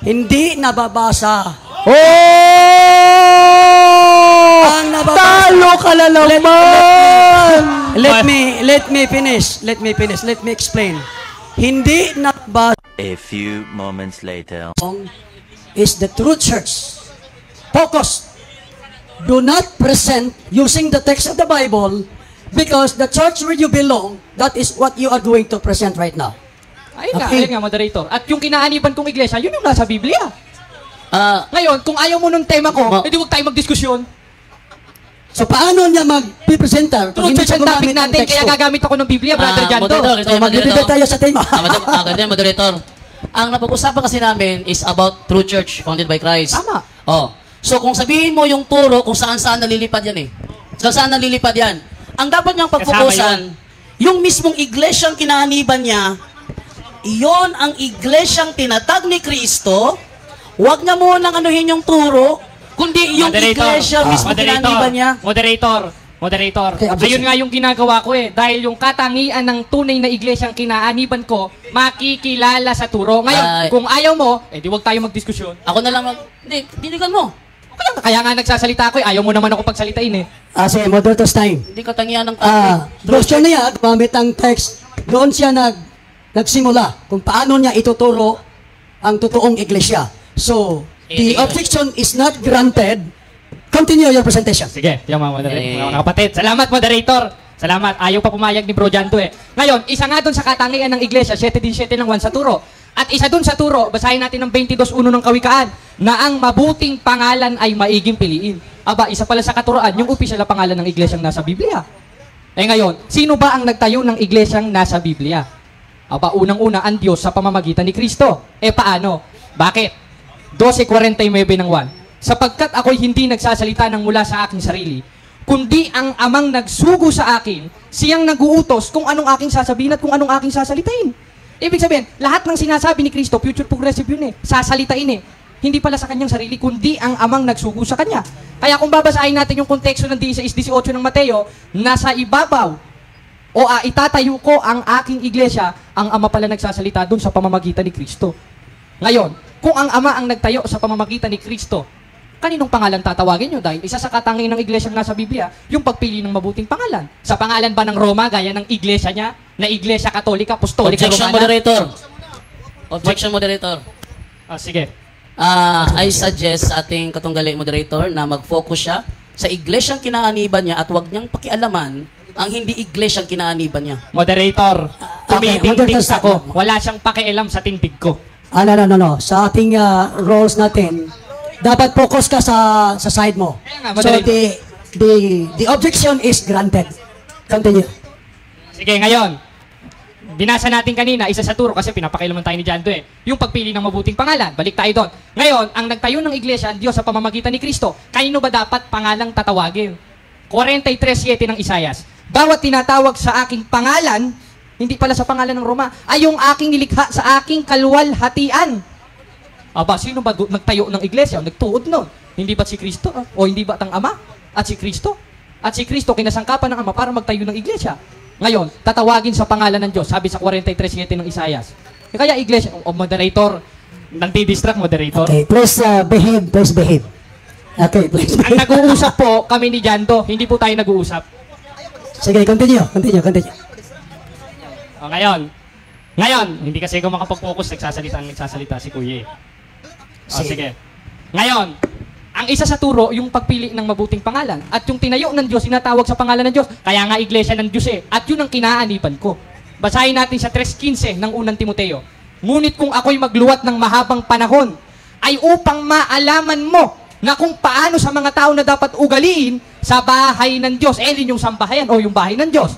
Hindi nababasa. Oh! Ang nababasa. Talo ka na naman! Let me finish. Let me explain. Hindi nababasa A few moments later is the true church. Focus. Do not present using the text of the Bible because the church where you belong, that is what you are going to present right now. Ayun Okay. nga, moderator. At yung kinaaniban kong iglesia, yun yung nasa Biblia. Ngayon, kung ayaw mo nung tema ko, edi huwag tayo magdiskusyon. So paano niya mag-presenta? True church ang topic natin, kaya gagamit ako ng Biblia, Brother Janto. Moderator, ito yung Magbibigay tayo sa tema. Ganyan, moderator. Ang napag-usapan kasi namin is about true church founded by Christ. Tama. Oh. So kung sabihin mo yung turo kung saan-saan nalilipad yan eh. Saan nalilipad yan. Ang dapat niyang pagpupusan, yung mismong iglesyang kinaaniban niya, iyon ang iglesyang tinatag ni Kristo. Huwag niya munang anuhin yung turo, kundi yung iglesia mismo kinaaniban niya. Moderator. Okay, Ayun nga yung ginagawa ko eh. Dahil yung katangian ng tunay na iglesyang kinaaniban ko, makikilala sa turo. Ngayon, kung ayaw mo, edi huwag tayo magdiskusyon. Ako na lang Hindi, dinigan mo. Kaya nga nagsasalita ako eh. Ayaw mo naman ako pagsalitain eh. Sige, moderator's time. Hindi katangian ng topic. Gusto niya gumamit ang text. Doon siya nagsimula kung paano niya ituturo ang totoong iglesia. So, the objection is not granted. Continue your presentation. Sige, yung mga moderator. Mga kapatid. Salamat, moderator. Salamat. Ayaw pa pumayag ni Bro Janto eh. Ngayon, isa nga doon sa katangian ng iglesia, 7:17 ng 1 sa turo. At isa doon sa turo, basahin natin ng 22:1 ng Kawikaan, na ang mabuting pangalan ay maiging piliin. Aba, isa pala sa katuroan, yung opisyal na pangalan ng iglesyang nasa Biblia. Eh ngayon, sino ba ang nagtayo ng iglesyang nasa Biblia? Aba, unang-una, ang Diyos sa pamamagitan ni Kristo. Eh paano? Bakit? 12:49 ng 1. Sapagkat ako'y hindi nagsasalita ng mula sa aking sarili, kundi ang amang nagsugo sa akin, siyang naguutos kung anong aking sasabihin at kung anong aking sasalitain. Ibig sabihin, lahat ng sinasabi ni Kristo, future progressive yun eh, sasalitain eh. Hindi pala sa kanyang sarili, kundi ang amang nagsugo sa kanya. Kaya kung babasahin natin yung konteksto ng 16:18 ng Mateo, nasa ibabaw, o itatayo ko ang aking iglesia, ang ama pala nagsasalita dun sa pamamagitan ni Kristo. Ngayon, kung ang ama ang nagtayo sa pamamagitan ni Kristo, kaninong pangalan tatawagin nyo? Dahil isa sa katangian ng iglesyang nasa Biblia, yung pagpili ng mabuting pangalan. Sa pangalan ba ng Roma, gaya ng iglesia niya, na iglesia katolika, apostolika, Objection, romana? moderator. Objection, moderator. Sige. I suggest sa ating katunggali moderator na mag-focus siya sa iglesyang kinaaniban niya at huwag niyang pakialaman ang hindi iglesyang kinaaniban niya. Moderator, tumitindig moderator, ako. Wala siyang pakialam sa tindig ko. No. Sa ating roles natin, dapat focus ka sa side mo. So the objection is granted. Continue. Sige, ngayon. Binasa natin kanina, isa sa turo kasi pinapakailaman tayo ni Janto eh. Yung pagpili ng mabuting pangalan. Balik tayo doon. Ngayon, ang nagtayo ng iglesia, ang Diyos sa pamamagitan ni Kristo. Kanino ba dapat pangalang tatawagin? 43:7 ng Isayas. Bawat tinatawag sa aking pangalan, hindi pala sa pangalan ng Roma, ay yung aking nilikha sa aking kaluwalhatian. Aba, sino ba nagtayo ng iglesia? Nagtuod nun. Hindi ba si Kristo? O hindi ba ang Ama? At si Kristo? At si Kristo kinasangkapan ng Ama para magtayo ng iglesia. Ngayon, tatawagin sa pangalan ng Diyos, sabi sa 43:7 ng Isayas. Kaya iglesia, moderator, nang-distract moderator. Okay, please behave. Okay, please. Ang nag-uusap po kami ni Janto, hindi po tayo nag-uusap. Sige, continue. O, ngayon, hindi kasi ako makapag-focus, nagsasalita si Kuya. O, sige. Ngayon, ang isa sa turo, yung pagpili ng mabuting pangalan. At yung tinayo ng Diyos, sinatawag sa pangalan ng Diyos. Kaya nga iglesia ng Diyos eh. At yun ang kinaaniban ko. Basahin natin sa 3:15 ng unang Timoteo. Ngunit kung ako'y magluwat ng mahabang panahon, ay upang maalaman mo na kung paano sa mga tao na dapat ugaliin sa bahay ng Diyos. Din yung sambahayan o yung bahay ng Diyos.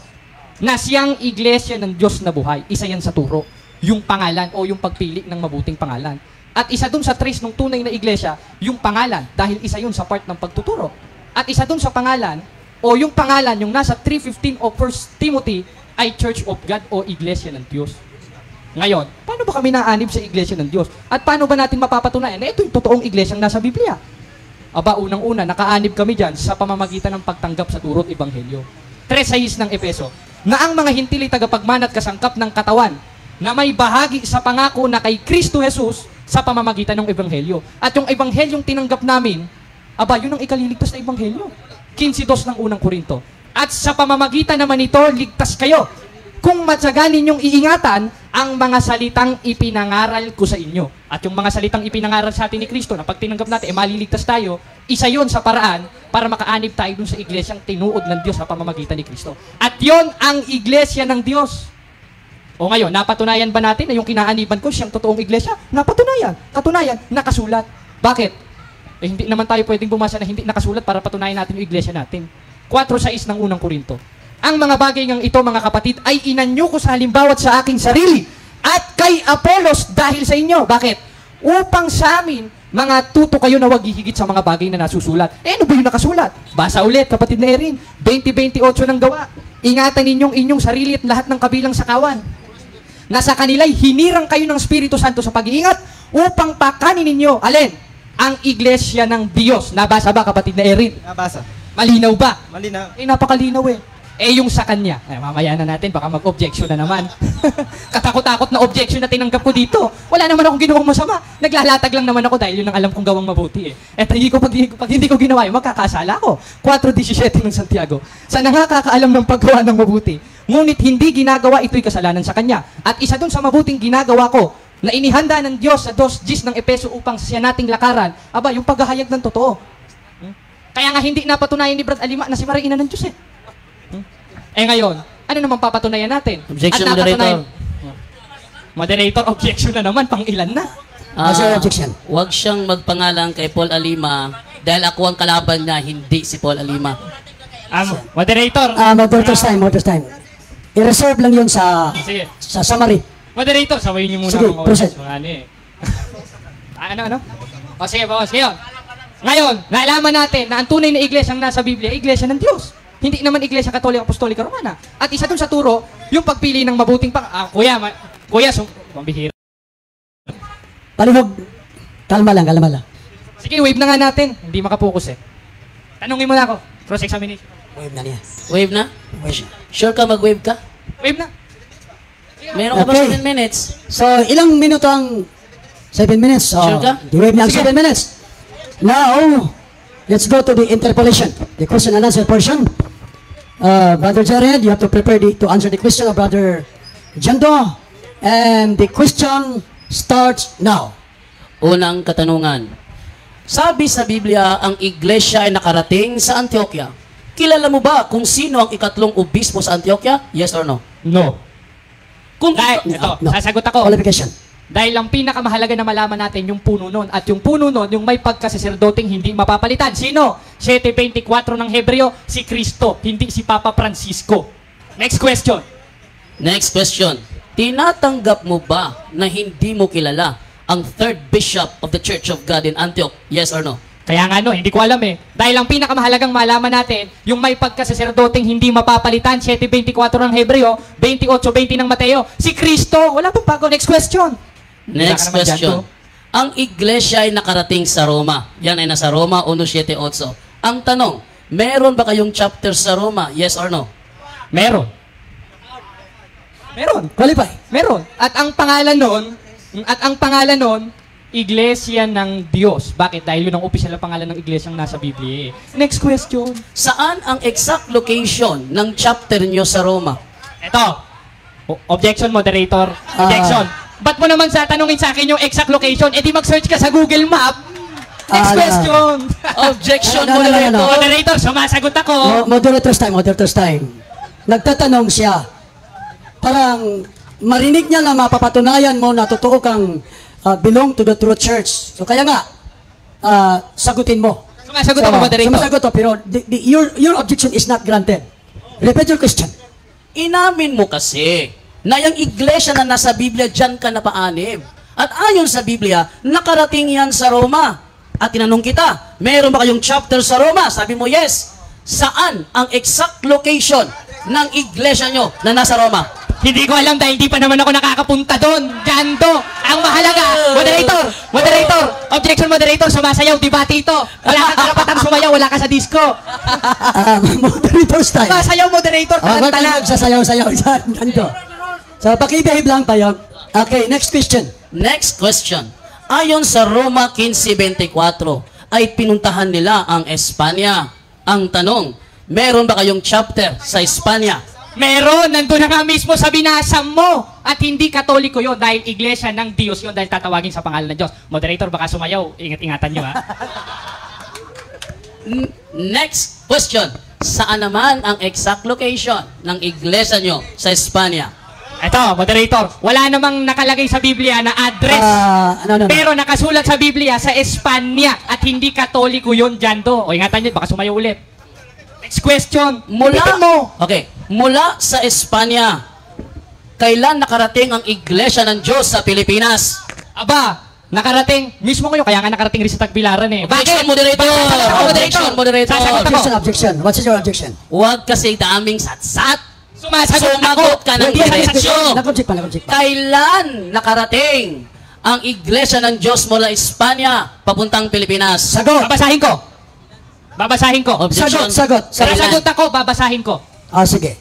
Na siyang iglesia ng Diyos na buhay. Isa yan sa turo. Yung pangalan o yung pagpili ng mabuting pangalan. At isa dun sa trace ng tunay na iglesia, yung pangalan. Dahil isa yun sa part ng pagtuturo. At isa dun sa pangalan, o yung pangalan, yung nasa 3:15 o 1 Timothy, ay Church of God o Iglesia ng Diyos. Ngayon, paano ba kami naanib sa Iglesia ng Diyos? At paano ba natin mapapatunayan na ito yung totoong iglesyang nasa Biblia? Aba, unang-una, nakaanib kami dyan sa pamamagitan ng pagtanggap sa turot Ebanghelyo. 3:6 ng Efeso, na ang mga hintili tagapagman at kasangkap ng katawan, na may bahagi sa pangako na kay Kristo Jesus sa pamamagitan ng ebanghelyo. At yung ebanghelyong tinanggap namin, aba, yun ang ikaliligtas na ebanghelyo. 15:2 ng unang Korinto. At sa pamamagitan naman ito, ligtas kayo. Kung matyagan ninyong iingatan ang mga salitang ipinangaral ko sa inyo. At yung mga salitang ipinangaral sa atin ni Kristo, na pag tinanggap natin, maliligtas tayo, isa yon sa paraan para makaanib tayo dun sa iglesyang tinuod ng Diyos sa pamamagitan ni Kristo. At yon ang iglesia ng Diyos. O ngayon, napatunayan ba natin na yung kinaaniban ko siyang totoong iglesia? Napatunayan. Katunayan, nakasulat. Bakit? Eh, hindi naman tayo pwedeng bumasa na hindi nakasulat para patunayan natin yung iglesia natin. 4:6 ng unang Korinto. Ang mga bagay ngang ito, mga kapatid, ay inanyo ko sa halimbawa at sa aking sarili at kay Apolos dahil sa inyo. Bakit? Upang sa amin, mga tuto kayo na wag hihigit sa mga bagay na nasusulat. Eh, ano ba yung nakasulat? Basa ulit, kapatid na Erin. 20:28 ng gawa. Ingatan ninyong inyong sarili at lahat ng kabilang sakawan. Nasa kanila'y hinirang kayo ng Espiritu Santo sa pag-iingat upang pakanin ninyo. Alin? Ang iglesia ng Diyos. Nabasa ba, kapatid na Erin? Nabasa. Malinaw ba? Malinaw. Eh, napakalinaw eh. Eh, yung sa kanya. Ay, mamaya na natin, baka mag-objection na naman. Katakot-takot na objection na tinanggap ko dito. Wala naman akong ginawang masama. Naglalatag lang naman ako dahil yun ang alam kong gawang mabuti eh. At pag hindi ko ginawa yun, magkakasala ako. 4:17 ng Santiago. Sa nakakaalam ng paggawa ng mabuti, ngunit hindi ginagawa ito'y kasalanan sa kanya. At isa dun sa mabuting ginagawa ko, na inihanda ng Diyos sa 2:10 ng Epeso upang siya nating lakaran, aba, yung paghahayag ng totoo. Kaya nga hindi napatunayan ni Brad Alima na si Maria ina ng Diyos eh. Eh ngayon, ano naman papatunayan natin? Objection, At napatunayan- moderator. Moderator, objection na naman, pang ilan na? Sir, objection. Huwag siyang magpangalan kay Paul Alima dahil ako ang kalaban niya, hindi si Paul Alima. Moderator. Moderator's time. I-reserve lang yun sa Sige. summary. Moderator, sawayin niyo muna Sige, mga proceed. mga ano eh. ano? O sige, boss, ngayon, naalaman natin na ang tunay na iglesia ang nasa Biblia, iglesia ng Diyos. Hindi naman iglesia Katoliko Apostolika Romana. At isa dun sa turo, yung pagpili ng mabuting kuya, pambihira. Palihog. Kalma lang. Sige, wave na nga natin. Hindi makapokus eh. Tanungin mo na ako. Cross-examination. Wave na niya. Wave na? Sure ka mag-wave ka? Wave na. Meron ka ba Okay. 7 minutes? So, ilang minuto ang 7 minutes? So, Sure ka? di-wave na ang 7 minutes. Now, let's go to the interpolation, the question and answer portion. Brother Jared, you have to prepare to answer the question of Brother Jando. And the question starts now. Unang katanungan. Sabi sa Biblia, ang iglesia ay nakarating sa Antioquia. Kilala mo ba kung sino ang ikatlong obispo sa Antioquia? Yes or no? No. Kung Ito, No. sasagot ako. Qualification. Dahil ang pinakamahalaga na malaman natin yung puno nun. At yung puno nun, yung may pagkasaserdoteng hindi mapapalitan. Sino? 7:24 ng Hebreo, si Kristo, hindi si Papa Francisco. Next question. Next question. Tinatanggap mo ba na hindi mo kilala ang third bishop of the Church of God in Antioch? Yes or no? Kaya nga hindi ko alam eh. Dahil ang pinakamahalagang malaman natin, yung may pagkasaserdoteng hindi mapapalitan, 7:24 ng Hebreo, 28:20 ng Mateo, si Kristo. Wala pang bago. Next question. Next Wala ka naman dyan, question. Ang iglesia ay nakarating sa Roma. Yan ay nasa Roma 1:7-8. Ang tanong, meron ba kayong chapter sa Roma? Yes or no? Meron. Qualify. Meron. At ang pangalan nun, Iglesia ng Diyos. Bakit? Dahil yun ang opisyal na pangalan ng iglesia nasa Biblia. Next question. Saan ang exact location ng chapter nyo sa Roma? Ito. Objection, moderator. Objection. Ba't mo naman tanungin sa akin yung exact location? Eh di mag-search ka sa Google Map. Next question. Objection, No. moderator. Moderator, sumasagot ako. Moderator's time. Nagtatanong siya. Parang marinig niya na mapapatunayan mo na totoo kang belong to the true church. So kaya nga, sagutin mo. Sumasagot ako, moderator. Sumasagot ako, pero your objection is not granted. Repeat your question. Inamin mo kasi na yung iglesia na nasa Biblia, dyan ka napaanib. At ayon sa Biblia, nakarating yan sa Roma. At tinanong kita, meron ba kayong chapter sa Roma? Sabi mo, yes. Saan ang exact location ng iglesia nyo na nasa Roma? Hindi ko alam dahil di pa naman ako nakakapunta doon. Ganto. Ang mahalaga. Moderator. Objection, moderator. Sumasayaw. Debate ito. Wala kang karapatan sumayaw. Wala ka sa disco. Moderator's time. Sumasayaw, moderator. Huwag Taranta kayo lang. magsasayaw-sayaw dyan. Ganito. So, pakibehave lang tayo. Okay, next question. Next question. Ayon sa Roma 15:24, ay pinuntahan nila ang Espanya. Ang tanong, meron ba kayong chapter sa Espanya? Meron, nandun na nga mismo sa binasa mo. At hindi Katoliko yon dahil iglesia ng Diyos yon dahil tatawagin sa pangalan ng Diyos. Moderator, baka sumayaw. Ingat-ingatan nyo, ha? Next question. Saan naman ang exact location ng iglesia nyo sa Espanya? Ito, moderator, wala namang nakalagay sa Biblia na address. No. Pero nakasulat sa Biblia sa Espanya at hindi Katoliko yon dyan do. O ingatan nyo, baka sumayaw ulit. Next question. Ulitin mo. Okay. Mula sa Espanya, kailan nakarating ang iglesia ng Diyos sa Pilipinas? Aba, nakarating. Mismo kayo, kaya nga nakarating rin sa Tagbilaran eh. Objection, moderator! Objection, moderator! Sasagot ako. Objection. What is your objection? Huwag kasi daming satsat. Sumasagot ka ng diretsyo. Nakobject pa. Kailan nakarating ang iglesia ng Diyos mula Espanya papuntang Pilipinas? Sagot. Babasahin ko. Objection. Sagot. Sasagot ako, babasahin ko. Sige.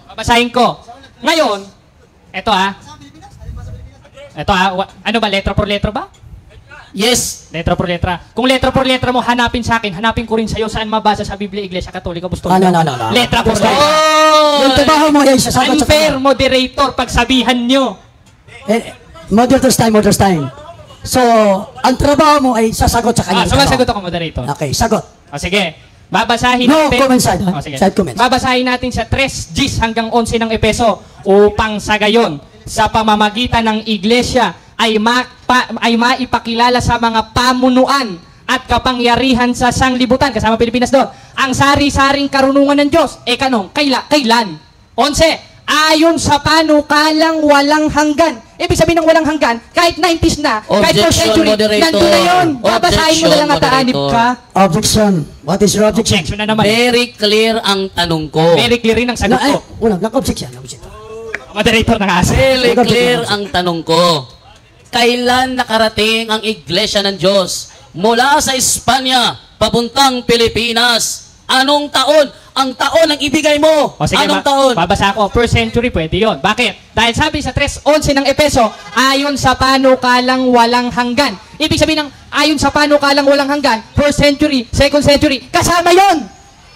Babasahin ko. Ngayon, eto ano ba, letra por letra ba? Yes. Letra por letra. Kung letra por letra mo, hanapin sa akin, hanapin ko rin sa'yo saan mabasa sa Biblia, Iglesia Katolika, Apostolika. No. Letra por letra. Yung trabaho mo ay sasagot sa Unfair, moderator, pagsabihan nyo. Moderator's time. So, ang trabaho mo ay sasagot sa kanya. Sumasagot ako, moderator. Okay, sagot. O sige, babasahin No, natin. comment side. O, sige. Side comments. Babasahin natin sa 3 Gs hanggang 11 ng Epeso upang sa gayon, sa pamamagitan ng iglesia ay maipakilala sa mga pamunuan at kapangyarihan sa sanglibutan, kasama Pilipinas doon, ang sari-saring karunungan ng Diyos. Kailan? 11. Ayon sa panukalang walang hanggan. Ibig sabihin ng walang hanggan, kahit 90s na, kahit 4th century, nandun na yun. Babasahin mo na lang at aanib ka. Objection. What is your objection? Objection na naman. Very clear ang tanong ko. Very clear rin ang sagot ko. Nag-objection. Moderator ng asa. Very clear ang tanong ko. Kailan nakarating ang iglesia ng Diyos mula sa Espanya papuntang Pilipinas? Anong taon? Ang taon ang ibigay mo. O sige, Anong taon? babasa ko. 1st century, pwede yun. Bakit? Dahil sabi sa 3:11 ng Epeso, ayon sa panukalang walang hanggan. Ibig sabihin ng ayon sa panukalang walang hanggan, 1st century, 2nd century, kasama yon.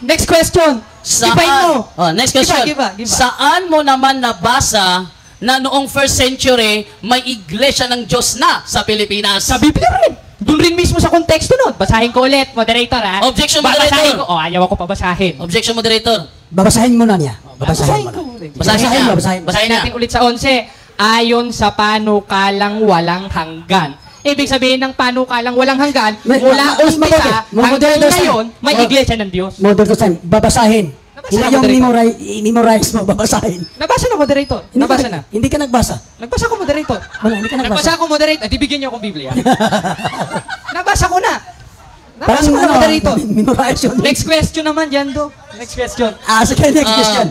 Next question. Define mo. Next question. Give ba? Saan mo naman nabasa na noong 1st century may iglesia ng Diyos na sa Pilipinas? Sa Biblia rin. Doon rin mismo sa konteksto nun. Basahin ko ulit, moderator, ha? Objection, Babasahin moderator. ko. Ayaw ako pabasahin. Objection, moderator. Babasahin mo na niya. Babasahin ko. Babasahin. Basahin natin ulit sa 11. Ayon sa panukalang walang hanggan. Ibig sabihin ng panukalang walang hanggan, mula umpisa hanggang ngayon, may iglesia ng Diyos. Moderator's time. Babasahin. Nabasa Hindi na, yung moderator. memorize mo, babasahin. Nabasa na, moderator. Nabasa na. Hindi ka nagbasa. Nagbasa ko, moderator. Wala, hindi ka nagbasa. Nagbasa ko, moderator. Di bigyan niyo akong Biblia. Nabasa ko na. Parang Nabasa ko na, moderator. memorize yun. Next question naman, Jando. Next question. Sige, next question.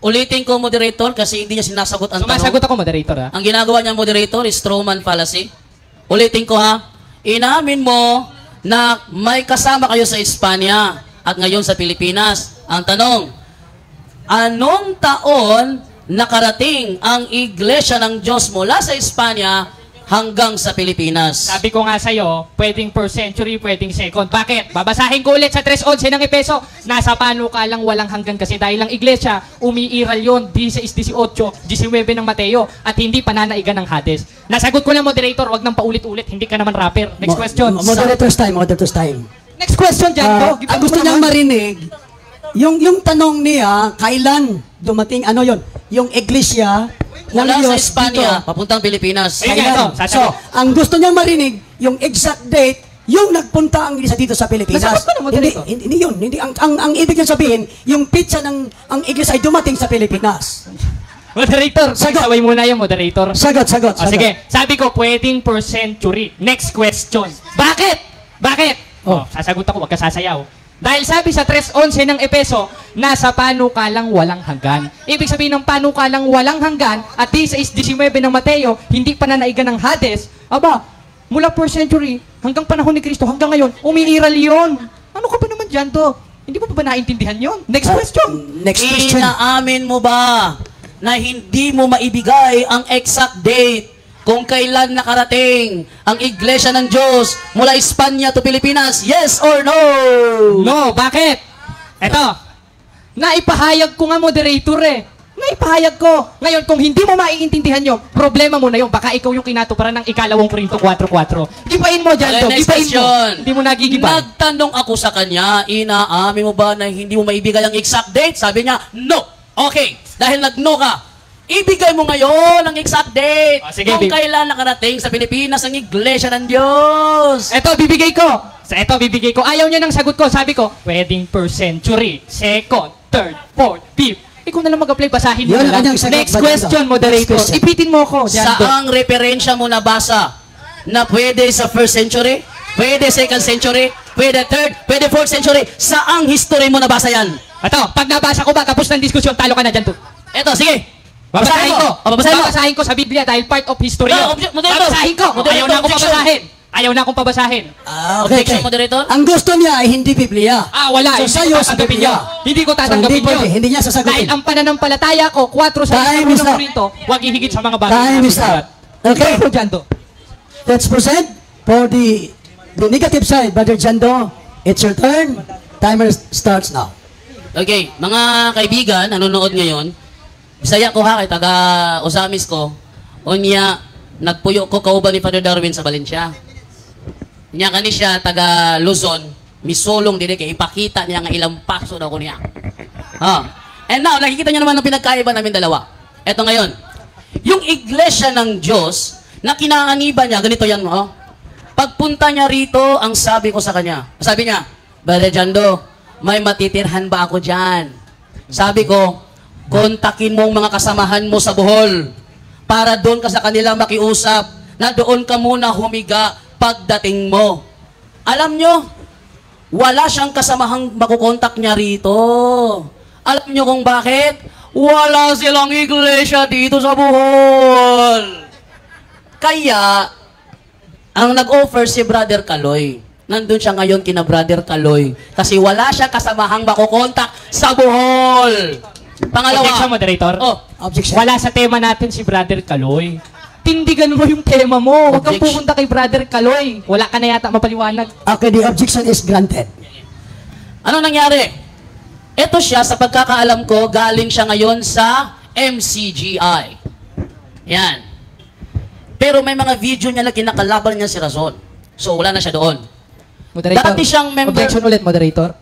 Ulitin ko, moderator, kasi hindi niya sinasagot ang Sumasagot tanong. ako, moderator, ha? Ang ginagawa niya, moderator, is strawman fallacy. Ulitin ko, ha? Inamin mo na may kasama kayo sa Espanya at ngayon sa Pilipinas. Ang tanong, anong taon nakarating ang iglesia ng Diyos mula sa Espanya hanggang sa Pilipinas? Sabi ko nga sa'yo, pwedeng 1st century, pwedeng 2nd. Bakit? Babasahin ko ulit sa 3:11 ng Epeso. Nasa panukalang walang hanggan kasi dahil ang iglesia, umiiral yon 16, 18, 19 ng Mateo at hindi pananaigan ng Hades. Nasagot ko na, moderator, wag nang paulit-ulit. Hindi ka naman rapper. Next question. Moderator's time. Next question, Jando. Ang gusto niyang marinig, yung tanong niya, kailan dumating, yung iglesia ng Mula sa Diyos Espanya, dito. papuntang Pilipinas. Ayun nga, ito, So, sasagot. ang gusto niyang marinig, yung exact date, yung nagpunta ang iglesia dito sa Pilipinas. Nasagot ko na, moderator. Hindi yun. Ang ibig niyang sabihin, yung pizza ng ang iglesia ay dumating sa Pilipinas. Moderator, sagsaway muna yung moderator. Sagot. O sige, sabi ko, pwedeng 1st century. Next question. Bakit? Sasagot ako, wag ka sasayaw. Dahil sabi sa 3:11 ng Epeso, nasa panukalang walang hanggan. Ibig sabihin ng panukalang walang hanggan at 16-19 ng Mateo, hindi pananaigan ng Hades. Aba, mula 1st century hanggang panahon ni Kristo, hanggang ngayon, umiiral yon. Ano ka ba naman dyan to? Hindi mo ba naintindihan yon? Next question. Next question. Inaamin mo ba na hindi mo maibigay ang exact date kung kailan nakarating ang Iglesia ng Diyos mula Espanya to Pilipinas? Yes or no? No, bakit? Eto, naipahayag ko nga, moderator eh. Naipahayag ko. Ngayon, kung hindi mo maiintindihan yun, problema mo na yun. Baka ikaw yung kinatuparan ng ikalawang Korinto 4:4. Gibain mo dyan, Okay, next gibain mo. question. Hindi mo nagigiba. Nagtanong ako sa kanya, inaamin mo ba na hindi mo maibigay ang exact date? Sabi niya, no. Okay, dahil nag-no ka, ibigay mo ngayon ang exact date Sige, kung kailan nakarating sa Pilipinas ang Iglesia ng Diyos. Eto, bibigay ko. Eto, bibigay ko. Ayaw niya ng sagot ko. Sabi ko, wedding per century. Second, third, fourth, fifth. Ikaw na lang mag-apply, basahin mo Yun na ang lang. kanyang sagot, Next Brother question, Jando. moderator. Next question. Ipitin mo ko. Jando. Saang referensya mo nabasa na pwede sa first century, pwede second century, pwede third, pwede fourth century? Saang history mo nabasa yan? Eto, pag nabasa ko ba, tapos ng diskusyon, talo ka na dyan to. Eto, sige. Babasahin ko. Babasahin mo. Babasahin ko sa Biblia dahil part of history Ah, yun. moderator. Babasahin ko. Moderator, Ayaw na akong objection. pabasahin. Ayaw na akong pabasahin. Objection, moderator? Ang gusto niya ay hindi Biblia. Wala. So, Hindi sa'yo ko sa tatanggapin Biblia. yun. Hindi ko So, tatanggapin hindi pwede. yun. Hindi niya sasagutin. Dahil ang pananampalataya ko, 4 sa Time isang is up. Korinto, huwag ihigit sa mga bagay. Time is up. Okay. Bro Jando. Let's proceed for the negative side. Brother Jando, it's your turn. Timer starts now. Okay, mga kaibigan, nanonood ngayon, Bisaya ko ha, kay taga Osamis ko, unya, nagpuyo ko kauban ni Father Darwin sa Valencia. Nya kani siya, taga Luzon, misulong din kay ipakita niya nga ilang paso daw ko niya. And now, nakikita niyo naman ang pinagkaiba namin dalawa. Eto ngayon, yung iglesia ng Diyos, na kinaaniba niya, ganito yan mo, pagpunta niya rito, ang sabi ko sa kanya, sabi niya, Brother Jando, may matitirhan ba ako dyan? Sabi ko, kontakin mo ang mga kasamahan mo sa Bohol para doon ka sa kanila makiusap na doon ka muna humiga pagdating mo. Alam nyo, wala siyang kasamahang makukontak niya rito. Alam nyo kung bakit? Wala silang iglesia dito sa Bohol. Kaya, ang nag-offer si Brother Kaloy. Nandun siya ngayon kina Brother Kaloy. Kasi wala siya kasamahang makukontak sa Bohol. Pangalawa. Objection, moderator. Objection. Wala sa tema natin si Brother Kaloy. Tindigan mo yung tema mo. Huwag kang Objection. pupunta kay Brother Kaloy. Wala ka na yata mapaliwanag. Okay, the objection is granted. Ano nangyari? Ito siya, sa pagkakaalam ko, galing siya ngayon sa MCGI. Yan. Pero may mga video niya na kinakalaban niya si Razon. So, wala na siya doon. Moderator. Dati siyang member. Objection ulit, moderator.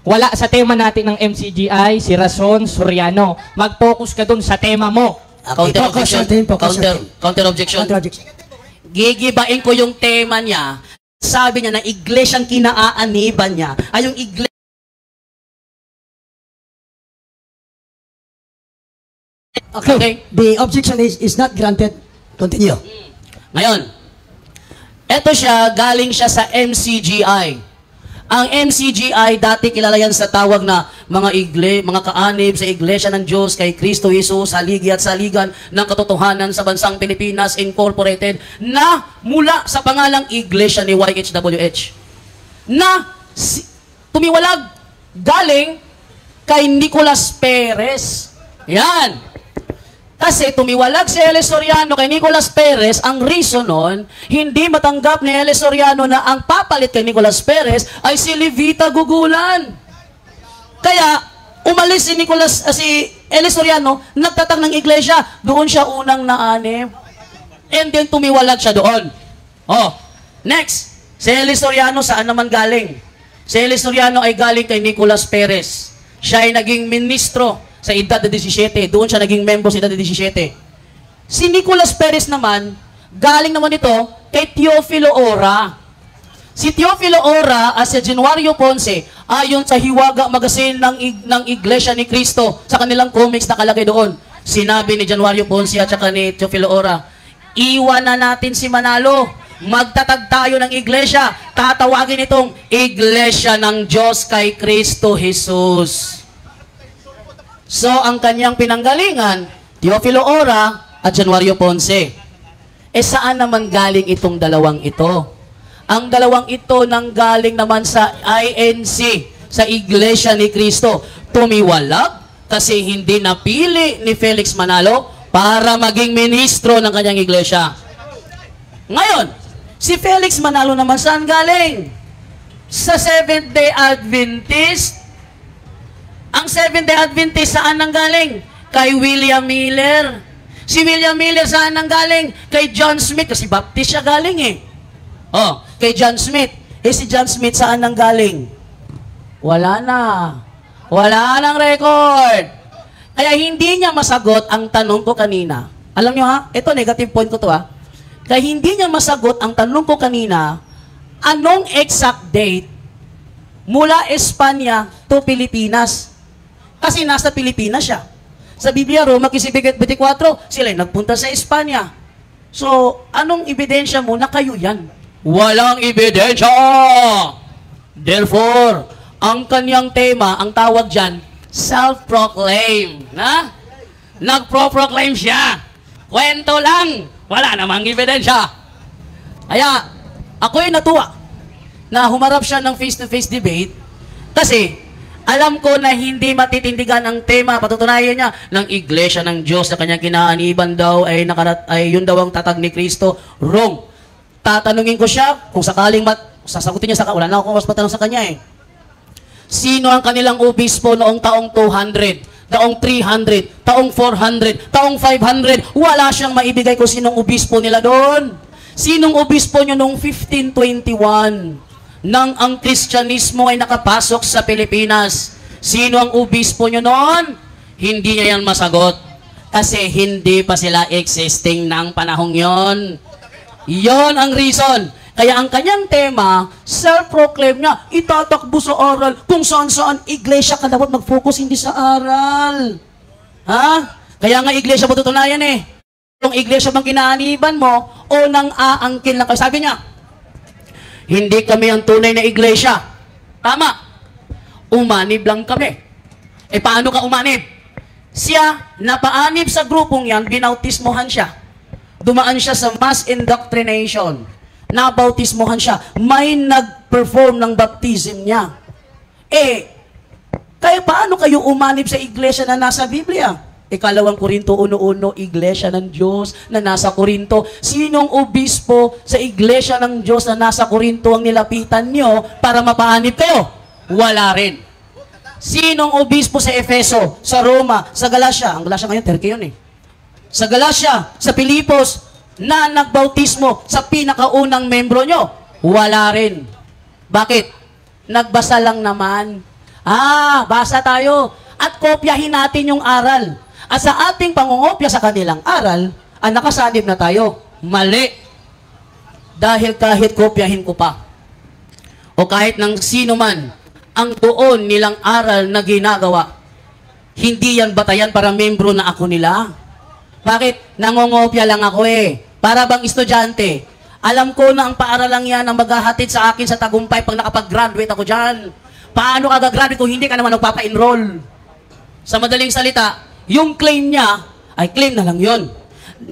Wala sa tema natin ng MCGI, si Rason Soriano. Mag-focus ka dun sa tema mo. Counter Focus objection. natin, focus natin. Counter objection. Counter objection. Gigibain ko yung tema niya. Sabi niya na iglesyang kinaaaniban niya ay yung iglesia. Okay. The objection is not granted. Continue. Ngayon, eto siya, galing siya sa MCGI. Ang MCGI, dati kilala yan sa tawag na mga kaanib sa Iglesia ng Diyos kay Kristo Jesus, haligi at saligan ng katotohanan sa bansang Pilipinas Incorporated na mula sa pangalang Iglesia ni YHWH na tumiwalag galing kay Nicolas Perez. Yan. Kasi tumiwalag si Eli Soriano kay Nicolas Perez, ang reason nun, hindi matanggap ni Eli Soriano na ang papalit kay Nicolas Perez ay si Levita Gugulan. Kaya, umalis si Eli Soriano, nagtatag ng iglesia, doon siya unang naanib. And then tumiwalag siya doon. Next, si Eli Soriano saan naman galing? Si Eli Soriano ay galing kay Nicolas Perez. Siya ay naging ministro sa edad na 17. Doon siya naging member sa edad na 17. Si Nicolas Perez naman, galing naman ito kay Teofilo Ora. Si Teofilo Ora at si Januario Ponce, ayon sa Hiwaga Magazine ng Iglesia ni Cristo, sa kanilang comics nakalagay doon, sinabi ni Januario Ponce at saka ni Teofilo Ora, iwan na natin si Manalo. Magtatag tayo ng iglesia. Tatawagin itong Iglesia ng Diyos kay Kristo Jesus. So, ang kanyang pinanggalingan, Teofilo Ora at Januario Ponce. Saan naman galing itong dalawang ito? Ang dalawang ito nanggaling naman sa INC, sa Iglesia ni Cristo. Tumiwalag kasi hindi napili ni Felix Manalo para maging ministro ng kanyang iglesia. Ngayon, si Felix Manalo naman saan galing? Sa Seventh-day Adventist. Ang Seventh-day Adventist saan nang galing? Kay William Miller. Si William Miller saan nang galing? Kay John Smith. Kasi Baptist siya galing eh. Oh, kay John Smith. Si John Smith saan nang galing? Wala na. Wala nang record. Kaya hindi niya masagot ang tanong ko kanina. Alam niyo ha? Ito, negative point ko to ha. Kaya hindi niya masagot ang tanong ko kanina, anong exact date mula Espanya to Pilipinas? Kasi nasa Pilipinas siya. Sa Biblia, Roma 15:24, sila nagpunta sa Espanya. So, anong ebidensya mo na kayo yan? Walang ebidensya! Therefore, ang kanyang tema, ang tawag dyan, self-proclaim. Na? Nagpro-proclaim siya. Kwento lang. Wala namang ebidensya. Kaya, ako'y natuwa na humarap siya ng face-to-face debate kasi alam ko na hindi matitindigan ang tema, patutunayan niya, ng Iglesia ng Diyos na kanyang kinaaniban daw ay yun daw ang tatag ni Kristo. Wrong. Tatanungin ko siya, kung sakaling sasagutin niya, wala na akong mas matanong sa kanya eh. Sino ang kanilang obispo noong taong 200, taong 300, taong 400, taong 500? Wala siyang maibigay kung sinong obispo nila doon. Sinong obispo nyo noong 1521? Nang ang Kristyanismo ay nakapasok sa Pilipinas. Sino ang obispo nyo noon? Hindi niya yan masagot. Kasi hindi pa sila existing ng panahong yon. Yon ang reason. Kaya ang kanyang tema, self-proclaim niya, itatakbo sa aral. Kung saan-saan, iglesia ka dapat mag-focus, hindi sa aral. Ha? Kaya nga iglesia matutunayan eh. Kung iglesia bang kinaaniban mo, o nang aangkin lang kayo. Sabi niya, hindi kami ang tunay na iglesia. Tama. Umanib lang kami. Eh paano ka umanib? Siya, napaanib sa grupong yan, binautismohan siya. Dumaan siya sa mass indoctrination. Nabautismohan siya. May nag-perform ng baptism niya. Eh, kaya paano kayo umanib sa iglesia na nasa Biblia? Ikalawang Korinto 1:1, iglesia ng Diyos na nasa Korinto. Sinong obispo sa iglesia ng Diyos na nasa Korinto ang nilapitan nyo para mapaanib kayo? Wala rin. Sinong obispo sa Efeso, sa Roma, sa Galacia? Ang Galacia ngayon, Turkey yun eh. Sa Galacia, sa Pilipos, na nagbautismo sa pinakaunang membro nyo? Wala rin. Bakit? Nagbasa lang naman. Basa tayo. At kopyahin natin yung aral. At sa ating pangungopya sa kanilang aral, nakasanib na tayo. Mali. Dahil kahit kopyahin ko pa, o kahit ng sino man, ang doon nilang aral na ginagawa, hindi yan batayan para membro na ako nila. Bakit? Nangungopya lang ako eh. Para bang estudyante. Alam ko na ang paaralang yan ang maghahatid sa akin sa tagumpay pag nakapag-graduate ako dyan. Paano ka gagraduate kung hindi ka naman nagpapa-enroll? Sa madaling salita, yung claim niya, ay claim na lang yon.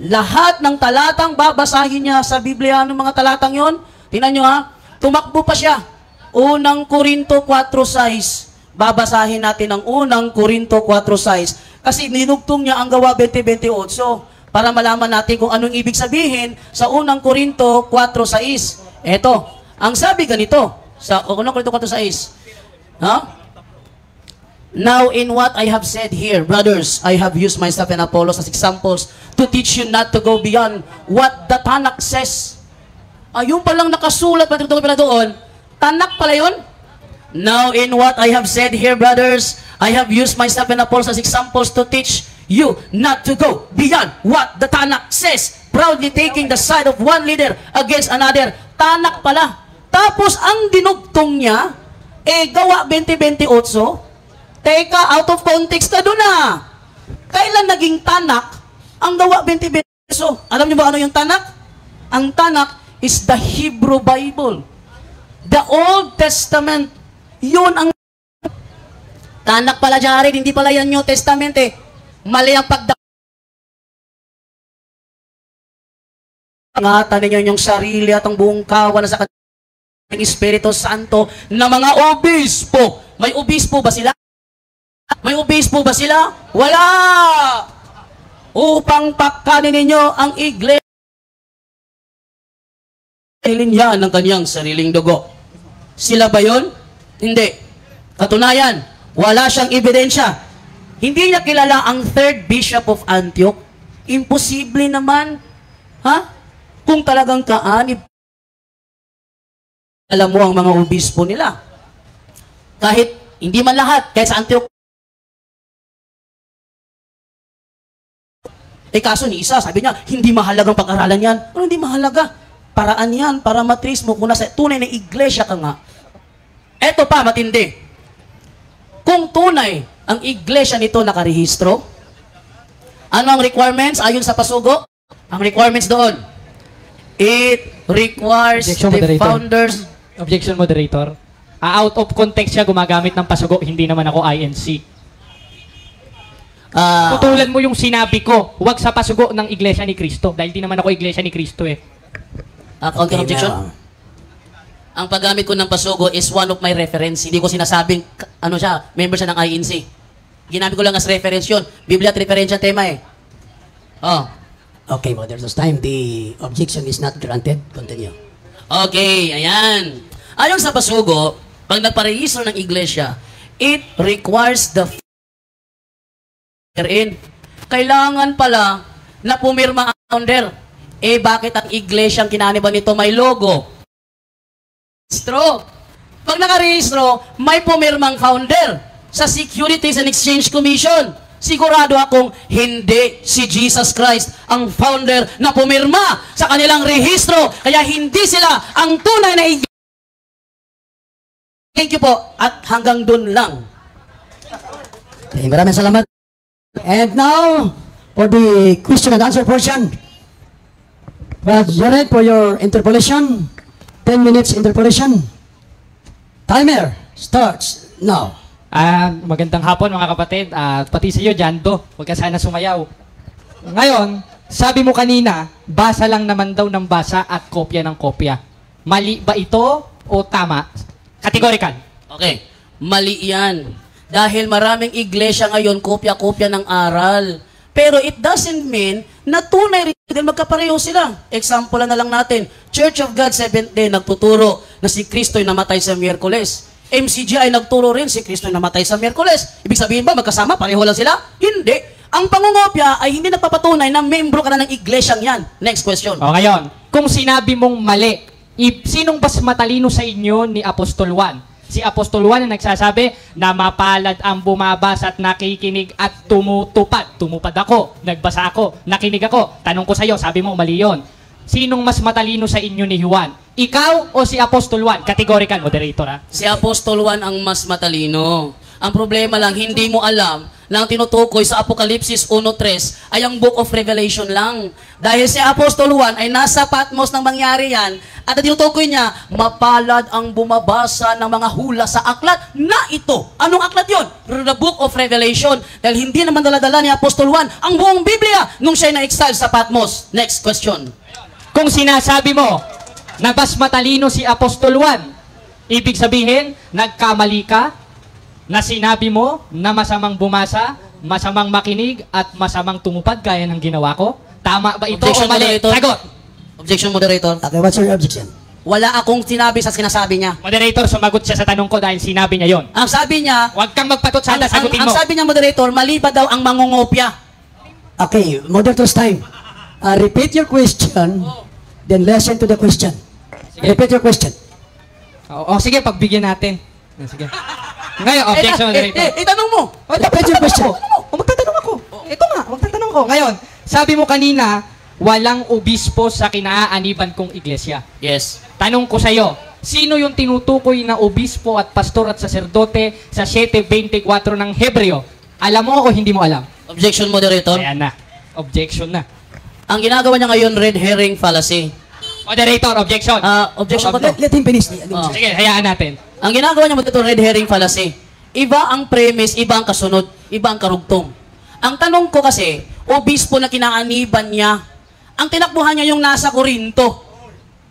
Lahat ng talatang babasahin niya sa Biblia, ng mga talatang yon, tingnan nyo ha, tumakbo pa siya. Unang Korinto 4:6. Babasahin natin ang unang Korinto 4:6. Kasi ninugtong niya ang gawa 20:28. Para malaman natin kung anong ibig sabihin sa unang Korinto 4:6. Eto, ang sabi ganito, sa unang Korinto 4:6. Now, in what I have said here, brothers, I have used myself and Apollos as examples to teach you not to go beyond what the Tanakh says. Yung palang nakasulat, pala doon, Tanakh pala yun? Now, in what I have said here, brothers, I have used myself and Apollos as examples to teach you not to go beyond what the Tanakh says, proudly taking the side of one leader against another. Tanakh pala. Tapos, ang dinugtong niya, gawa 20:28, teka, out of context ka doon na. Kailan naging Tanakh ang gawa 20:28? Alam niyo ba ano yung Tanakh? Ang Tanakh is the Hebrew Bible. The Old Testament. Yun ang Tanakh pala, Jared. Hindi pala yan New Testament eh. Mali ang pagdangatan ninyo yung sarili at ang buong kawan sa kanyang Espiritu Santo na mga obispo. May obispo ba sila? May obispo ba sila? Wala! Upang pakanin ninyo ang iglesia. nilinya ng kanyang sariling dugo. Sila ba yun? Hindi. Katunayan, wala siyang ebidensya. Hindi niya kilala ang third bishop of Antioch. Imposible naman. Ha? Kung talagang kaanib, alam mo ang mga obispo nila. Kahit hindi man lahat, kahit sa Antioch. Kaso ni isa, sabi niya, hindi mahalagang pag-aralan yan. Ano hindi mahalaga? Paraan yan, para matris mo kung nasa tunay na iglesia ka nga. Eto pa, matindi. Kung tunay ang iglesia nito nakarehistro, ano ang requirements ayon sa pasugo? Ang requirements doon, it requires Objection, the moderator. founders. Objection, moderator. Out of context siya gumagamit ng pasugo, hindi naman ako INC. Tutulan mo yung sinabi ko, huwag sa pasugo ng Iglesia ni Cristo. Dahil di naman ako Iglesia ni Cristo eh. Counter objection? Ang paggamit ko ng pasugo is one of my reference. Hindi ko sinasabing, ano siya, member siya ng INC. Ginamit ko lang as reference yun. Biblia at referensya tema eh. Oh. Okay, moderator's time. The objection is not granted. Continue. Okay, ayan. Ayon sa pasugo, pag nagparehistro ng iglesia, it requires the in. Kailangan pala na pumirma ang founder. Bakit ang iglesia ang kinaniban nito may logo? Registro. Pag nakarehistro, may pumirmang founder sa Securities and Exchange Commission. Sigurado akong hindi si Jesus Christ ang founder na pumirma sa kanilang rehistro. Kaya hindi sila ang tunay na iglesia. Thank you po. At hanggang dun lang. Okay, maraming salamat. And now, for the question and answer portion, Jared, for your interpolation, 10 minutes interpolation. Timer starts now. Magandang hapon mga kapatid. Pati sa iyo, Jando. Huwag ka sana sumayaw. Ngayon, sabi mo kanina, basa lang naman daw ng basa at kopya ng kopya. Mali ba ito o tama? Categorical. Okay. Mali yan. Dahil maraming iglesia ngayon, kopya-kopya ng aral. Pero it doesn't mean na tunay rin din magkapareho sila. Example na lang natin. Church of God Seventh Day nagtuturo na si Kristo'y namatay sa Miyerkules. MCG ay nagturo rin si Kristo'y namatay sa Miyerkules. Ibig sabihin ba magkasama? Pareho lang sila? Hindi. Ang pangungopya ay hindi nagpapatunay na membro ka na ng iglesyang yan. Next question. O ngayon, kung sinabi mong mali, sinong mas matalino sa inyo ni Apostol Juan? Si Apostol Juan na nagsasabi na mapalad ang bumabasa at nakikinig at tumutupad. Tumupad ako, nagbasa ako, nakinig ako. Tanong ko sa iyo, sabi mo mali yun. Sinong mas matalino sa inyo ni Juan? Ikaw o si Apostol Juan? Categorical, moderator ha? Si Apostol Juan ang mas matalino. Ang problema lang, hindi mo alam na ang tinutukoy sa Apokalipsis 1.3 ay ang Book of Revelation lang. Dahil si Apostol Juan ay nasa Patmos nang mangyari yan, at ang tinutukoy niya, mapalad ang bumabasa ng mga hula sa aklat na ito. Anong aklat yon? The Book of Revelation. Dahil hindi naman daladala ni Apostol Juan ang buong Biblia nung siya na-exile sa Patmos. Next question. Kung sinasabi mo na mas matalino si Apostol Juan, ibig sabihin, nagkamali ka, na sinabi mo na masamang bumasa, masamang makinig, at masamang tumupad gaya ng ginawa ko? Tama ba ito Objection, o mali? moderator. Sagot! Objection, moderator. Okay, what's your objection? Wala akong sinabi sa sinasabi niya. Moderator, sumagot siya sa tanong ko dahil sinabi niya yon. Ang sabi niya, Huwag kang magpatot sana, sagutin ang mo. sabi niya, moderator, mali ba daw ang mangungopya? Okay, moderator's time. Repeat your question, then listen to the question. Repeat your question. Sige, pagbigyan natin. Sige. Ngayon, objection, moderator. Itanong mo. Repeat your question. Magtatanong ako. Ito nga, magtatanong ko. Ngayon, sabi mo kanina, walang obispo sa kinaaaniban kong iglesia. Yes. Tanong ko sa iyo, sino yung tinutukoy na obispo at pastor at saserdote sa 7:24 ng Hebreo? Alam mo o hindi mo alam? Objection, moderator. Ayan na. Objection na. Ang ginagawa niya ngayon, red herring fallacy. Moderator, objection. Objection ba to? Let him finish. Sige, hayaan natin. Ang ginagawa niya, moderator, red herring fallacy. Iba ang premise, iba ang kasunod, iba ang karugtong. Ang tanong ko kasi, obispo na kinaaniban niya, ang tinakbuhan niya yung nasa Korinto.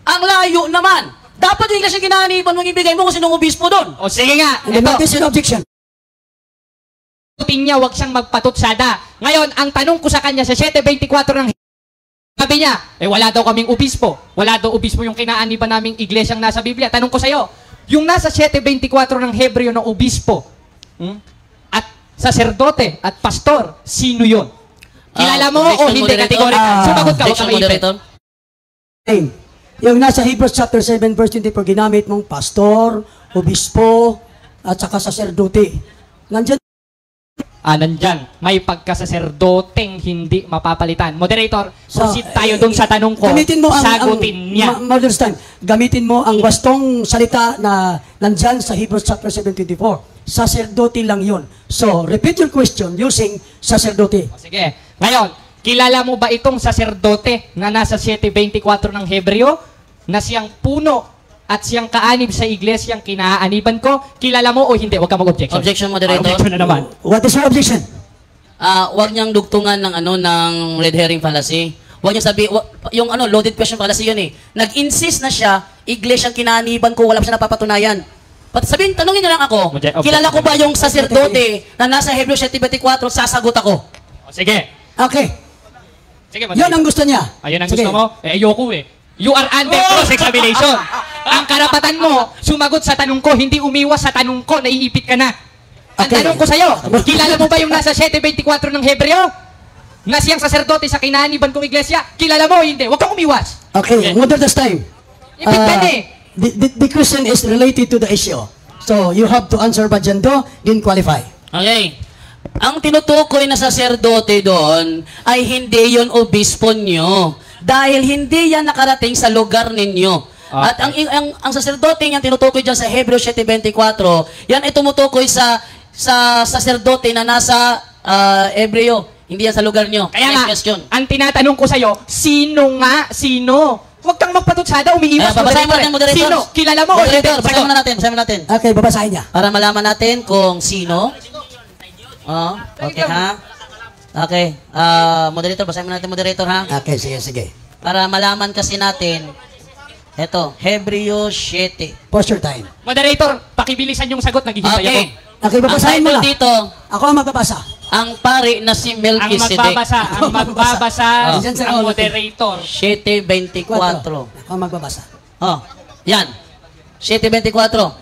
Ang layo naman. Dapat yung iglesia kinaaniban mong ibigay mo kung sinong obispo doon. O sige nga, And then ito. what is your objection? Niya, wag siyang magpatutsada. Ngayon, ang tanong ko sa kanya sa 7:24 ng Sabi niya, wala daw kaming obispo. Wala daw obispo yung kinaaniban naming iglesyang nasa Biblia. Tanong ko sa'yo, yung nasa 7:24 ng Hebreo na obispo, at saserdote at pastor, sino yun? Kilala mo o hindi kategorika? Sumagot ka, huwag kang maipit. Yung nasa Hebrews chapter 7 verse 24, ginamit mong pastor, obispo, at saka saserdote. Nandiyan. Nandyan. May pagkasaserdoteng hindi mapapalitan. Moderator, proceed tayo dun sa tanong ko. Gamitin mo sagutin niya. Modern time. Gamitin mo ang wastong salita na nandyan sa Hebrews chapter 7:24. Saserdote lang yun. So, repeat your question using saserdote. Sige. Ngayon, kilala mo ba itong saserdote na nasa 7:24 ng Hebreo na siyang puno at siyang kaanib sa iglesyang kinaaniban ko? Kilala mo o hindi? Huwag ka mag-objection. Objection, moderator. Objection na naman. What is your objection? Huwag niyang dugtungan ng ng red herring fallacy. Huwag niya yung loaded question fallacy yun eh. Nag-insist na siya, iglesyang kinaaniban ko, wala pa siya napapatunayan. Sabihin, tanungin niyo lang ako, kilala ko ba yung saserdote na nasa Hebrews 7:24, sasagot ako. Sige. Okay. Sige, Yan ang gusto niya. Ayun ang gusto mo? Ayoko eh. You are under cross-examination. Ang karapatan mo, sumagot sa tanong ko, hindi umiwas sa tanong ko, naiipit ka na. Ang tanong ko sa'yo, kilala mo ba yung nasa 7:24 ng Hebreo? Na siyang saserdote sa kinaaniban kong iglesia? Kilala mo o hindi? Huwag kang umiwas. Okay, modern this time. Ipit ka na eh. The question is related to the issue. So, you have to answer ba dyan do, didn't qualify. Okay. Ang tinutukoy na saserdote doon ay hindi yon obispo nyo. Dahil hindi yan nakarating sa lugar ninyo. Okay. At ang saserdote yan tinutukoy dyan sa Hebrews 7:24, yan ay tumutukoy sa saserdote na nasa Hebreo. Hindi yan sa lugar nyo. Kaya Next nga, question. ang tinatanong ko sa'yo, sino nga? Sino? Huwag kang magpatutsada, umiiwas. Babasahin mo natin, moderator. Sino? Kilala mo o hindi? Moderator, basahin mo natin. Okay, babasahin niya. Para malaman natin kung sino. Okay ha? Okay. Moderator, basahin mo natin, moderator ha? Okay, sige. Para malaman kasi natin, eto, Hebreo 7. Pause your time. Moderator, pakibilisan yung sagot, naghihintay ako. Okay, babasahin mo ang na. dito, Ako ang magbabasa. ang pari na si Ang Melchizedek. magbabasa, Diyan sa ang ulo. moderator. 7:24. Ako ang magbabasa. Yan. 7:24.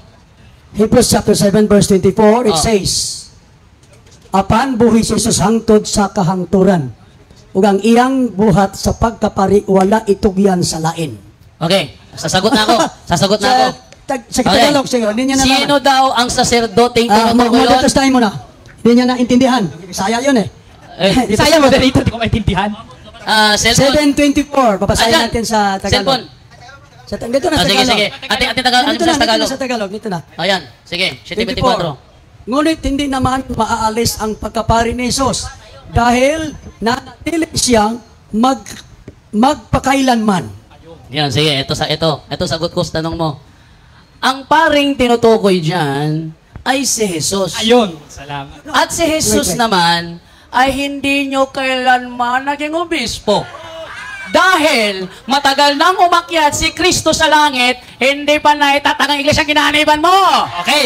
Hebrews chapter 7 verse 24, it says, apan buhi si Jesus hangtod sa kahangturan, ug ang iyang buhat sa pagkapari wala itugyan sa lain. Okay. Sasagot na ako. Sa Tagalog, sige, hindi niya na Sino daw ang saserdote tinutukoy doon? Moderator's time mo na. Hindi niya naintindihan. Bisaya yun eh. Bisaya, moderator, di ko maintindihan. Cellphone. 7:24, babasahin Ayan. natin sa Tagalog. Cellphone. Dito na sa Tagalog. Sige. Ate Tagalog. Dito na sa Tagalog. Dito na. Ayan. Sige. 7:24. Ngunit hindi naman maaalis ang pagkapari ni Jesus dahil nanatili siyang magpakailanman. Yan, sige. Ito sagot ko sa tanong mo. Ang paring tinutukoy dyan ay si Jesus. Ayun. Salamat. At si Jesus naman ay hindi nyo kailanman naging obispo. Dahil matagal nang umakyat si Kristo sa langit, hindi pa naitatag ang iglesia kinaaniban mo. Okay.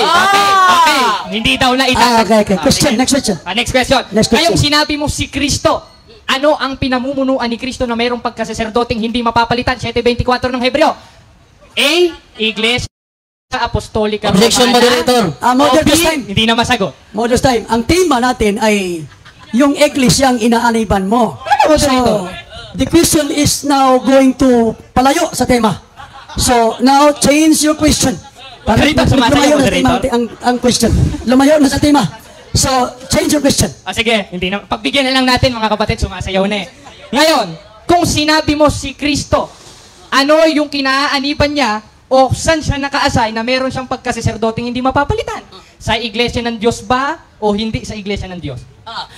Hindi daw na Okay. Question, next question. Next question. Next question. Ngayong sinabi mo si Kristo, ano ang pinamumunuan ni Kristo na mayroong pagkasaserdoteng hindi mapapalitan? 7:24 ng Hebreo. A. Iglesia Apostolika Romana. Objection, moderator. Modern O B, time. hindi na masagot. Modern time. Ang tema natin ay yung eklesyang inaaniban mo. So, the question is now going to palayo sa tema. So, now change your question. Moderator, sumasayaw, lumayo na sa tema moderator. ang question. Lumayo na sa tema. So, change your question. Sige, hindi na. Pagbigyan na lang natin mga kapatid, sumasayaw na eh. Ngayon, kung sinabi mo si Kristo, ano yung kinaaniban niya o saan siya naka-assign na meron siyang pagkasaserdoteng hindi mapapalitan? Sa iglesia ng Diyos ba o hindi sa iglesia ng Diyos?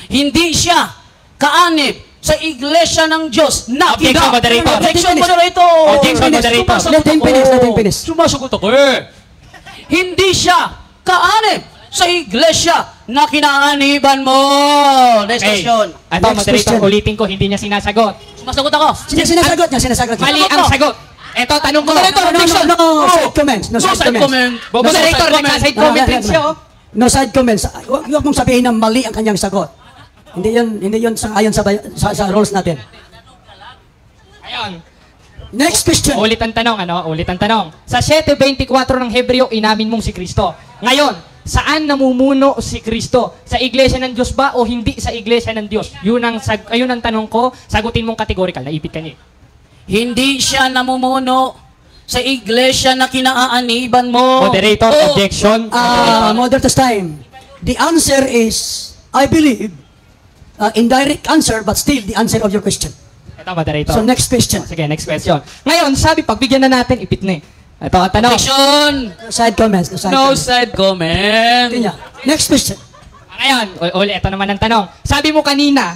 Hindi siya kaanib sa iglesia ng Diyos na Objection, moderator. Objection, moderator. Objection, moderator. Let him finish. Sumasagot ako eh. Hindi siya kaanib sa iglesia na kinaaniban mo. Next question. Ito, Next moderator, question. ulitin ko, hindi niya sinasagot. Sumasagot ako. Sinasagot niya. Mali ang sagot. Ito, tanong ko. No side comments. No side comments. Moderator, nagsa-side comment rin siya, oh. No side comments. Huwag mong sabihin na mali ang kanyang sagot. Hindi yun ayon sa rules natin. Ngayon, Next question. ulit ang tanong, Ulit ang tanong. Sa 7:24 ng Hebreo, inamin mong si Kristo. Ngayon, saan namumuno si Kristo? Sa iglesia ng Diyos ba o hindi sa iglesia ng Diyos? Ayun ang tanong ko, sagutin mong categorical. Naipit ka niya. Hindi siya namumuno sa iglesia na kinaaaniban mo. Moderator, Oh. objection. Moderator's time. The answer is, I believe, indirect answer, but still the answer of your question. Ito, moderator. So next question. Sige, next question. Ngayon, sabi, pagbigyan na natin, ipit na eh. Ito ang tanong. Objection! No side comments. No side No comments. side comment. Tingnan. Next question. Ngayon, ito naman ang tanong. Sabi mo kanina,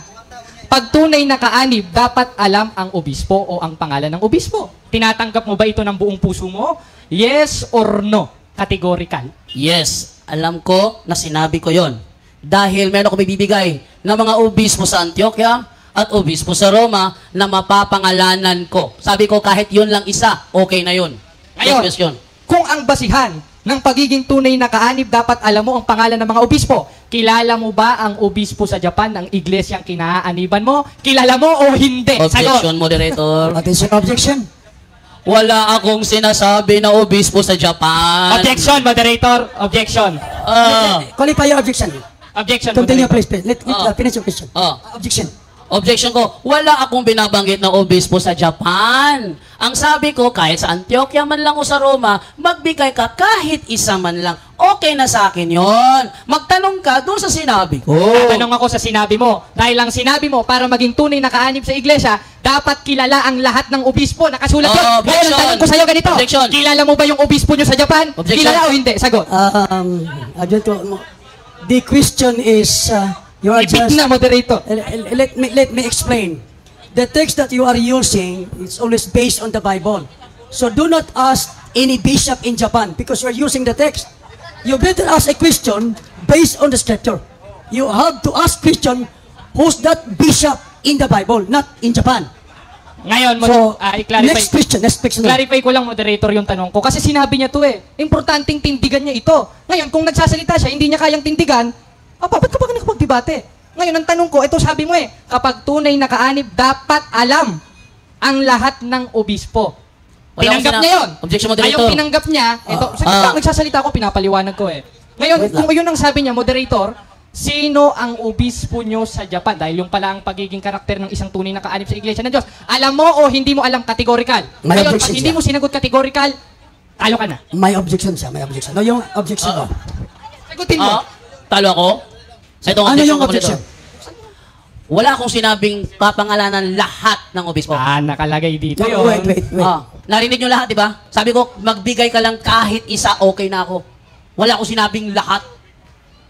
pag tunay na kaanib, dapat alam ang obispo o ang pangalan ng obispo. Tinatanggap mo ba ito ng buong puso mo? Yes or no? Categorical. Yes, alam ko na sinabi ko yon. Dahil meron ko bibigay ng mga obispo sa Antioquia at obispo sa Roma na mapapangalanan ko. Sabi ko kahit yun lang isa, okay na yun. Ngayon, Next question. kung ang basihan ng pagiging tunay na kaanib, dapat alam mo ang pangalan ng mga obispo. Kilala mo ba ang obispo sa Japan ng iglesyang kinaaniban mo? Kilala mo o hindi? Objection, moderator. What is your objection? Wala akong sinasabi na obispo sa Japan. Objection, moderator. Objection. Qualify your objection. Objection, Continue, moderator. please. Let finish your question. Objection. Objection ko, wala akong binabanggit na obispo sa Japan. Ang sabi ko, kahit sa Antioquia man lang o sa Roma, magbigay ka kahit isa man lang. Okay na sa akin yon. Magtanong ka doon sa sinabi ko. Tatanong ako sa sinabi mo. Dahil lang sinabi mo, para maging tunay na kaanib sa iglesia, dapat kilala ang lahat ng obispo. Nakasulat yun. Ngayon, Objection. ang tanong ko sa'yo ganito. Objection. Kilala mo ba yung obispo nyo sa Japan? Objection. Kilala o hindi? Sagot. The question is, you are Ipit just... na, moderator. Let me explain. The text that you are using is always based on the Bible. So do not ask any bishop in Japan because you are using the text. You better ask a question based on the scripture. You have to ask question, who's that bishop in the Bible, not in Japan. Ngayon, So, i-clarify. next question. Clarify ko lang, moderator, yung tanong ko. Kasi sinabi niya to eh. Importanteng tindigan niya ito. Ngayon, kung nagsasalita siya, hindi niya kayang tindigan, ba't ka ba nakapagdebate? Ngayon, ang tanong ko, ito sabi mo eh, kapag tunay na kaanib, dapat alam ang lahat ng obispo. Wala Tinanggap akong niya yun. Objection, moderator. Ayong tinanggap niya, ito, nagsasalita ako, pinapaliwanag ko eh. Ngayon, kung yun ang sabi niya, moderator, sino ang obispo nyo sa Japan? Dahil yung pala ang pagiging karakter ng isang tunay na kaanib sa Iglesia ng Diyos. Alam mo o hindi mo alam categorical? May Ngayon, pag objection hindi siya. mo sinagot categorical, talo ka na. May objection siya, may objection. No, yung objection mo. Sagutin mo. Talo ako? Ito ang Ano yung objection ko objection? dito. Wala akong sinabing papangalanan lahat ng obispo. Nakalagay dito No, yun. wait. Narinig nyo lahat, di ba? Sabi ko, magbigay ka lang kahit isa, okay na ako. Wala akong sinabing lahat.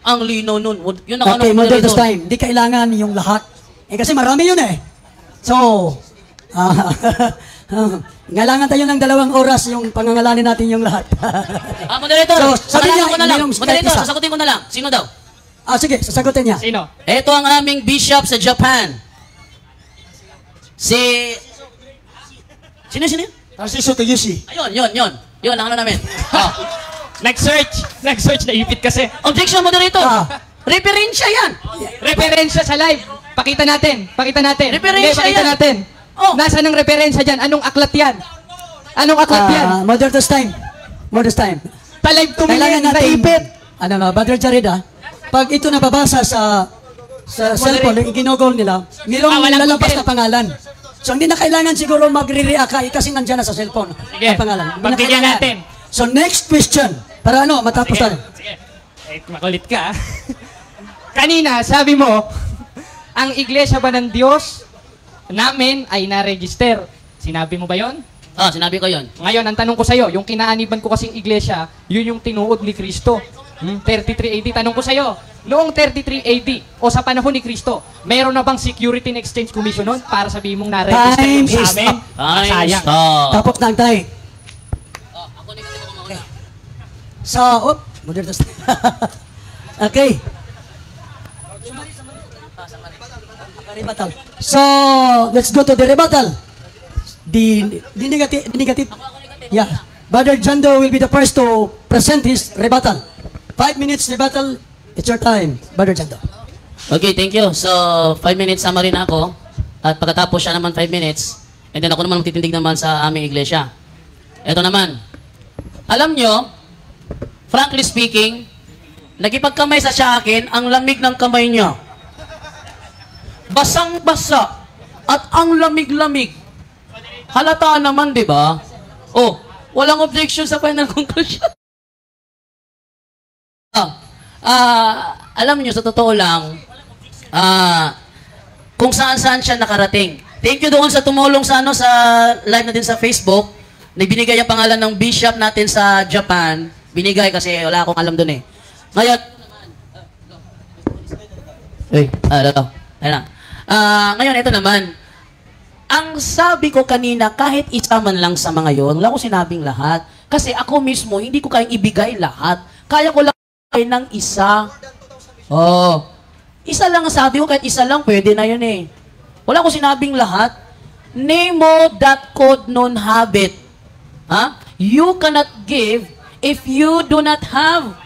Ang lino nun. Yun ang Okay, ano, moderator's moderator. time. Di kailangan yung lahat. Kasi marami yun eh. So, ngailangan tayo ng 2 oras yung pangangalanin natin yung lahat. Moderator, So, sabi niya, ko na lang. mayroong Moderator, isa. sasagutin ko na lang. Sino daw? Sige, sasagutin niya. Sino? Ito ang aming bishop sa Japan. Sino yun? Tarcisio Toyoshi. Ayun, yun. Yun, ang ano namin. Nag-search, naipit kasi. Objection, moderator. Referensya yan. Referensya sa live. Pakita natin. Referensya Pakita yan. natin. Oh. Nasaan ang referensya dyan? Anong aklat yan? Moderator's time. Pa-live tumingin, Kailangan natin, naipit. Brother Jared, pag ito nababasa sa cellphone, yung ginugol nila, mayroong walang lalabas Google. na pangalan. So, hindi na kailangan siguro magre-react ka kasi nandyan na sa cellphone. Sige, ang pangalan. Hindi na pagbigyan kailangan. natin. So, next question. Para matapos tayo. Sige. Makulit ka. Kanina, sabi mo, ang iglesia ba ng Diyos namin ay na-register. Sinabi mo ba yon? Sinabi ko yun. Ngayon, ang tanong ko sa'yo, yung kinaaniban ko kasing iglesia, yun yung tinuod ni Kristo. 33 AD. Tanong ko sa'yo, noong 33 AD o sa panahon ni Kristo, mayroon na bang Security and Exchange Commission nun para sabihin mong na-register Time yung sa is amin? up. Sayang. Tapos na ang time. Okay. So, moderator's time. Okay. Rebuttal. So, let's go to the rebuttal. The negative. Yeah. Brother Jando will be the first to present his rebuttal. 5 minutes rebuttal. It's your time, Brother Jando. Okay, thank you. So, 5 minutes summary na ako. At pagkatapos siya naman 5 minutes, And then ako naman magtitindig naman sa aming iglesia. Ito naman. Alam nyo, frankly speaking, nagipagkamay sa akin, ang lamig ng kamay niya. Basang-basa. At ang lamig-lamig. Halata naman, di ba? Oh, walang objection sa final conclusion. Alam niyo, sa totoo lang, kung saan-saan siya nakarating. Thank you doon sa tumulong sa, sa live natin sa Facebook. Nagbinigay ang pangalan ng bishop natin sa Japan. Binigay kasi wala akong alam doon eh. Ngayon, ngayon, ito naman. Ang sabi ko kanina, kahit isa man lang sa mga yon, wala ko sinabing lahat. Kasi ako mismo, hindi ko kayang ibigay lahat. Kaya ko lang ng isa. Oh, isa lang ang sabi ko, kahit isa lang, pwede na yun eh. Wala ko sinabing lahat. Nemo that could non have it. You cannot give if you do not have.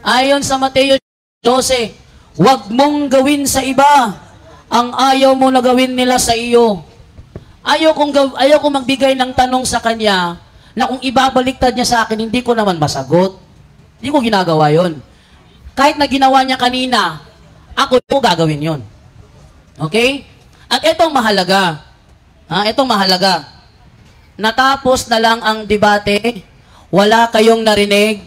Ayon sa Mateo 12, huwag mong gawin sa iba ang ayaw mo na gawin nila sa iyo. Ayaw kong magbigay ng tanong sa kanya na kung ibabaliktad niya sa akin, hindi ko naman masagot. Hindi ko ginagawa yon. Kahit na ginawa niya kanina, ako gagawin yon. Okay? At itong mahalaga. Itong mahalaga. Natapos na lang ang debate, wala kayong narinig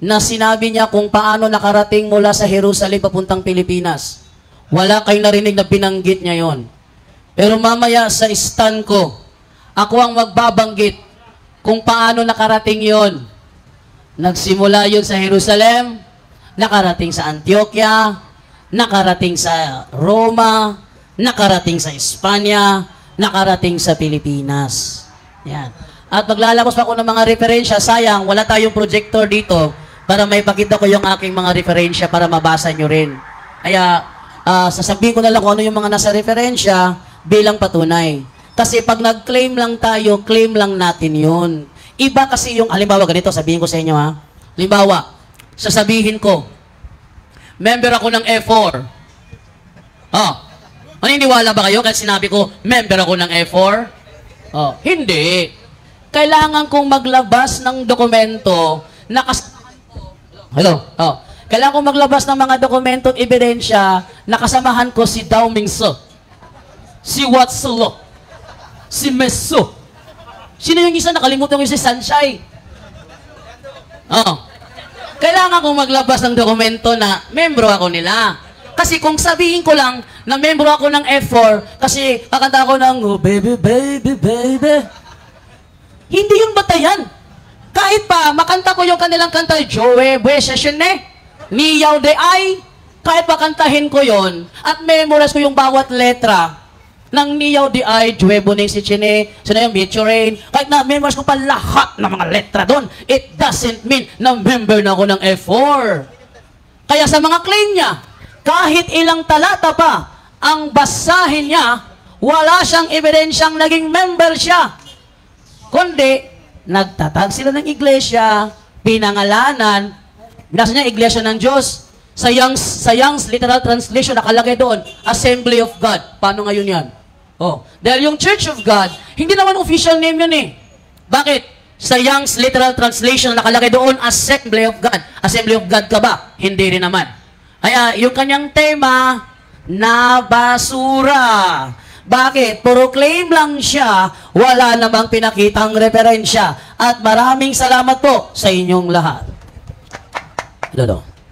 na sinabi niya kung paano nakarating mula sa Jerusalem papuntang Pilipinas. Wala kayong narinig na binanggit niya yon. Pero mamaya sa stand ko, ako ang magbabanggit kung paano nakarating yon. Nagsimula yon sa Jerusalem, nakarating sa Antioquia, nakarating sa Roma, nakarating sa Espanya, nakarating sa Pilipinas. Yan. At maglalabas pa ako ng mga referensya. Sayang, wala tayong projector dito para may pakita ko yung aking mga referensya para mabasa nyo rin. Kaya, sasabihin ko na lang kung ano yung mga nasa referensya bilang patunay. Kasi pag nag-claim lang tayo, claim lang natin yun. Iba kasi yung, halimbawa ganito, sabihin ko sa inyo ha. Halimbawa, sasabihin ko, member ako ng F4. Maniniwala ba kayo kasi sinabi ko, member ako ng F4? Hindi. Kailangan kong maglabas ng dokumento na kailangan kong maglabas ng mga dokumento at ebidensya na kasamahan ko si Dao Mingso, si Watsolo, si Meso. Sino yung isa? Nakalimutan ko yung si Sanshai. Kailangan kong maglabas ng dokumento na membro ako nila. Kasi kung sabihin ko lang na membro ako ng F4, kasi kakanta ako ng oh, baby, baby, baby. Hindi yung batayan. Kahit pa, makanta ko yung kanilang kanta, Joe Bueseshene, Niyaw de Ay, kahit pa kantahin ko yon at memorize ko yung bawat letra ng Niyaw de Ay, Joe Bueseshene, sino yung Mitchurain, kahit na memorize ko pa lahat ng mga letra doon, it doesn't mean na member na ako ng F4. Kaya sa mga claim niya, kahit ilang talata pa ang basahin niya, wala siyang ebidensyang naging member siya. Kundi, nagtatag sila ng iglesia, pinangalanan, nasa niya iglesia ng Diyos. Sa Young's literal translation, nakalagay doon, Assembly of God. Paano ngayon yan? Dahil yung Church of God, hindi naman official name yun eh. Bakit? Sa Young's literal translation, nakalagay doon, Assembly of God. Assembly of God ka ba? Hindi rin naman. Kaya, yung kanyang tema, na basura. Bakit? Puro claim lang siya, wala namang pinakitang referensya. At maraming salamat po sa inyong lahat.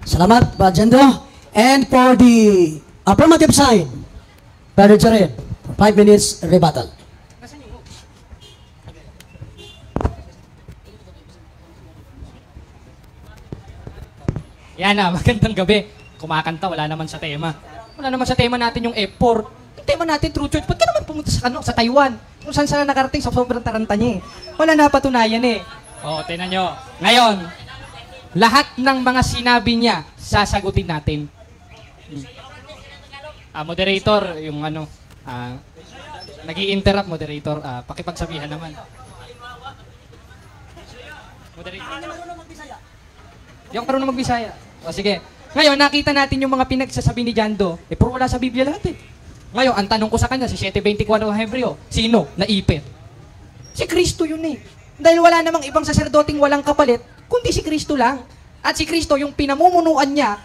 Salamat, Bajendo. And for the affirmative side, Brother Jared, 5 minutes rebuttal. Yan na, magandang gabi. Kumakanta, wala naman sa tema. Wala naman sa tema natin yung F4. Yung tema natin, True Church. Ba't ka naman pumunta sa Taiwan? Kung saan sana nakarating sa sobrang taranta niya eh. Wala na patunayan eh. Tingnan nyo. Ngayon, lahat ng mga sinabi niya, sasagutin natin. Moderator, yung nag-i-interrupt, moderator. Pakipagsabihan naman. Moderator. Di ako marunong magbisaya. Sige. Ngayon, nakita natin yung mga pinagsasabi ni Jando. Puro wala sa Biblia lahat eh. Ngayon, ang tanong ko sa kanya, si 7:24 ng Hebreo, sino? Naipit. Si Kristo yun eh. Dahil wala namang ibang saserdoting walang kapalit, kundi si Kristo lang. At si Kristo, yung pinamumunuan niya,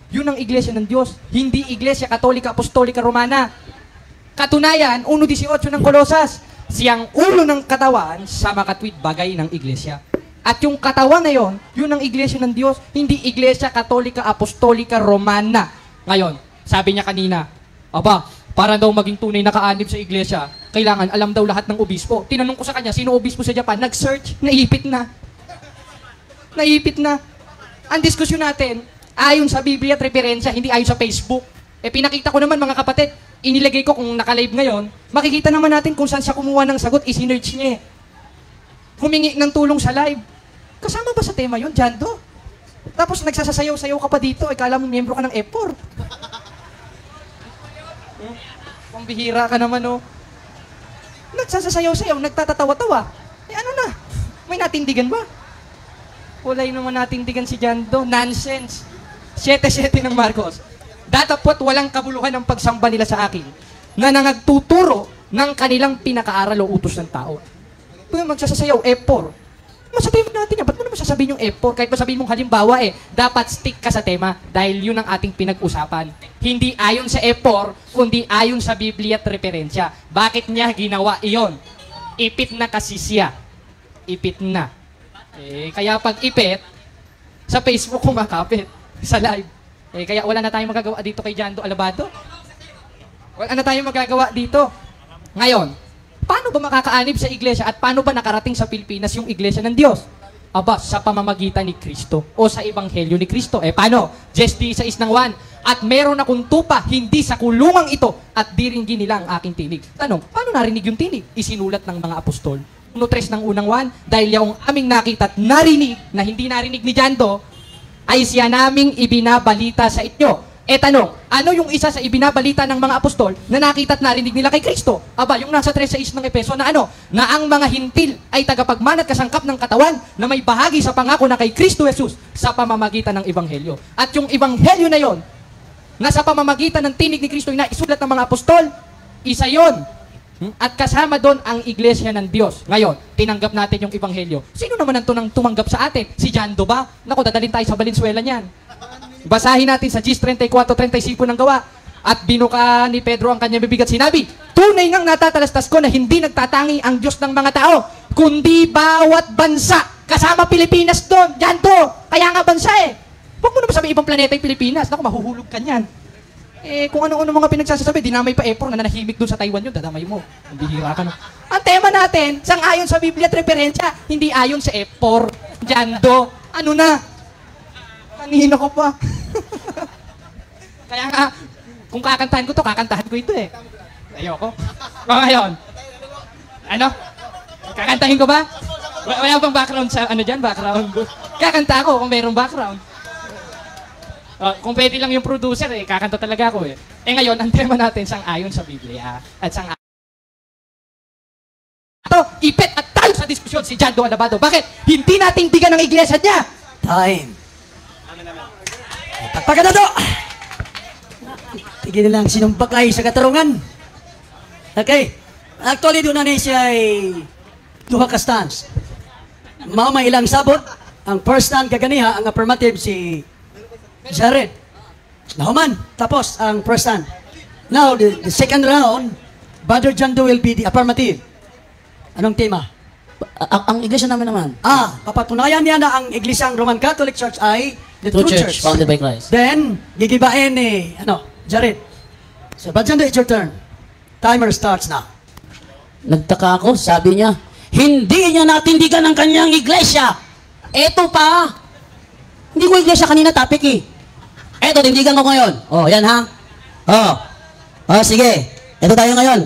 yun ang Iglesia ng Diyos. Hindi Iglesia Katolika, Apostolika, Romana. Katunayan, 1:18 ng Kolosas, siyang ulo ng katawan sa makatwid bagay ng Iglesia. At yung katawan na yun ang Iglesia ng Diyos, hindi Iglesia Katolika, Apostolika, Romana. Ngayon, sabi niya kanina, aba, para daw maging tunay na kaanib sa Iglesia, kailangan alam daw lahat ng obispo. Tinanong ko sa kanya, sino obispo sa Japan? Nag-search, naipit na. Naipit na. Ang diskusyon natin, ayon sa Biblia at referensya, hindi ayon sa Facebook. Pinakita ko naman mga kapatid, inilagay ko kung naka-live ngayon, makikita naman natin kung saan siya kumuha ng sagot, isinerch niya. Humingi ng tulong sa live. Kasama ba sa tema yun, Jando? Tapos nagsasasayaw-sayaw ka pa dito, ikala mo miyembro ka ng E4. Pambihira ka naman, oh. Nagsasasayaw-sayaw, nagtatatawa-tawa. Ano na? May natindigan ba? Kulay naman natindigan si Jando. Nonsense. 7:7 ng Marcos. Datapot walang kabuluhan ang pagsamba nila sa akin na nangagtuturo ng kanilang pinakaaral o utos ng tao. Kung magsasayaw, E4. Masabihin natin yan. Ba't mo naman sasabihin yung F4? Kahit masabihin mong halimbawa dapat stick ka sa tema dahil yun ang ating pinag-usapan. Hindi ayon sa F4, kundi ayon sa Biblia at referensya. Bakit niya ginawa iyon? Ipit na kasi siya. Ipit na. Kaya pag ipit, sa Facebook kumakapit. Sa live. Kaya wala na tayong magagawa dito kay Jando Alabado. Wala na tayong magagawa dito. Ngayon, paano ba makakaanib sa iglesia at paano ba nakarating sa Pilipinas yung iglesia ng Diyos? Aba, sa pamamagitan ni Kristo o sa ebanghelyo ni Kristo. Paano? Just 6:1. At meron akong tupa, hindi sa kulungang ito at diringgin nila ang aking tinig. Tanong, paano narinig yung tinig? Isinulat ng mga apostol. 1:3 ng unang 1, dahil yung aming nakita at narinig na hindi narinig ni Jando, ay siya naming ibinabalita sa inyo. Tanong, ano yung isa sa ibinabalita ng mga apostol na nakita at narinig nila kay Kristo? Aba, yung nasa 3:6 ng Efeso na ano? Na ang mga hintil ay tagapagman at kasangkap ng katawan na may bahagi sa pangako na kay Kristo Jesus sa pamamagitan ng ebanghelyo. At yung ebanghelyo na yon, na sa pamamagitan ng tinig ni Kristo na isulat ng mga apostol, isa yon. At kasama doon ang iglesia ng Diyos. Ngayon, tinanggap natin yung ebanghelyo. Sino naman ang tumanggap sa atin? Si Jando ba? Naku, dadalhin tayo sa Valenzuela niyan. Basahin natin sa Gis 34:35 ng gawa. At binuka ni Pedro ang kanyang bibig at sinabi, tunay ngang natatalastas ko na hindi nagtatangi ang Diyos ng mga tao, kundi bawat bansa. Kasama Pilipinas doon. Jando! Kaya nga bansa Huwag mo naman sabi ibang planeta yung Pilipinas. Naku, mahuhulog ka niyan. Kung ano-ano mga pinagsasasabi, dinamay pa F4 na nanahimik doon sa Taiwan yun, dadamay mo. Ang bihira ka na. Ang tema natin, sang-ayon sa Biblia at referensya, hindi ayon sa F4. Jando, ano na? Kanina ko pa. Kaya nga, kung kakantahan ko to, kakantahan ko ito Ayoko. Ngayon, ano? Kakantahin ko ba? Wala bang background sa ano dyan? Background. Kakanta ako kung mayroong background. Kung pwede lang yung producer, kakanta talaga ako ngayon, ang tema natin sang-ayon sa Biblia. At sang-ayon. Ito, ipit at tayo sa diskusyon si Jando Alabado. Bakit? Hindi natin bigan ng iglesia niya. Time. Pagkadado! Tigil na lang sinumpakay sa katarungan. Okay. Actually, doon na siya ay duha ka stance. Mama ilang sabot. Ang first stand kaganiha, ang affirmative si Jared. Nahuman. Tapos, ang first stand. Now, the second round, Brother Jando will be the affirmative. Anong tema? Ang iglesia naman. Papatunayan niya na ang Iglesyang Roman Catholic Church ay the True true church, founded by Christ. Then, gigibain ni, Jared. So, Brother Jando, it's your turn. Timer starts now. Nagtaka ako, sabi niya, hindi niya natindigan ang kanyang iglesia. Eto pa. Hindi ko iglesia kanina topic Eto, tindigan ko ngayon. Yan ha. Sige. Eto tayo ngayon.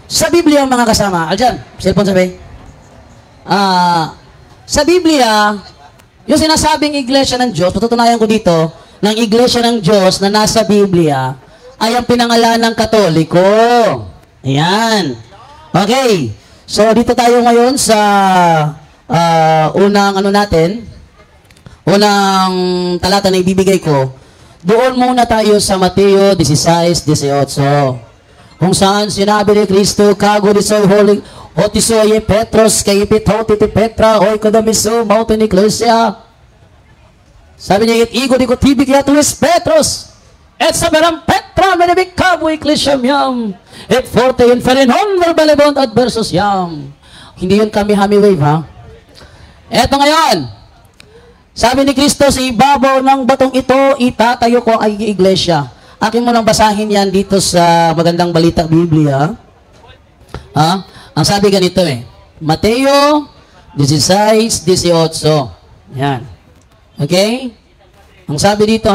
Sa Biblia, mga kasama, Aljan, cellphone sabi. Sa Biblia, yung sinasabing iglesia ng Diyos, patutunayan ko dito, ng iglesia ng Diyos na nasa Biblia, ay ang pinangalan ng Katoliko. Ayan. Okay. So, dito tayo ngayon sa unang talata na ibibigay ko. Doon muna tayo sa Mateo 16:18. Kung saan sinabi ni Kristo, kago di soy holy, otisoy Petros, kay ipitoti ti Petra, oy kadamiso, mauto ni Iglesia. Sabi niya, itigo di ko tibig yato is Petros, et sa berang Petra, menibig kabo Iglesia miyam, et forte inferenon, verbalebont adversus yam. Hindi yun kami wave, ha? Eto ngayon, sabi ni Kristo, sa ibabaw ng batong ito, itatayo ko ang iglesia. Akin mo nang basahin yan dito sa Magandang Balita Biblia. Ha? Ang sabi ganito Mateo 16:18. Yan. Okay? Ang sabi dito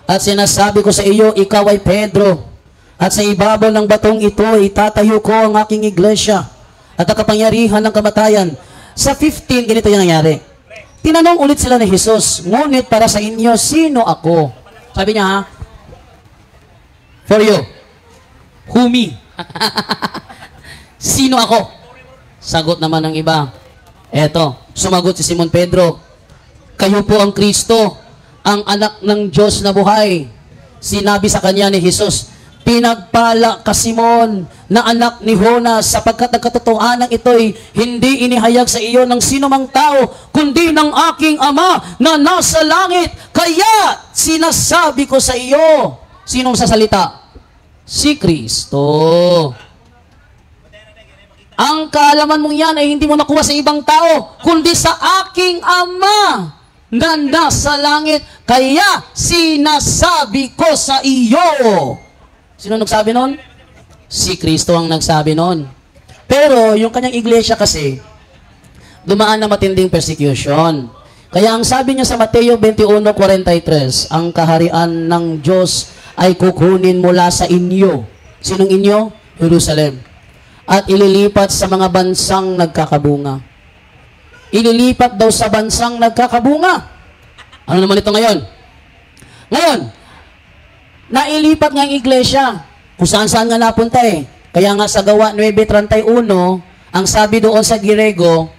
at sinasabi ko sa iyo, ikaw ay Pedro. At sa ibabaw ng batong ito, itatayo ko ang aking iglesia. At ang kapangyarihan ng kamatayan. Sa 15, ganito yung nangyari. Tinanong ulit sila ni Jesus, ngunit para sa inyo, sino ako? Sabi niya, for you. Who me? Sino ako? Sagot naman ng iba. Eto, sumagot si Simon Pedro, kayo po ang Kristo, ang anak ng Diyos na buhay. Sinabi sa kanya ni Jesus, pinagpala ka Simon na anak ni Jonas, sapagkat ang katotohanan ito'y hindi inihayag sa iyo ng sino mang tao, kundi ng aking Ama na nasa langit. Kaya sinasabi ko sa iyo, sinong sasalita? Si Kristo. Ang kaalaman mong yan ay hindi mo nakuha sa ibang tao, kundi sa aking Ama na nasa langit. Kaya sinasabi ko sa iyo. Sino nagsabi nun? Si Kristo ang nagsabi nun. Pero yung kanyang iglesia kasi, dumaan na matinding persecution. Kaya ang sabi niya sa Mateo 21:43, ang kaharian ng Diyos ay kukunin mula sa inyo. Sinong inyo? Jerusalem. At ililipat sa mga bansang nagkakabunga. Ililipat daw sa bansang nagkakabunga. Ano naman ito ngayon? Ngayon, nailipat nga ang iglesia. Kung saan-saan nga napunta Kaya nga sa Gawa 9:31, ang sabi doon sa Girego,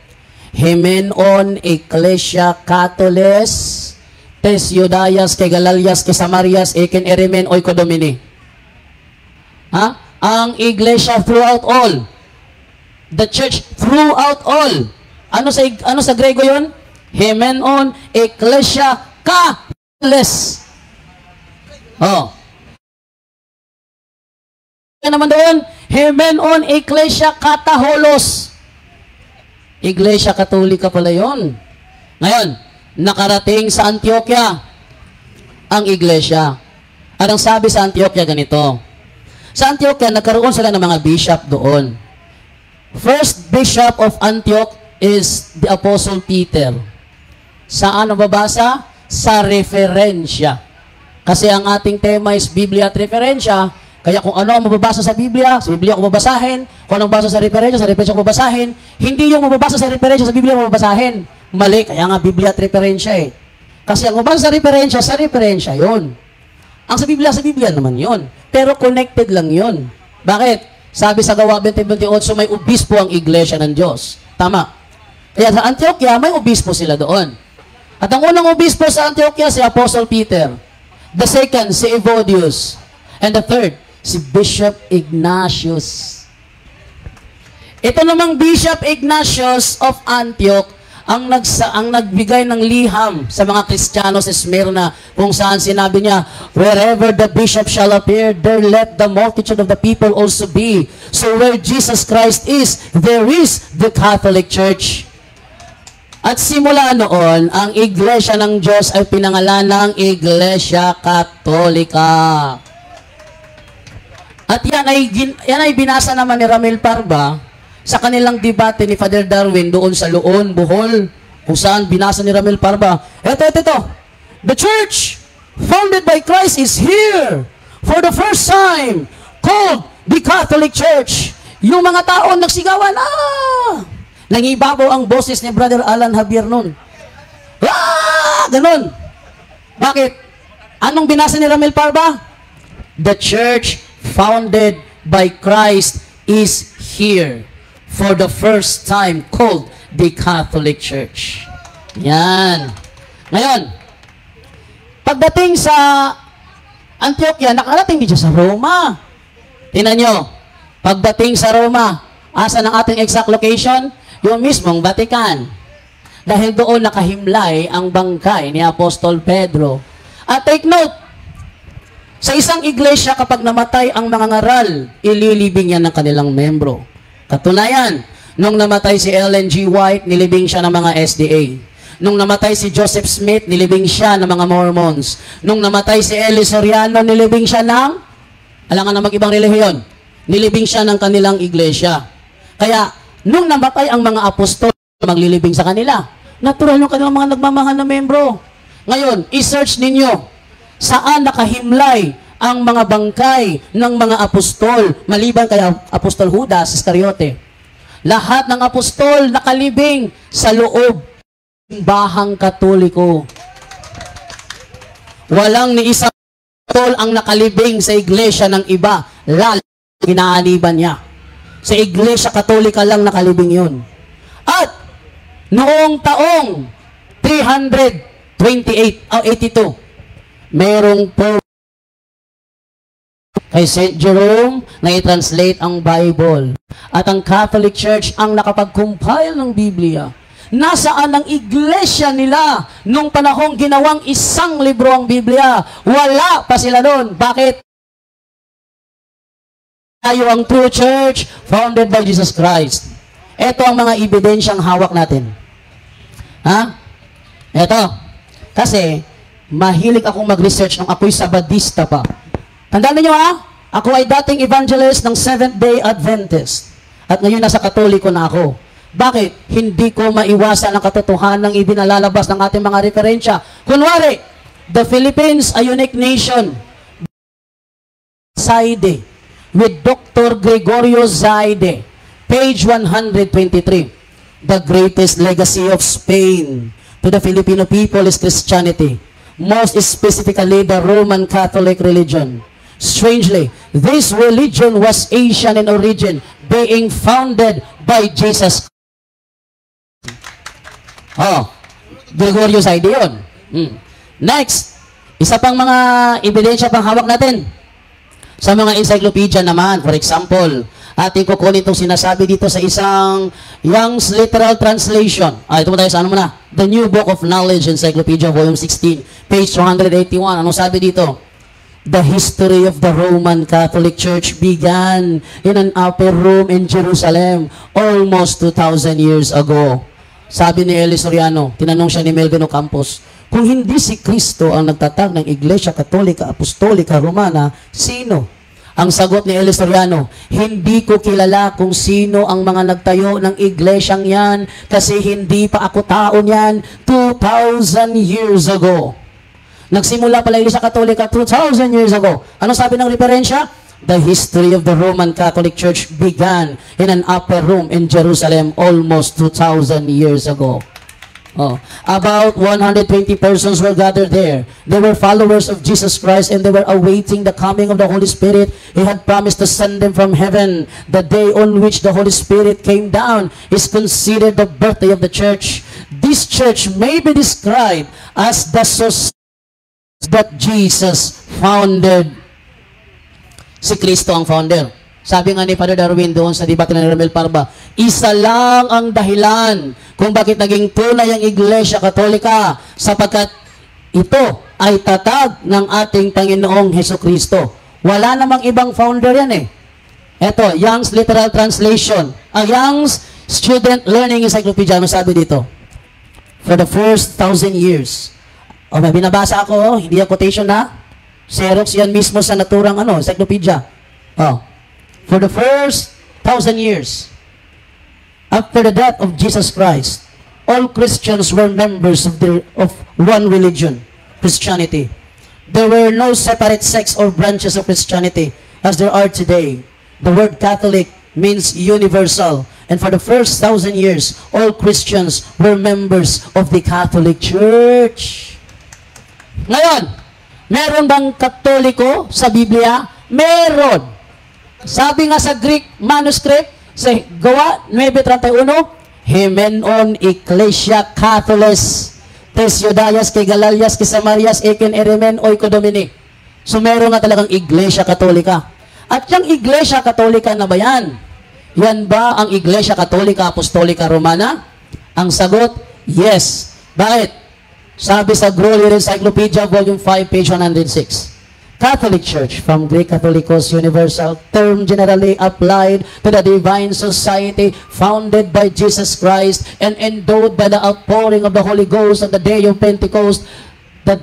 Hemenon Ecclesia Catoles, tes Judayas, ke Galalias, ke Samarias, eken eremen oikodomini. Ang iglesia throughout all. The church throughout all. Ano sa Grego yon? Hemenon Ecclesia Catoles. Kaya naman doon, Hemenon Ecclesia Kataholos. Iglesia Katolika pala yon. Ngayon, nakarating sa Antioquia ang iglesia. At ang sabi sa Antioquia ganito. Sa Antioquia, nagkaroon sila ng mga bishop doon. First bishop of Antioch is the Apostle Peter. Saan ang babasa? Sa referensya. Kasi ang ating tema is Biblia at referensya. Kaya kung ano ang mababasa sa Biblia ko babasahin. Kung anong basa sa referensya ko babasahin. Hindi yung mababasa sa referensya sa Biblia mo babasahin. Mali, kaya nga Biblia at referensya Kasi ang mabasa sa referensya yun. Ang sa Biblia naman yun. Pero connected lang yun. Bakit? Sabi sa Gawa 20:28, may obispo ang iglesia ng Diyos. Tama. Kaya sa Antioquia, may obispo sila doon. At ang unang obispo sa Antioquia, si Apostle Peter. The second, si Evodius. And the third, si Bishop Ignatius. Ito namang Bishop Ignatius of Antioch ang nagbigay ng liham sa mga Kristiyano sa Smyrna, kung saan sinabi niya, wherever the bishop shall appear, there let the multitude of the people also be. So where Jesus Christ is, there is the Catholic Church. At simula noon, ang Iglesia ng Diyos ay pinangalan ng Iglesia Katolika. At yan ay binasa naman ni Ramil Parba sa kanilang debate ni Father Darwin doon sa Loon, Bohol, kung saan binasa ni Ramil Parba. Ito. The church founded by Christ is here for the first time, called the Catholic Church. Yung mga tao nagsigawan, nangibabaw ang boses ni Brother Alan Javier nun. Ganon. Bakit? Anong binasa ni Ramil Parba? The church founded by Christ is here for the first time, called the Catholic Church. Yan. Ngayon, pagdating sa Antioquia, nakarating din siya sa Roma. Tingnan nyo, pagdating sa Roma, asa ng ating exact location? Yung mismong Vatican. Dahil doon nakahimlay ang bangkay ni Apostol Pedro. At take note, sa isang iglesia kapag namatay ang mga ngaral, ililibing yan ng kanilang membro. Katunayan, nung namatay si Ellen G. White, nilibing siya ng mga SDA. Nung namatay si Joseph Smith, nilibing siya ng mga Mormons. Nung namatay si Eli Soriano, nilibing siya ng, alangan na mag-ibang relihiyon, nilibing siya ng kanilang iglesia. Kaya, nung namatay ang mga apostol, maglilibing sa kanila. Natural yung kanilang mga nagmamahal na membro. Ngayon, i-search ninyo, saan nakahimlay ang mga bangkay ng mga apostol, maliban kay Apostol Judas Iscariote. Lahat ng apostol nakalibing sa loob ng bahang Katoliko. Walang ni isang apostol ang nakalibing sa iglesia ng iba, lalo ginaaniban niya. Sa iglesia Katolika lang nakalibing yun. At noong taong 382, merong po kay St. Jerome na i-translate ang Bible. At ang Catholic Church ang nakapag-compile ng Biblia. Nasaan ang iglesia nila nung panahong ginawang isang libro ang Biblia? Wala pa sila doon. Bakit? Tayo ang true church founded by Jesus Christ. Ito ang mga ebidensyang hawak natin. Ha? Ito. Kasi, mahilig akong mag-research nung ako'y Sabadista pa. Tandaan niyo ako ay dating evangelist ng Seventh-day Adventist. At ngayon nasa Katoliko na ako. Bakit? Hindi ko maiwasan ang katotohanan ng ibinalalabas ng ating mga referensya. Kunwari, the Philippines, a unique nation. Zaide, with Dr. Gregorio Zaide, page 123. The greatest legacy of Spain to the Filipino people is Christianity. Most specifically, the Roman Catholic religion. Strangely, this religion was Asian in origin, being founded by Jesus. Gregorio Zaide yun. Next, isa pang mga ebidensya pang hawak natin. Sa mga encyclopedia naman, for example, ating kukunin itong sinasabi dito sa isang Young's Literal Translation. Ito mo tayo sa ano muna? The New Book of Knowledge Encyclopedia, volume 16, page 281. Anong sabi dito? The history of the Roman Catholic Church began in an upper room in Jerusalem almost 2,000 years ago. Sabi ni Eli Soriano, tinanong siya ni Melvin Ocampos, kung hindi si Kristo ang nagtatag ng Iglesia Katolika Apostolika Romana, sino? Ang sagot ni Eli Soriano, hindi ko kilala kung sino ang mga nagtayo ng iglesyang yan kasi hindi pa ako taon yan 2,000 years ago. Nagsimula pala Iglesia Katolika 2,000 years ago. Ano sabi ng referensya? The history of the Roman Catholic Church began in an upper room in Jerusalem almost 2,000 years ago. About 120 persons were gathered there. They were followers of Jesus Christ and they were awaiting the coming of the Holy Spirit. He had promised to send them from heaven. The day on which the Holy Spirit came down is considered the birthday of the church. This church may be described as the society that Jesus founded. Si Kristo ang founder. Sabi nga ni Father Darwin doon sa debate ni Romel Parba, isa lang ang dahilan kung bakit naging tunay ang Iglesia Katolika sapagkat ito ay tatag ng ating Panginoong Hesukristo. Wala namang ibang founder yan eh. Ito, Young's Literal Translation. Ang Young's Student Learning Encyclopedia, ano sabi dito? For the first 1,000 years. May binabasa ako, hindi ang quotation na. Xerox yan mismo sa naturang encyclopedia. For the first 1,000 years, after the death of Jesus Christ, all Christians were members of one religion, Christianity. There were no separate sects or branches of Christianity as there are today. The word Catholic means universal. And for the first 1,000 years, all Christians were members of the Catholic Church. Ngayon, meron bang Katoliko sa Biblia? Meron. Sabi nga sa Greek manuscript, sa Gawa 9:31, Hymenon Ecclesia Catholis, Tes Judaias, kay Galalias, kay Samarias, Eken Eremen, Oiko Domini. So meron nga talagang Iglesia Katolika. At yung Iglesia Katolika na ba yan? Yan ba ang Iglesia Katolika Apostolika Romana? Ang sagot, yes. Bakit? Sabi sa Grolier Encyclopedia, Volume 5, page 106. Catholic Church, from Greek Catholicos, universal term generally applied to the divine society founded by Jesus Christ and endowed by the outpouring of the Holy Ghost on the day of Pentecost. The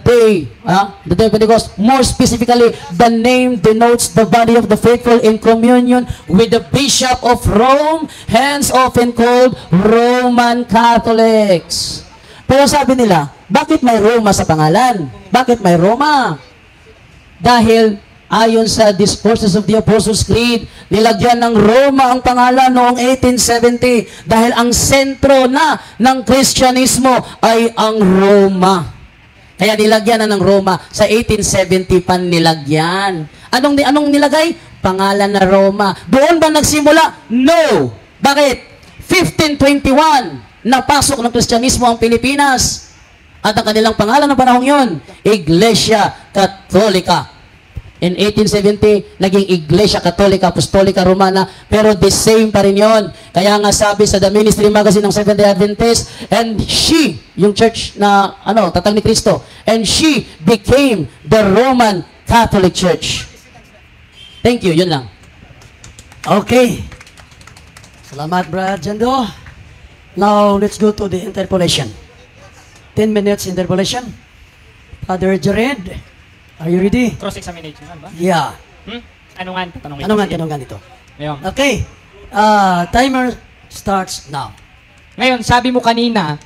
day of Pentecost, more specifically, the name denotes the body of the faithful in communion with the Bishop of Rome, hence often called Roman Catholics. Pero sabi nila, bakit may Roma sa pangalan? Bakit may Roma? Dahil ayon sa Discourses of the Apostles' Creed, nilagyan ng Roma ang pangalan noong 1870 dahil ang sentro na ng Kristyanismo ay ang Roma. Kaya nilagyan na ng Roma. Sa 1870 pa nilagyan. Anong nilagay? Pangalan na Roma. Doon ba nagsimula? No! Bakit? 1521, napasok ng Kristyanismo ang Pilipinas. At ang kanilang pangalan ng panahong yon, Iglesia Katolika. In 1870, naging Iglesia Katolika Apostolika Romana, pero the same pa rin yun. Kaya nga sabi sa The Ministry Magazine ng Seventh-day Adventist, and she, yung church na, tatag ni Cristo, and she became the Roman Catholic Church. Thank you, yun lang. Okay. Salamat, Brad Jando. Now, let's go to the interpolation. 10 minutes interpolation. Father Jared, are you ready? Cross-examination ba? Yeah. Ano nga tatanungin? Tanungan ito. Ngayon. Okay. Timer starts now. Ngayon, sabi mo kanina,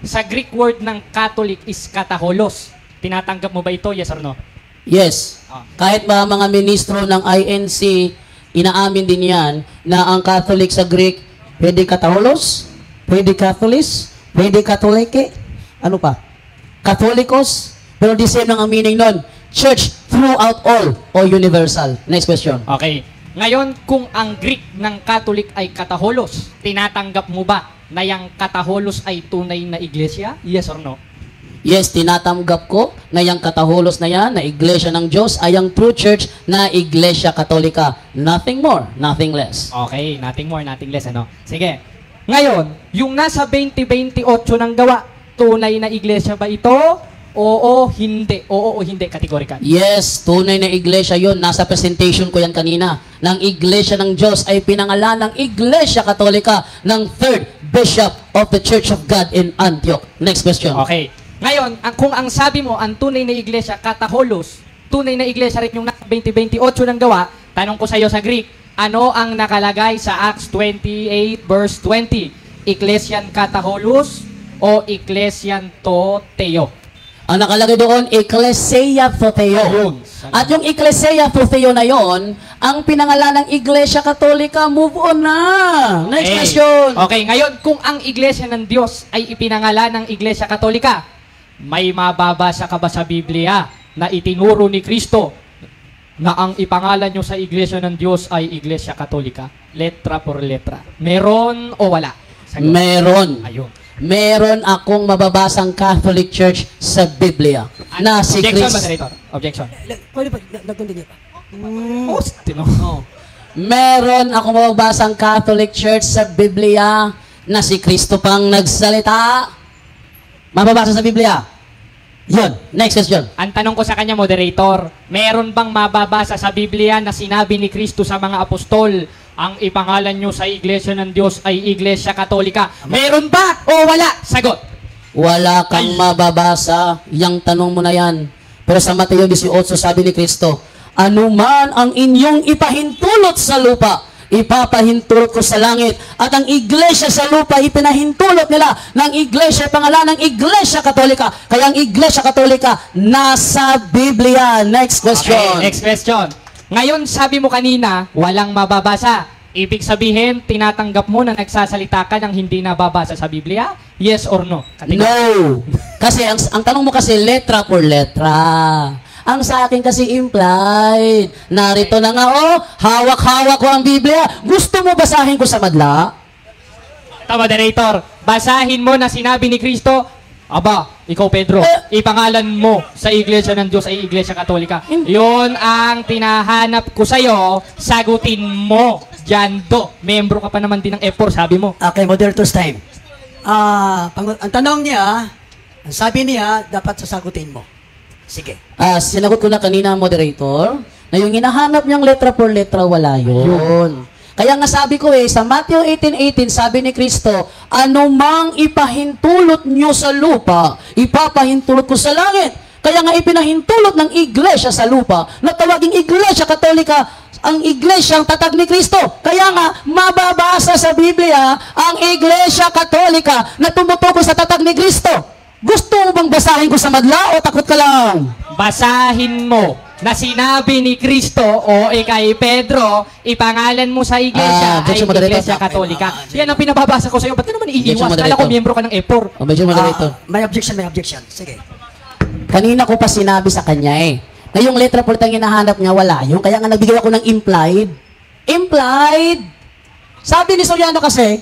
sa Greek word ng Catholic is kataholos. Tinatanggap mo ba ito? Yes or no? Yes. Kahit ba mga ministro ng INC, inaamin din yan na ang Catholic sa Greek, pwede kataholos, pwede Catholis, pwede Katolike, ano pa? Catholicos, pero the same lang ang meaning nun. Church throughout all o universal. Next question. Okay. Ngayon, kung ang Greek ng Catholic ay kataholos, tinatanggap mo ba na yung kataholos ay tunay na iglesia? Yes or no? Yes, tinatanggap ko na yung kataholos na yan, na iglesia ng Diyos, ay ang true church na Iglesia Katolika. Nothing more, nothing less. Okay, nothing more, nothing less, ano? Sige. Ngayon, yung nasa 2028 ng gawa, tunay na iglesia ba ito? Oo, hindi. Oo o hindi, kategorikal. Yes, tunay na iglesia yon. Nasa presentation ko yan kanina. Ng iglesia ng Diyos ay pinangalan ng Iglesia Katolika ng 3rd Bishop of the Church of God in Antioch. Next question. Okay. Ngayon, kung ang sabi mo, ang tunay na iglesia, kataholos, tunay na iglesia rin yung nasa 2028 ng gawa, tanong ko sa iyo sa Greek, ano ang nakalagay sa Acts 28 verse 20? Ecclesian kataholos o Ecclesian to Theo? Ang nakalagay doon, Ecclesia Theo. At yung Ecclesia Theo na yon, ang pinangalan ng Iglesia Katolika, move on na. Next question. Okay, ngayon, kung ang Iglesia ng Diyos ay ipinangalan ng Iglesia Katolika, may mababasa ka ba sa Biblia na itinuro ni Kristo na ang ipangalan nyo sa Iglesia ng Diyos ay Iglesia Katolika? Letra por letra. Meron o wala? Sagot. Meron. Ayun. Meron akong mababasang Catholic Church sa Biblia na si Objection, Christ. Moderator. Objection. Pwede pa, nag-continue pa. Meron akong mababasang Catholic Church sa Biblia na si Kristo pang nagsalita. Mababasa sa Biblia. Yun. Next question. Ang tanong ko sa kanya, Moderator, meron bang mababasa sa Biblia na sinabi ni Kristo sa mga apostol, ang ipangalan nyo sa Iglesia ng Diyos ay Iglesia Katolika? Meron ba o wala? Sagot. Wala kang mababasa. Yang tanong mo na yan. Pero sa Mateo 18, sabi ni Kristo, anuman ang inyong ipahintulot sa lupa, ipapahintulot ko sa langit. At ang iglesia sa lupa, ipinahintulot nila ng iglesia, pangalan ng Iglesia Katolika. Kaya ang Iglesia Katolika, nasa Biblia. Next question. Okay, next question. Ngayon, sabi mo kanina, walang mababasa. Ibig sabihin, tinatanggap mo na nagsasalita ka ng hindi nababasa sa Biblia? Yes or no? No. Kasi ang tanong mo kasi letra por letra. Ang sa akin kasi implied. Narito na nga, hawak-hawak ko ang Biblia. Gusto mo basahin ko sa madla? Ito, Moderator, basahin mo na sinabi ni Kristo, Aba, ikaw Pedro, ipangalan mo sa Iglesia ng Diyos ay Iglesia Katolika. Yun ang tinahanap ko sa'yo, sagutin mo. Jando, membro ka pa naman din ng F4, sabi mo. Okay, moderator's time. Ang tanong niya, ang sabi niya, dapat sasagutin mo. Sige. Sinagot ko na kanina, moderator, na yung hinahanap niyang letra por letra, wala yun. Kaya nga sabi ko sa Matthew 18:18, sabi ni Kristo, anumang ipahintulot nyo sa lupa, ipapahintulot ko sa langit. Kaya nga ipinahintulot ng iglesia sa lupa, na tawaging Iglesia Katolika, ang iglesia ang tatag ni Kristo. Kaya nga, mababasa sa Biblia, ang Iglesia Katolika na tumutukoy sa tatag ni Kristo. Gusto mo bang basahin ko sa madla o takot ka lang? Basahin mo na sinabi ni Kristo o kay Pedro, ipangalan mo sa iglesia ay Iglesia Katolika. Yan ang pinababasa ko sa iyo. Ba't ka naman iiwas? Kala ko miyembro ka ng F4. May objection. Sige. Kanina ko pa sinabi sa kanya na yung letra por tang hinahanap niya, wala yung. Kaya nga nagbigay ako ng implied. Implied! Sabi ni Soriano kasi,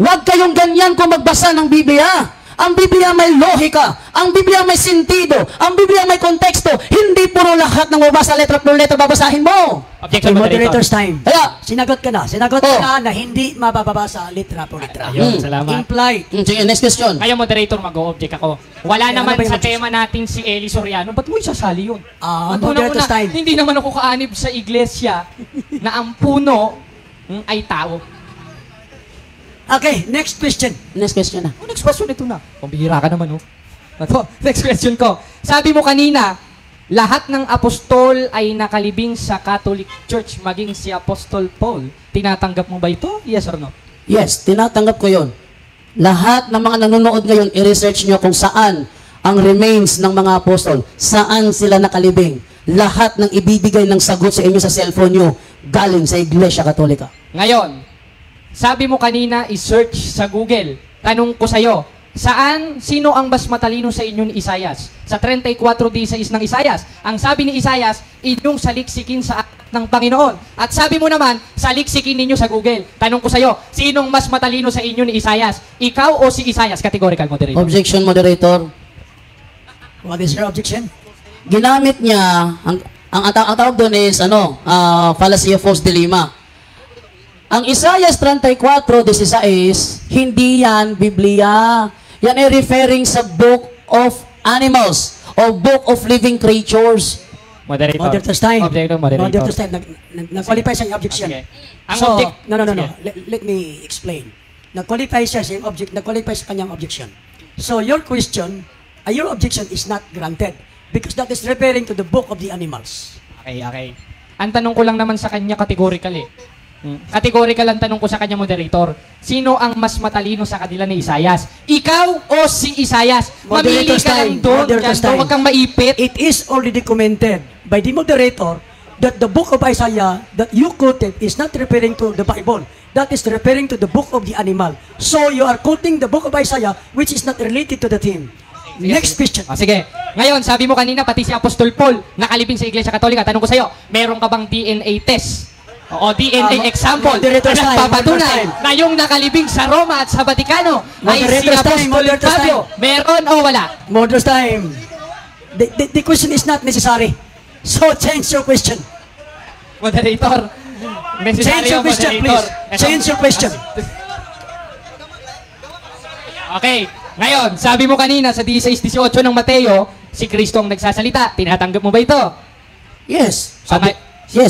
huwag kayong ganyan kung magbasa ng Biblia. Ang Biblia may lohika, ang Biblia may sentido, ang Biblia may konteksto. Hindi puro lahat ng mabasa letra por letra babasahin mo. Objection, moderator's time. Kaya, Sinagot ka na na hindi mababasa letra por letra. Ayun, salamat. Implied. sige, next question. Ngayon, moderator, mag-o-object ako. Wala Ano naman ba yung sa objection? tema natin si Eli Soriano. Ba't mo isasali yun? Moderator's time. Hindi naman ako kaanib sa iglesia na ang puno ay tao. Okay, next question. Next question na. Next question, ito na. Pambihira ka naman, Ito, next question ko. Sabi mo kanina, lahat ng apostol ay nakalibing sa Catholic Church, maging si Apostol Paul. Tinatanggap mo ba ito? Yes or no? Yes, tinatanggap ko yon. Lahat ng mga nanonood ngayon, i-research nyo kung saan ang remains ng mga apostol. Saan sila nakalibing. Lahat ng ibibigay ng sagot sa inyo sa cellphone nyo, galing sa Iglesia Katolika. Ngayon, sabi mo kanina, i-search sa Google. Tanong ko sa'yo, sino ang mas matalino sa inyo ni Isaias? Sa 34:16 ng Isaias. Ang sabi ni Isaias, inyong saliksikin sa aklat ng Panginoon. At sabi mo naman, saliksikin ninyo sa Google. Tanong ko sa'yo, sinong mas matalino sa inyo ni Isaias? Ikaw o si Isaias? Categorical, moderator. Objection, moderator. What is your objection? Ginamit niya, ang tawag doon is, fallacy of false dilemma. Ang Isaiah 34:16, hindi yan Biblia. Yan ay referring sa Book of Animals o Book of Living Creatures. Moderator. Moderator's time. Moderator. Moderator's time. Nag-qualify siya yung objection. Okay. Ang So, object... no. Sige. Let me explain. Nag-qualify siya sa nag-qualify sa kanyang objection. So, your objection is not granted because that is referring to the Book of the Animals. Okay. Ang tanong ko lang naman sa kanya, categorical Categorical ang tanong ko sa kanya, moderator. Sino ang mas matalino sa kanila ni Isaias? Ikaw o si Isaias? Mamili Moderator's ka lang time. doon. Moderator's Dyan, time. huwag kang maipit. It is already commented by the moderator that the book of Isaiah that you quoted is not referring to the Bible. That is referring to the book of the animal. So you are quoting the book of Isaiah which is not related to the theme. Next question. Sige. Ngayon, sabi mo kanina, pati si Apostol Paul, nakalibing sa Iglesia Katolika. Tanong ko sa'yo, meron ka bang DNA test? O DNA example moderator's na time, nagpapatunay moderator's time. na yung nakalibing sa Roma at sa Vatikano ay si Moderator's time, Apostol moderator's Fabio. Meron o wala? Moderator's time. The question is not necessary. So change your question. Moderator. Change your question, please. Change your question. Okay. Ngayon, sabi mo kanina sa 16:18 ng Mateo, si Kristo ang nagsasalita. Tinatanggap mo ba ito? Yes. Sabi-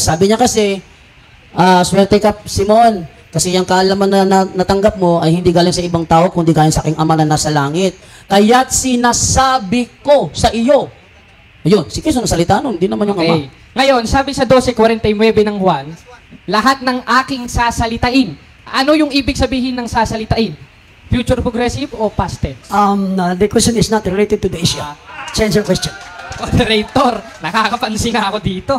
Sabi niya kasi, swerte ka, Simon. Kasi yung kaalaman na natanggap mo ay hindi galing sa ibang tao, kundi galing sa aking Ama na nasa langit. Kaya't sinasabi ko sa iyo. Ayun, si Kristo nasalita nun, hindi naman yung Ama. Okay. Ngayon, sabi sa 12:49 ng Juan, lahat ng aking sasalitain. Ano yung ibig sabihin ng sasalitain? Future progressive o past tense? The question is not related to the issue. Change your question. Moderator, nakakapansin na ako dito.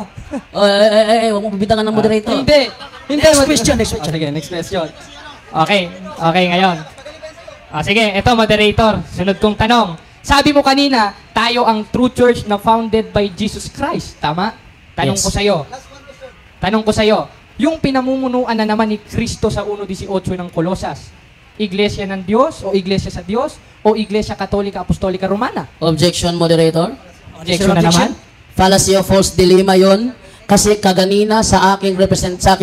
Huwag mo bibitangan ng moderator. Hindi. Next question, next question. Sige, next question. Okay, ngayon. Sige, eto moderator, sunod kong tanong. Sabi mo kanina, tayo ang true church na founded by Jesus Christ. Tama? Tanong ko sa'yo, yung pinamumunuan na naman ni Kristo sa 1:18 ng Colosas, Iglesia ng Diyos o Iglesia sa Diyos o Iglesia Katolika Apostolika Romana? Objection, moderator. Objection na naman. Fallacy of false dilemma yon. Kasi kaganina sa aking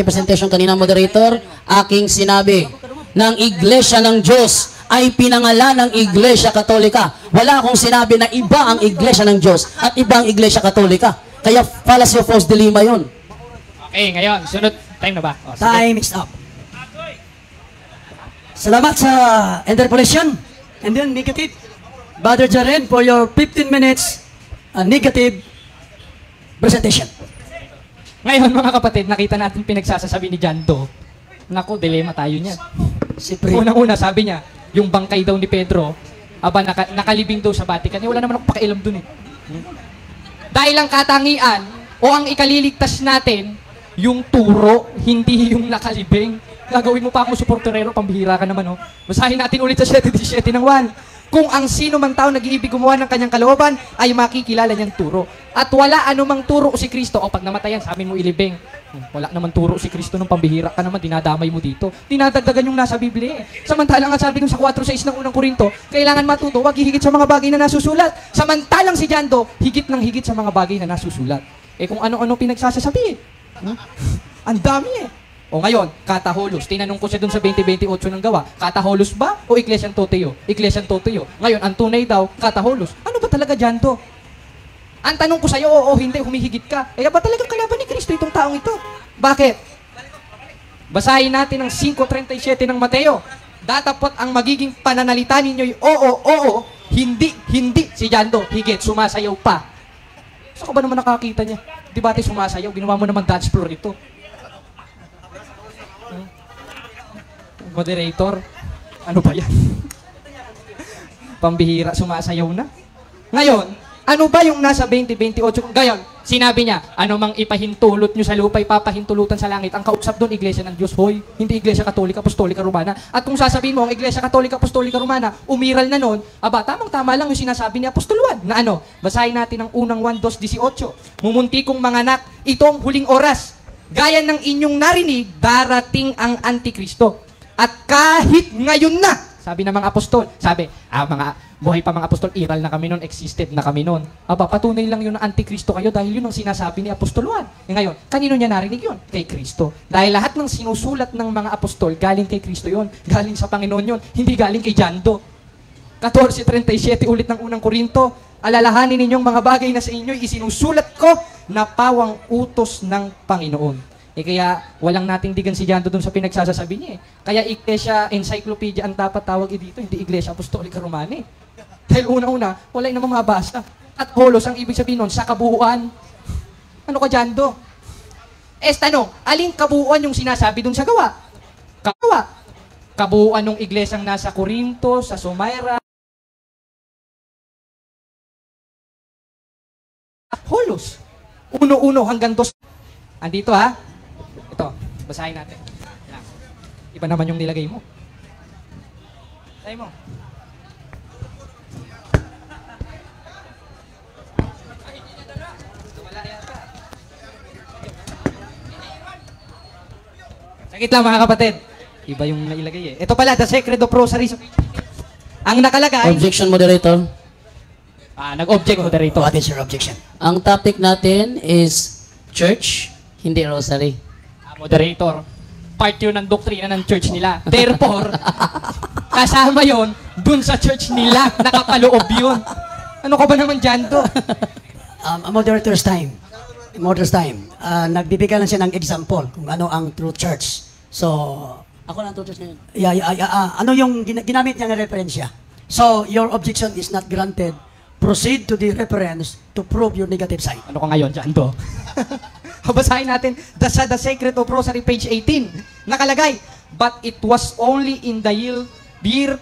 presentation kanina, moderator, aking sinabi ng Iglesia ng Diyos ay pinangalan ng Iglesia Katolika. Wala akong sinabi na iba ang Iglesia ng Diyos at iba ang Iglesia Katolika. Kaya fallacy of false dilemma yon. Okay, ngayon, sunod. Time na ba? O, sige. Time is up. Salamat sa interpolation. And then negative. Brother Jaren, for your 15 minutes negative presentation. Ngayon, mga kapatid, nakita natin pinagsasasabi ni John Doe. Naku, dilema tayo niyan. Siyempre. Unang-una, sabi niya, yung bangkay daw ni Pedro, nakalibing daw sa Vatican. Wala naman ako pakialam dun eh. Dahil ang katangian, o ang ikaliligtas natin, yung turo, hindi yung nakalibing. Gagawin mo pa ako suporterero, pambihira ka naman, oh. Basahin natin ulit sa 7:17 ng 1. Kung ang sino mang tao nag-iibig gumawa ng kanyang kalooban, ay makikilala niyang turo. At wala anumang turo si Kristo. O pag namatayan, sabi mo ilibing. Wala naman turo si Kristo nung pambihira ka naman, dinadamay mo dito. Dinadagdagan yung nasa Biblia eh. Samantalang ang sabi dun sa 4:6 ng unang Korinto, kailangan matuto, wag higit sa mga bagay na nasusulat. Samantalang si John Doe, higit ng higit sa mga bagay na nasusulat. Eh kung ano-ano pinagsasasabi eh. Ang dami eh. O ngayon, kataholos. Tinanong ko siya dun sa 20:28 ng gawa. Kataholos ba o Iglesyang Toteo? Iglesyang Toteo. Ngayon, ang tunay daw, kataholos. Ano ba talaga dyan to? Ang tanong ko sa'yo, oo, hindi, humihigit ka. Eh, ba talagang kalaban ni Kristo itong taong ito? Bakit? Basahin natin ang 5:37 ng Mateo. Datapot ang magiging pananalita ninyo'y oo, hindi. Si John Doe, higit, sumasayaw pa. Saan ka ba naman nakakita niya? Di ba tayo sumasayaw? Ginawa mo naman dance floor ito. Moderator, ano ba yan? Pambihira, sumasayaw na. Ngayon, ano ba yung nasa 20:28? Ngayon, sinabi niya, ano mang ipahintulot nyo sa lupa, ipapahintulutan sa langit. Ang kausap doon, Iglesia ng Diyos, hoy. Hindi Iglesia Katolika, Apostolika Romana. At kung sasabihin mo, ang Iglesia Katolika, Apostolika Romana, umiral na noon, tamang-tama lang yung sinasabi ni Apostol Juan. Na ano? Basahin natin ang unang 1:2:18. Mumuntikong mga anak, itong huling oras. Gaya ng inyong narinig, darating ang Antikristo. At kahit ngayon na, sabi ng mga apostol, mga buhay pa mga apostol, iral na kami noon, existed na kami noon. Patunay lang yun ng Antikristo kayo dahil yun ang sinasabi ni Apostol Juan. Ngayon, kanino niya narinig yun? Kay Kristo. Dahil lahat ng sinusulat ng mga apostol, galing kay Kristo yun. Galing sa Panginoon yun. Hindi galing kay John Doe. 14:37 ulit ng unang Korinto, alalahanin ninyong mga bagay na sa inyo, isinusulat ko na pawang utos ng Panginoon. Kaya walang nating digan si John Doe dun sa pinagsasasabi niya eh. Kaya Iglesia Encyclopedia ang dapat tawag dito, hindi Iglesia Apostolika Romana eh. Dahil una-una, wala namang mabasa. At holos ang ibig sabihin nun, sa kabuuan. Ano ka John Doe? Tanong, aling kabuuan yung sinasabi dun sa gawa? Kabuuan ng iglesyang nasa Corinto, sa Sumaira, holos. Uno-uno hanggang 2. Andito ha. Ito, basahin natin. Yan. Iba naman yung nilagay mo. Basahin mo. Sakit lang mga kapatid. Iba yung nailagay eh. Ito pala, the Secret of Rosaries. Ang nakalagay... Objection, moderator. Nag-object, moderator. What is your objection? Ang topic natin is church, hindi rosary. Moderator, part yun ng doktrina ng church nila. Therefore, kasama yon dun sa church nila. Nakapaloob yun. Ano ka ba naman dyan to? Moderator's time. Nagbibigay lang siya ng example kung ano ang true church. So, Ako na ang tutos ngayon. ano yung ginamit niya na referensya? So, your objection is not granted. Proceed to the reference to prove your negative side. Ano ka ngayon dyan to? Basahin natin the Secret of Rosary, page 18. Nakalagay, but it was only in the year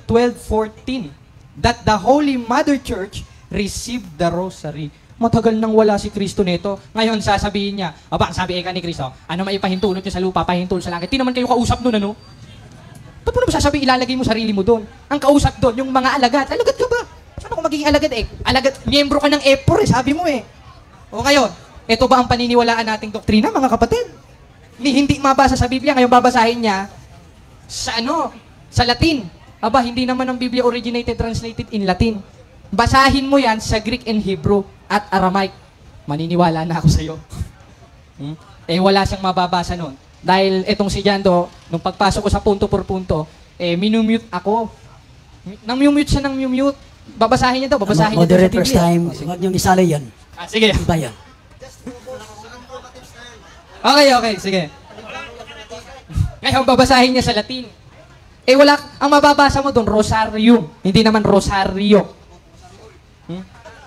1214 that the Holy Mother Church received the Rosary. Matagal nang wala si Kristo nito. Ngayon sasabihin niya, sabi ni Kristo, ano maipahintulot niyo sa lupa, pahintulot sa langit. Di naman kayo kausap doon, ano? Ba't mo naman sasabihin, ilalagay mo sarili mo doon? Ang kausap doon, yung mga alagad. Alagad ka ba? Saan ako magiging alagad eh? Alagad, miyembro ka ng EPOR sabi mo eh. O ngayon, ito ba ang paniniwalaan nating doktrina, mga kapatid? Hindi mabasa sa Biblia, ngayon babasahin niya sa sa Latin. Aba, hindi naman ang Biblia originated, translated in Latin. Basahin mo yan sa Greek and Hebrew at Aramaic. Maniniwala na ako sa'yo. Wala siyang mababasa nun. Dahil etong si Jando, nung pagpasok ko sa punto por punto, minumute ako. Nang-mute siya ng mute. Babasahin niya daw, babasahin niya daw sa Moderate Biblia. first time. Huwag niyong isali yan. Sige. Iba yan. Okay, sige. Ngayon, babasahin niya sa Latin. Wala, ang mababasa mo doon, Rosario. Hindi naman Rosario.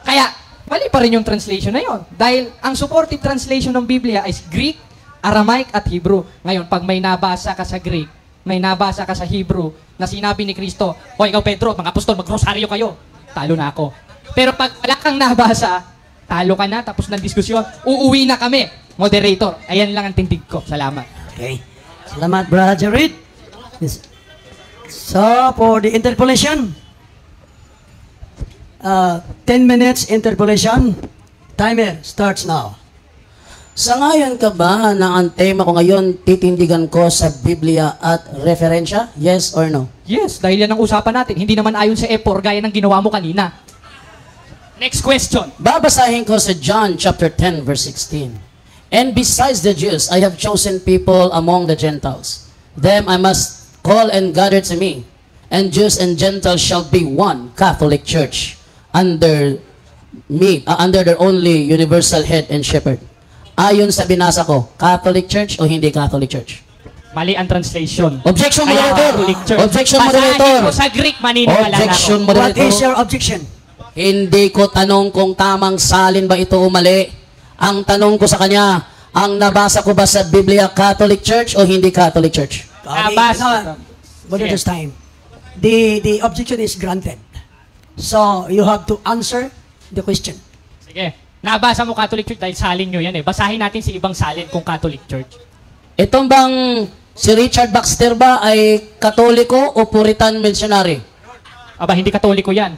Kaya, mali pa rin yung translation na yon. Dahil ang supportive translation ng Biblia is Greek, Aramaic, at Hebrew. Ngayon, pag may nabasa ka sa Greek, may nabasa ka sa Hebrew, na sinabi ni Kristo, o ikaw Pedro, mga apostol, mag-Rosario kayo. Talo na ako. Pero pag wala kang nabasa, talo ka na, tapos ng diskusyon, uuwi na kami. Moderator, ayan lang ang tindig ko. Salamat. Okay. Salamat, Brother Reed. Yes. So, for the interpolation, 10 minutes interpolation. Timer starts now. Sangayon ka ba na ang tema ko ngayon titindigan ko sa Biblia at referensya? Yes or no? Yes, dahil yan ang usapan natin. Hindi naman ayon sa E4 gaya ng ginawa mo kanina. Next question. Babasahin ko sa John chapter 10 verse 16. And besides the Jews, I have chosen people among the Gentiles. Them I must call and gather to me. And Jews and Gentiles shall be one Catholic Church under me, under their only universal head and shepherd. Ayon sa binasa ko, Catholic Church o hindi Catholic Church? Mali ang translation. Objection, Kaya moderator. Catholic Church. Objection, Basahin moderator. ko sa Greek, maniniwala na Objection, ako. What moderator. is your objection? Hindi ko tanong kung tamang salin ba ito o mali. Ang tanong ko sa kanya, ang nabasa ko ba sa Biblia Catholic Church o hindi Catholic Church? Nabasa. But at this time, the objection is granted. So, you have to answer the question. Sige. Nabasa mo Catholic Church dahil salin nyo yan eh. Basahin natin si ibang salin kung Catholic Church. Itong bang si Richard Baxter ba ay Katoliko o Puritan missionary? Aba, hindi Katoliko yan.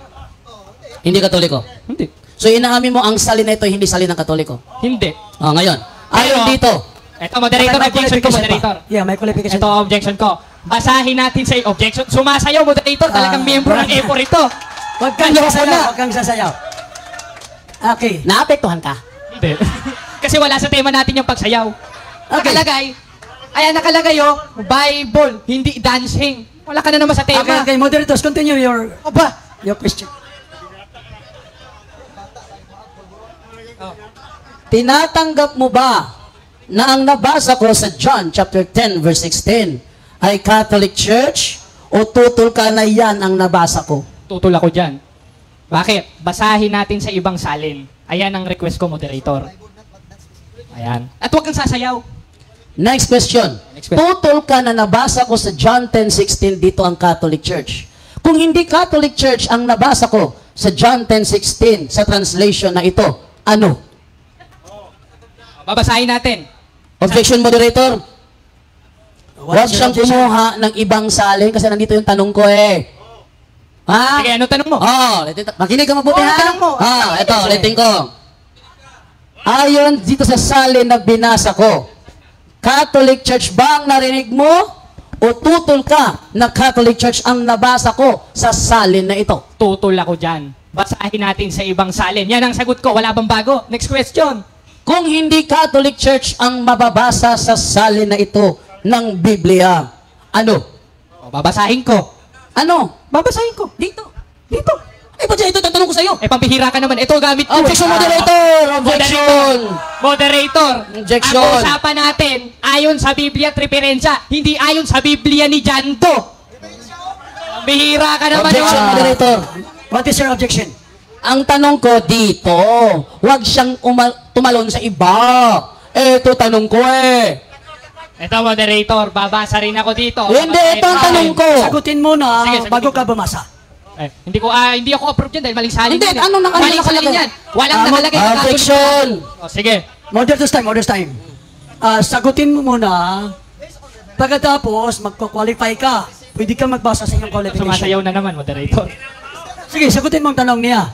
Hindi Katoliko. Hindi. So, inaamin mo ang salin na ito hindi salin ng Katoliko. Hindi. Ngayon, ayon Pero- dito, Ito, moderator, May objection ko, qualification pa. moderator. Yeah, may qualification. Ito, objection ko. Basahin natin sa objection. Sumasayaw, moderator. Talagang miyembro ng E4 ito. Huwag kang Ayoko sasayaw. na. Huwag kang sasayaw. Okay. naapektuhan ka. Hindi. Kasi wala sa tema natin yung pagsayaw. Okay. Nakalagay Bible, hindi dancing. Wala ka na naman sa tema. Okay, moderators, continue your Aba, question. Tinatanggap mo ba na ang nabasa ko sa John chapter 10 verse 16 ay Catholic Church o tutol ka na yan ang nabasa ko? tutol ako dyan. Bakit? Basahin natin sa ibang salin. Ayan ang request ko, moderator. Ayan. At huwag kang sasayaw. Next question. Next question. Tutol ka na nabasa ko sa John 10:16 dito ang Catholic Church. Kung hindi Catholic Church ang nabasa ko sa John 10:16 sa translation na ito, ano? Babasahin natin. Objection, moderator. Huwag What's your siyang objection? kumuha ng ibang salin kasi nandito yung tanong ko eh. Ha? Sige, ano tanong mo? Makinig ka mabuti Oo, ha? tanong mo. Ito, ulitin ko. Ayon dito sa salin na binasa ko, Catholic Church ba ang narinig mo? O tutol ka na Catholic Church ang nabasa ko sa salin na ito? Tutol ako dyan. Basahin natin sa ibang salin. Yan ang sagot ko. Wala bang bago? Next question. Kung hindi Catholic Church ang mababasa sa salin na ito ng Biblia, ano? Babasahin ko. Ano? Babasahin ko. Dito. Ba't ito tatanong ko sa'yo? Pambihira ka naman. Ito gamit ko. Objection, moderator! Objection! Moderator. Objection. Ang usapan natin, ayon sa Biblia at referensya, hindi ayon sa Biblia ni Janto. Pambihira ka naman. Objection, moderator. What is your objection? Ang tanong ko dito, huwag siyang tumalon sa iba. Ito tanong ko eh. Ito, moderator. Babasa rin ako dito. Hindi, ito ang tanong ko. Sagutin mo na Sige, sagutin bago ko. ka bumasa. Hindi ako approve dyan dahil maling salin Hindi, yan. anong Maling salin nakalagay? yan. Walang nakalagay. Objection. Sige. Moderators time. Sagutin mo muna. Pagkatapos, magko-qualify ka. Pwede ka magbasa sa inyong qualification. Sumasayaw na naman, moderator. Sige, sagutin mo ang tanong niya.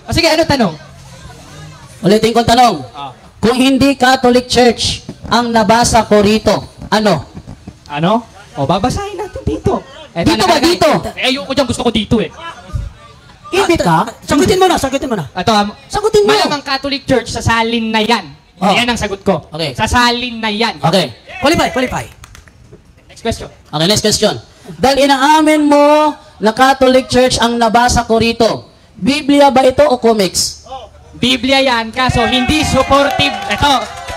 Sige, ano tanong? Ulitin ko ang tanong. Kung hindi Catholic Church ang nabasa ko rito, ano? Ano? Babasahin natin dito. Eto, Dito ba? nakalagay. Dito? Eh, ayoko dyan. Gusto ko dito eh. Ibit ka? Sagutin mo na, sagutin mo na. Ito, Sagutin mo. malamang Catholic Church, sa salin na yan. Oh. Yan ang sagot ko. Okay. Sa salin na yan. Okay. Qualify. Next question. Okay, next question. Dahil inaamin mo na Catholic Church ang nabasa ko rito, Biblia ba ito o comics? Biblia yan, kaso hindi supportive. Ito,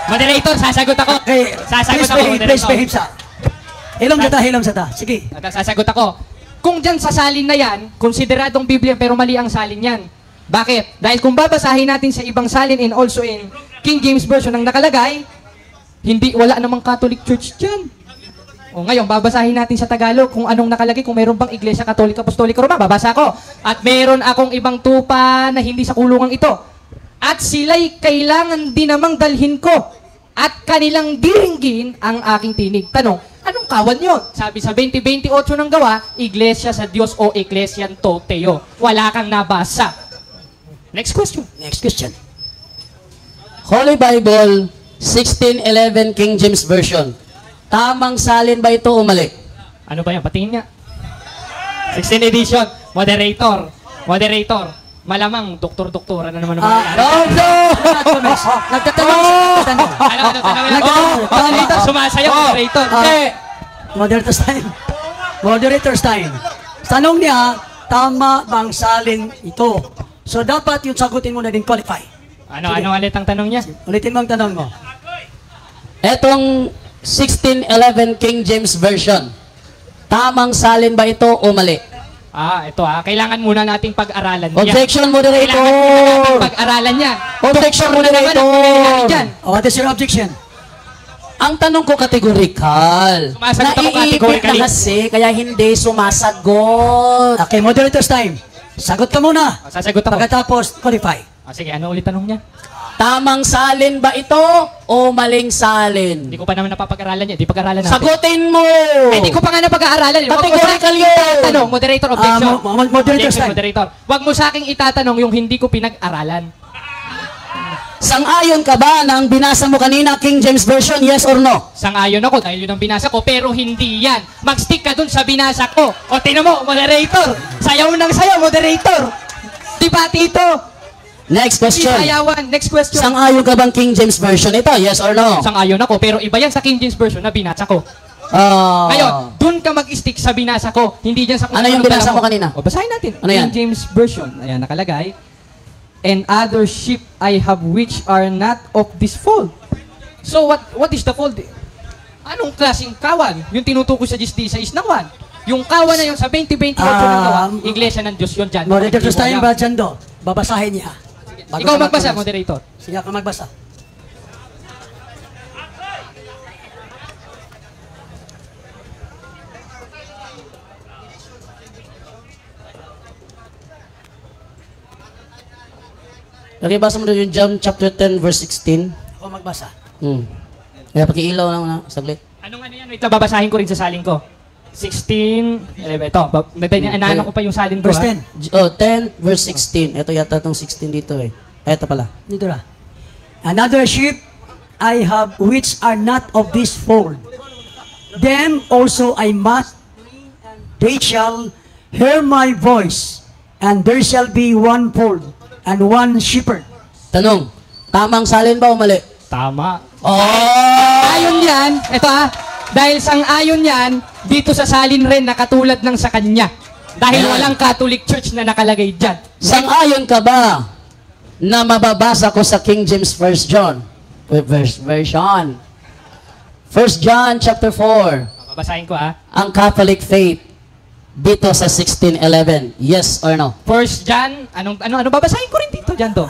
moderator, sasagot ako. Okay, Sasagot please ako, behave, please moderator. behave sa. Hilom sa ta. Sige. At sasagot ako. Kung dyan sa salin na yan, konsideradong Biblia pero mali ang salin yan. Bakit? Dahil kung babasahin natin sa ibang salin and also in King James Version ang nakalagay, wala namang Catholic Church dyan. O ngayon, babasahin natin sa Tagalog kung anong nakalagay, kung meron bang Iglesia Katolika Apostolika Roma, babasa ko. At meron akong ibang tupa na hindi sa kulungang ito. At sila'y kailangan din namang dalhin ko. At kanilang diringgin ang aking tinig. Tanong, anong kawan yun? Sabi sa 20:28 ng gawa, Iglesia sa Diyos o Ecclesian Toteo. Wala kang nabasa. Next question. Next question. Holy Bible, 1611 King James Version. Tamang salin ba ito o mali? Ano ba yan? Patingin nga. 16 edition. Moderator. Malamang doktor-doktora na naman. No! Nagtatanong. Moderator, sumasayaw. Moderator. Moderator's time. Tanong niya, tama bang salin ito? So dapat yung sagutin mo na din qualify. Ano ulit ang tanong niya? Ulitin mo ang tanong mo. Etong 1611 King James Version. Tamang salin ba ito o mali? Ito kailangan muna nating pag-aralan yan. Objection, Kailangan muna moderator! nating pag-aralan yan. Objection, Doktor na naman ang moderator! nangyayari dyan. What is your objection? Ang tanong ko kategorikal. Sumasagot ako Naiipit categorically. na kasi, kaya hindi sumasagot. Okay, moderator's time. Sagot ka muna. Sasagot ako. Pagkatapos, qualify. Sige, ano ulit tanong niya? Tamang salin ba ito o maling salin? Hindi ko pa naman napapag-aralan yan. Di pag-aralan natin. Sagutin mo! Hindi ko pa nga napag-aaralan. Categorical yun! Tanong, moderator, objection. Moderator's Objection, time. moderator. Huwag mo sa aking itatanong yung hindi ko pinag-aralan. Sang-ayon ka ba nang binasa mo kanina King James Version, yes or no? Sang-ayon ako dahil yun ang binasa ko, pero hindi yan. Mag-stick ka dun sa binasa ko. O, tinan mo, moderator. Sayaw ng sayaw, moderator. Di ba, Tito? Next question. Sayawan. Next question. Sang-ayon ka bang King James Version ito, yes or no? Sang-ayon ako, pero iba yan sa King James Version na binasa ko. Ngayon, dun ka mag-stick sa binasa ko. Hindi dyan sa kung Ano yung anong binasa dala mo kanina? O, basahin natin. Ano yan? King James Version. Ayan, nakalagay. And other sheep I have which are not of this fold. So, what is the fold? Anong klaseng kawan? Yung tinutukoy sa 16:6 na kawan. Yung kawan na yun sa 20:28 ng gawa, Iglesia ng Diyos yun dyan. Moderator's time, Hindi mo ba alam. dyan do? Babasahin niya. Bago Ikaw ka magbasa, mag-pronounce. moderator. Sige ka magbasa. Nakibasa mo na yung John chapter 10 verse 16. Ako magbasa. Kaya pakiilaw lang na, saglit. Anong ano yan? Wait lang, babasahin ko rin sa salin ko. 16, ito, inaano ko pa yung salin ko. Verse ha? 10. 10 verse 16. Ito yata itong 16 dito eh. Ito pala. Dito na. Another sheep I have which are not of this fold. Them also I must bring, and they shall hear my voice, and there shall be one fold and one shepherd. Tanong, tamang salin ba o mali? Tama. Oh! Ayon yan, ito dahil sang-ayon yan, dito sa salin rin na katulad ng sa kanya. Dahil Ayan. walang Catholic Church na nakalagay dyan. Sang-ayon ka ba na mababasa ko sa King James Version? Version. 1 John chapter 4. Babasahin ko Ang Catholic faith dito sa 1611. Yes or no? 1 John, ano babasahin ko rin dito dyan to.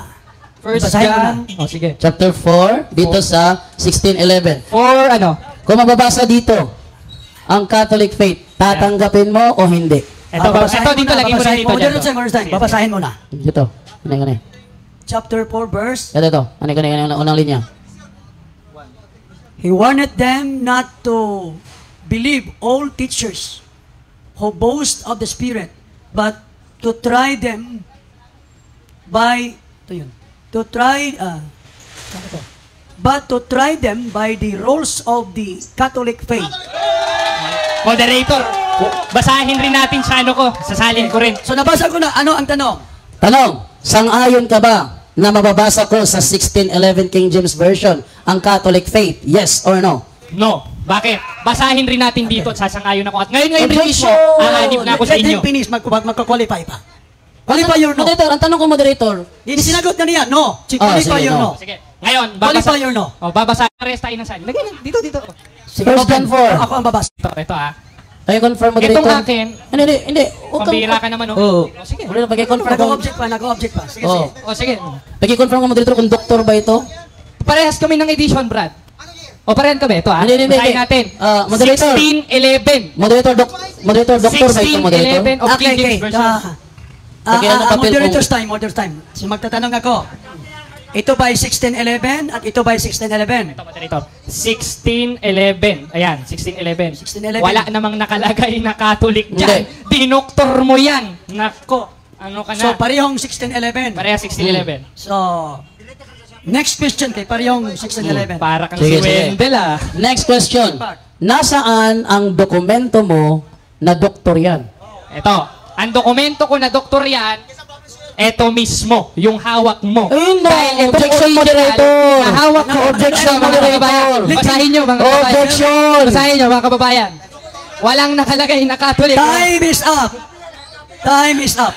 1 Basahin mo John, sige. Chapter 4 dito sa 1611. For ano? Kung mababasa dito ang Catholic faith, tatanggapin mo o hindi? Ito, ito dito lagi mo na dito. Moderator's time, babasahin mo na. Dito. Ano? Chapter 4 verse. Ito. Ano unang linya? He warned them not to believe all teachers who boast of the Spirit, but to try them by by the rules of the Catholic faith. Moderator, Basahin rin natin sa ano ko, sasalin ko rin. So nabasa ko na, ano ang tanong? Tanong, sang-ayon ka ba na mababasa ko sa 1611 King James Version ang Catholic faith? Yes or no? No. Bakit? Basahin rin natin dito at sasangayon ako. At ngayon rin mismo, Objection! aanib na ako sa Let inyo. him finish, magka-qualify pa. Qualify your no. Moderator, ang tanong ko, moderator. Hindi sinagot na niya, no. Ah, Qualify sige, your no. no. Sige. Ngayon, Qualify your no. babasahin. Pares tayo ng salin. Lagyan lang. Dito. First John 4. Ako ang babasa. Ito ah. Kayo confirm, moderator. Itong akin, Hindi. Huwag kang- pambira ka naman, oh. Oo. Sige. Moderator, pag-confirm ko. Nag-object pa. Sige, Oh. sige. O sige. Pag-confirm ko, moderator, kung doktor ba ito? Parehas kami ng edition, Brad. O parehan kami. Ito ah. Hindi. Basahin natin. Moderator. 1611. Moderator, doktor ba ito, moderator? 1611 of King James Version. Lagyan ng papel Moderator's time. So magtatanong ako. Ito ba ay 1611 at ito ba ay 1611? Ito, moderator. 1611. Ayan, 1611. 1611. Wala namang nakalagay na Catholic dyan. Hindi. Dinoktor mo yan. Nako. Ano ka na? So parehong 1611. Pareha 1611. So, next question kay parehong 1611. Para kang Sige, si sige. Wendell ah. Next question. Nasaan ang dokumento mo na doktor yan? Ito. Ang dokumento ko na doktor yan, eto mismo, yung hawak mo. Ayun na, Dahil itong objection, original moderator. na hawak ko, Objection, mga moderator. kababayan. Basahin nyo, mga kababayan. Objection. Basahin nyo, mga kababayan. Walang nakalagay na Catholic. Time is up. Time is up.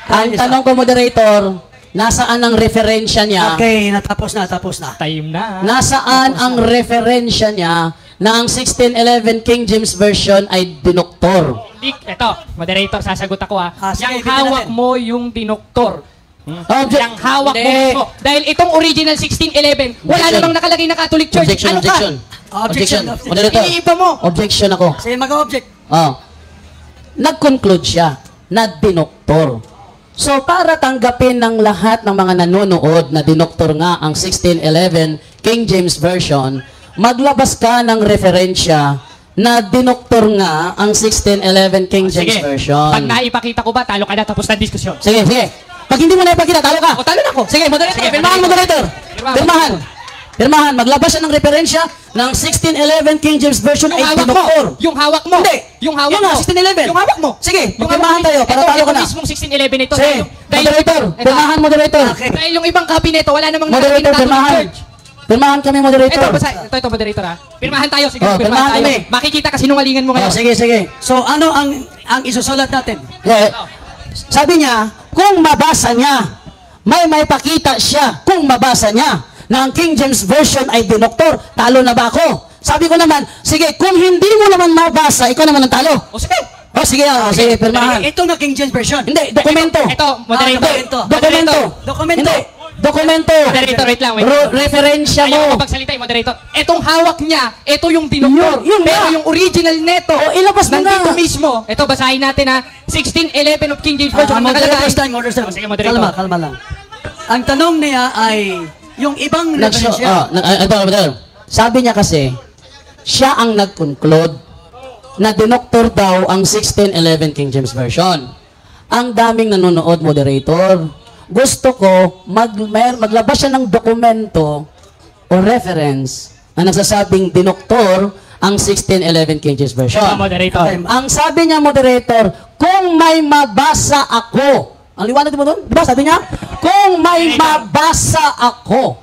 Ang tanong ko, moderator, nasaan ang referensya niya? Okay, natapos na. Time na. Nasaan ang referensya niya na ang 1611 King James Version ay dinoktor? Ito, moderator, sasagot ako ah. Sige, Yung bigyan hawak natin. mo yung dinoktor. Object- Yung hawak mo Hindi. mismo. Dahil itong original 1611, wala Objection. namang nakalagay na Catholic Church. Objection, Ano objection. ka? Objection. Moderator, Iniiba mo. objection ako. Sige, mag-object. Nag-conclude siya na dinoktor. So, para tanggapin ng lahat ng mga nanonood na dinoktor nga ang 1611 King James Version, maglabas ka ng referensya na dinoktor nga ang 1611 King James Sige, Version. pag naipakita ko ba, talo ka na, tapos na diskusyon. Sige. Pag hindi mo na ipakita, talo ka. O, talo na ako. Sige, moderator. Sige, Pirmahan, moderator. Pirmahan. Pirmahan. Maglabas siya ng referensya ng 1611 King James Version ay Yung hawak mo. dinoktor. Yung hawak mo. Hindi. Yung hawak Yun mo. na, 1611. Yung hawak mo. Sige, Yung magpirmahan hawak mo. tayo para talo ka na. Ito mismong 1611 ito. Sige, Dahil- moderator. ito, Pirmahan, moderator. Okay. Dahil yung ibang kabineto, wala namang Moderator, nakalagay na Catholic pirmahan. Church. Pirmahan kami, moderator. Ito, moderator ha. Pirmahan tayo, sige, Oh, pirmahan pirmahan tayo. kami. Makikita ka sinungalingan mo Oh, ngayon. sige. So, ano ang isusulat natin? Yeah. Sabi niya, kung mabasa niya, may pakita siya kung mabasa niya na ang King James Version ay dinoktor, talo na ba ako? Sabi ko naman, sige, kung hindi mo naman mabasa, ikaw naman ang talo. O sige. Sige, pirmahan. Ito na King James Version. Hindi, dokumento. Ito, moderator. Dokumento. Dokumento. Hindi, dokumento. Moderator, wait lang. Referensya Ayaw mo. ko pagsalita yung moderator. Etong hawak niya, ito yung dinoktor. Yun Pero nga. yung original neto, O, ilabas mo nandito nga. mismo. Ito, basahin natin ha. 1611 of King James Version. ang nakalagay. Moderator's time. O, sige, moderator. Kalma lang. Ang tanong niya ay yung ibang referensya. Sabi niya kasi, siya ang nag-conclude na dinoktor daw ang 1611 King James Version. Ang daming nanonood, moderator. Gusto ko maglabas siya ng dokumento o reference na nagsasabing dinoktor ang 1611 King James Version. Ito, moderator. Ang sabi niya, moderator, kung may mabasa ako, ang liwanag mo doon, di ba sabi niya? Kung may mabasa ako,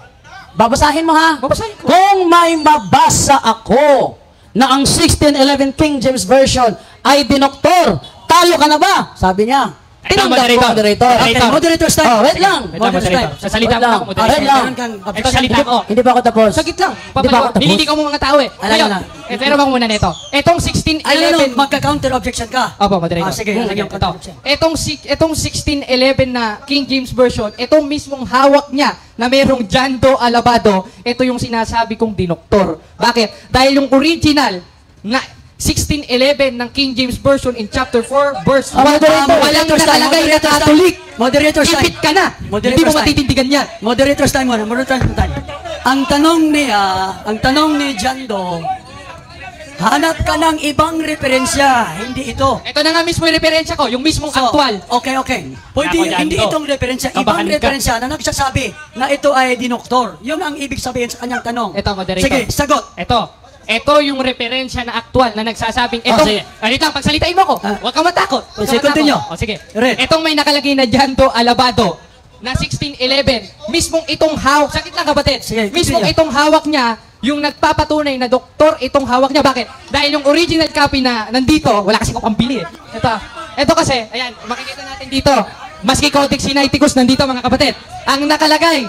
babasahin mo ha? Babasahin ko. Kung may mabasa ako na ang 1611 King James Version ay dinoktor, talo ka na ba? Sabi niya. Ito, Tinanggap ko, moderator. Moderator. Okay, moderator's time. Oh, wait lang. Wait lang, moderator. Sa salita Wait mo lang. ako, moderator. Wait lang. Meron kang Ito, objection. salita ko. Hindi pa ako tapos. Sagit lang. Hindi pa ako tapos. Nililigaw mo mga tao eh. Alam Ngayon, na. pero bang muna nito. Etong 1611. Magka-counter objection ka. Opo, moderator. Sige, Sige, lagyan ko ito. objection. Etong 1611 na King James Version, itong mismong hawak niya na merong John Doe Alabado, ito yung sinasabi kong dinoktor. Bakit? Dahil yung original na 1611 ng King James Version in chapter 4, verse 1, walang nakalagay na Catholic. Moderator's time. Ipit ka na. Moderator's Hindi mo time. matitindigan yan. Moderator's time muna. Moderator's time. Ang tanong ni John Doe, hanap ka ng ibang referensya, hindi ito. Ito na nga mismo yung referensya ko, yung mismong actual. Okay. Pwede, Ako, John hindi Doe. itong referensya, Kabahan ibang ka. referensya na nagsasabi na ito ay dinoktor. Yun ang ibig sabihin sa kanyang tanong. Ito, moderator. Sige, sagot. Ito. Ito yung referensya na aktual na nagsasabing, etong, sige. lang, pagsalitain mo ko. Huwag kang matakot. Huwag Sige, kang matakot. continue. Sige. Read. Etong may nakalagay na Llanto Alabado na 1611. Mismong itong hawak, sakit lang kapatid. Sige, Mismong continue. itong hawak niya, yung nagpapatunay na doktor itong hawak niya. Bakit? Dahil yung original copy na nandito, wala kasi ko pambili eh. Ito kasi, ayan, makikita natin dito. Maski Codex Sinaiticus nandito mga kapatid. Ang nakalagay,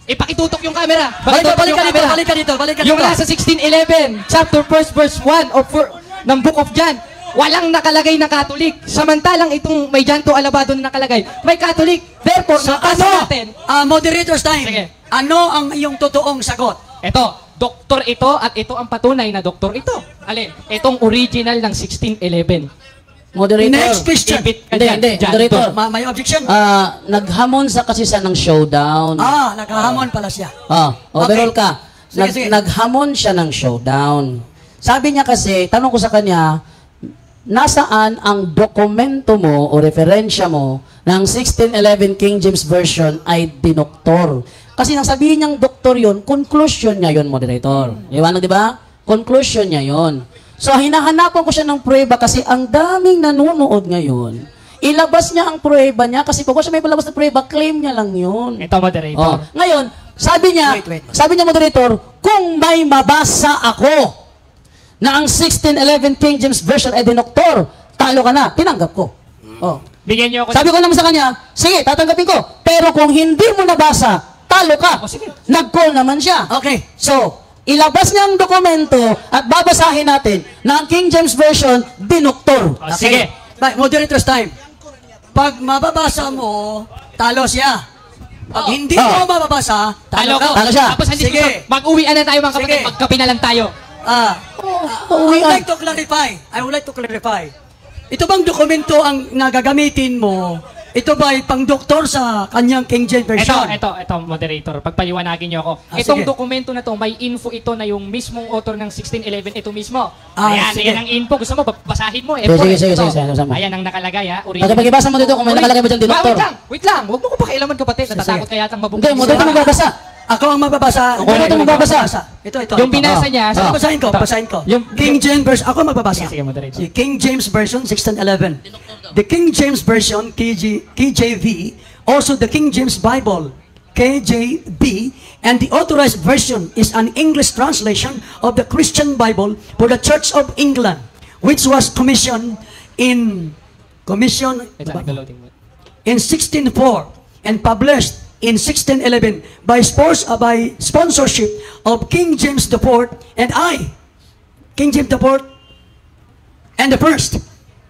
ipakitutok yung camera. Balik Pakitutok yung ka dito, camera. balik ka dito, balik ka Yung dito. nasa 1611, chapter 1, verse 1 ng Book of John, walang nakalagay na Catholic. Samantalang itong may Llanto Alabado na nakalagay, may Catholic. Therefore, So nabasa ano? natin, Moderator's time. Sige. Ano ang iyong totoong sagot? ito, doktor ito at ito ang patunay na doktor ito. Alin? Itong original ng 1611. Moderator. Next question. Ibit ka Hindi, dyan, hindi. dyan. Moderator. May objection? Naghamon sa kasi siya ng showdown. Nakahamon pala siya. Overall Okay. ka. Sige, sige. Naghamon siya ng showdown. Sabi niya kasi, tanong ko sa kanya, nasaan ang dokumento mo o referensya mo ng 1611 King James Version ay dinoktor? Kasi nang sabihin niyang doktor yun, conclusion niya yun, moderator. Iwanag, di ba? Conclusion niya yun. So, hinahanapan ko siya ng prueba kasi ang daming nanonood ngayon. Ilabas niya ang prueba niya kasi kung siya may palabas na prueba, claim niya lang yun. Ito, moderator. Ngayon, sabi niya, Wait. sabi niya moderator, kung may mabasa ako na ang 1611 King James Version ay dinoktor, talo ka na. Tinanggap ko. Bigyan niyo ako. Sabi ko naman sa kanya, sige, tatanggapin ko. Pero kung hindi mo nabasa, talo ka. Sige. Nag-call naman siya. Okay. So, ilabas niya ang dokumento at babasahin natin na ang King James Version dinoktor. Sige. Moderator's time. Pag mababasa mo, talo siya. Pag hindi mo mababasa, talo ka. Talo siya. Tapos hindi Sige. mag-uwian na tayo mga kapatid. Sige. Magkape na lang tayo. I would like to clarify. Ito bang dokumento ang nagagamitin mo? Ito ba ay pang-doktor sa kanyang King James Version? Ito, moderator. Pagpaliwanagin niyo ako. sige. Itong dokumento na to, may info ito na yung mismong author ng 1611, ito mismo. Ayan, sige. yan ang info. Gusto mo, basahin mo. Sige, Ito. sige. Ayan ang nakalagay, ha. Pagkipag-ibasa mo dito kung may nakalagay ba dyan dinoktor. Wait lang. Huwag mo ko pakialaman, kapatid. Natatakot kaya yatang mabungkis. Hindi, moderator magbabasa. Ako ang magbabasa. Ako ang magbabasa. Ito. Yung binasa niya, Sige, basahin ko. King James Version. Ako ang magbabasa. Sige, moderator. Si King James Version, 1611. The King James Version, KJV, also the King James Bible, KJB, and the authorized version is an English translation of the Christian Bible for the Church of England, which was commissioned in Ito, naglo-loading mo. 1604 and published in 1611 by sponsorship of King James IV and I, King James IV, and the first.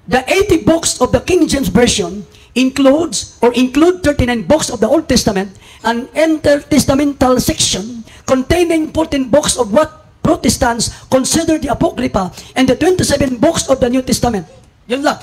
The 80 books of the King James Version include 39 books of the Old Testament, an intertestamental section containing 14 books of what Protestants consider the Apocrypha, and the 27 books of the New Testament. Yun lang.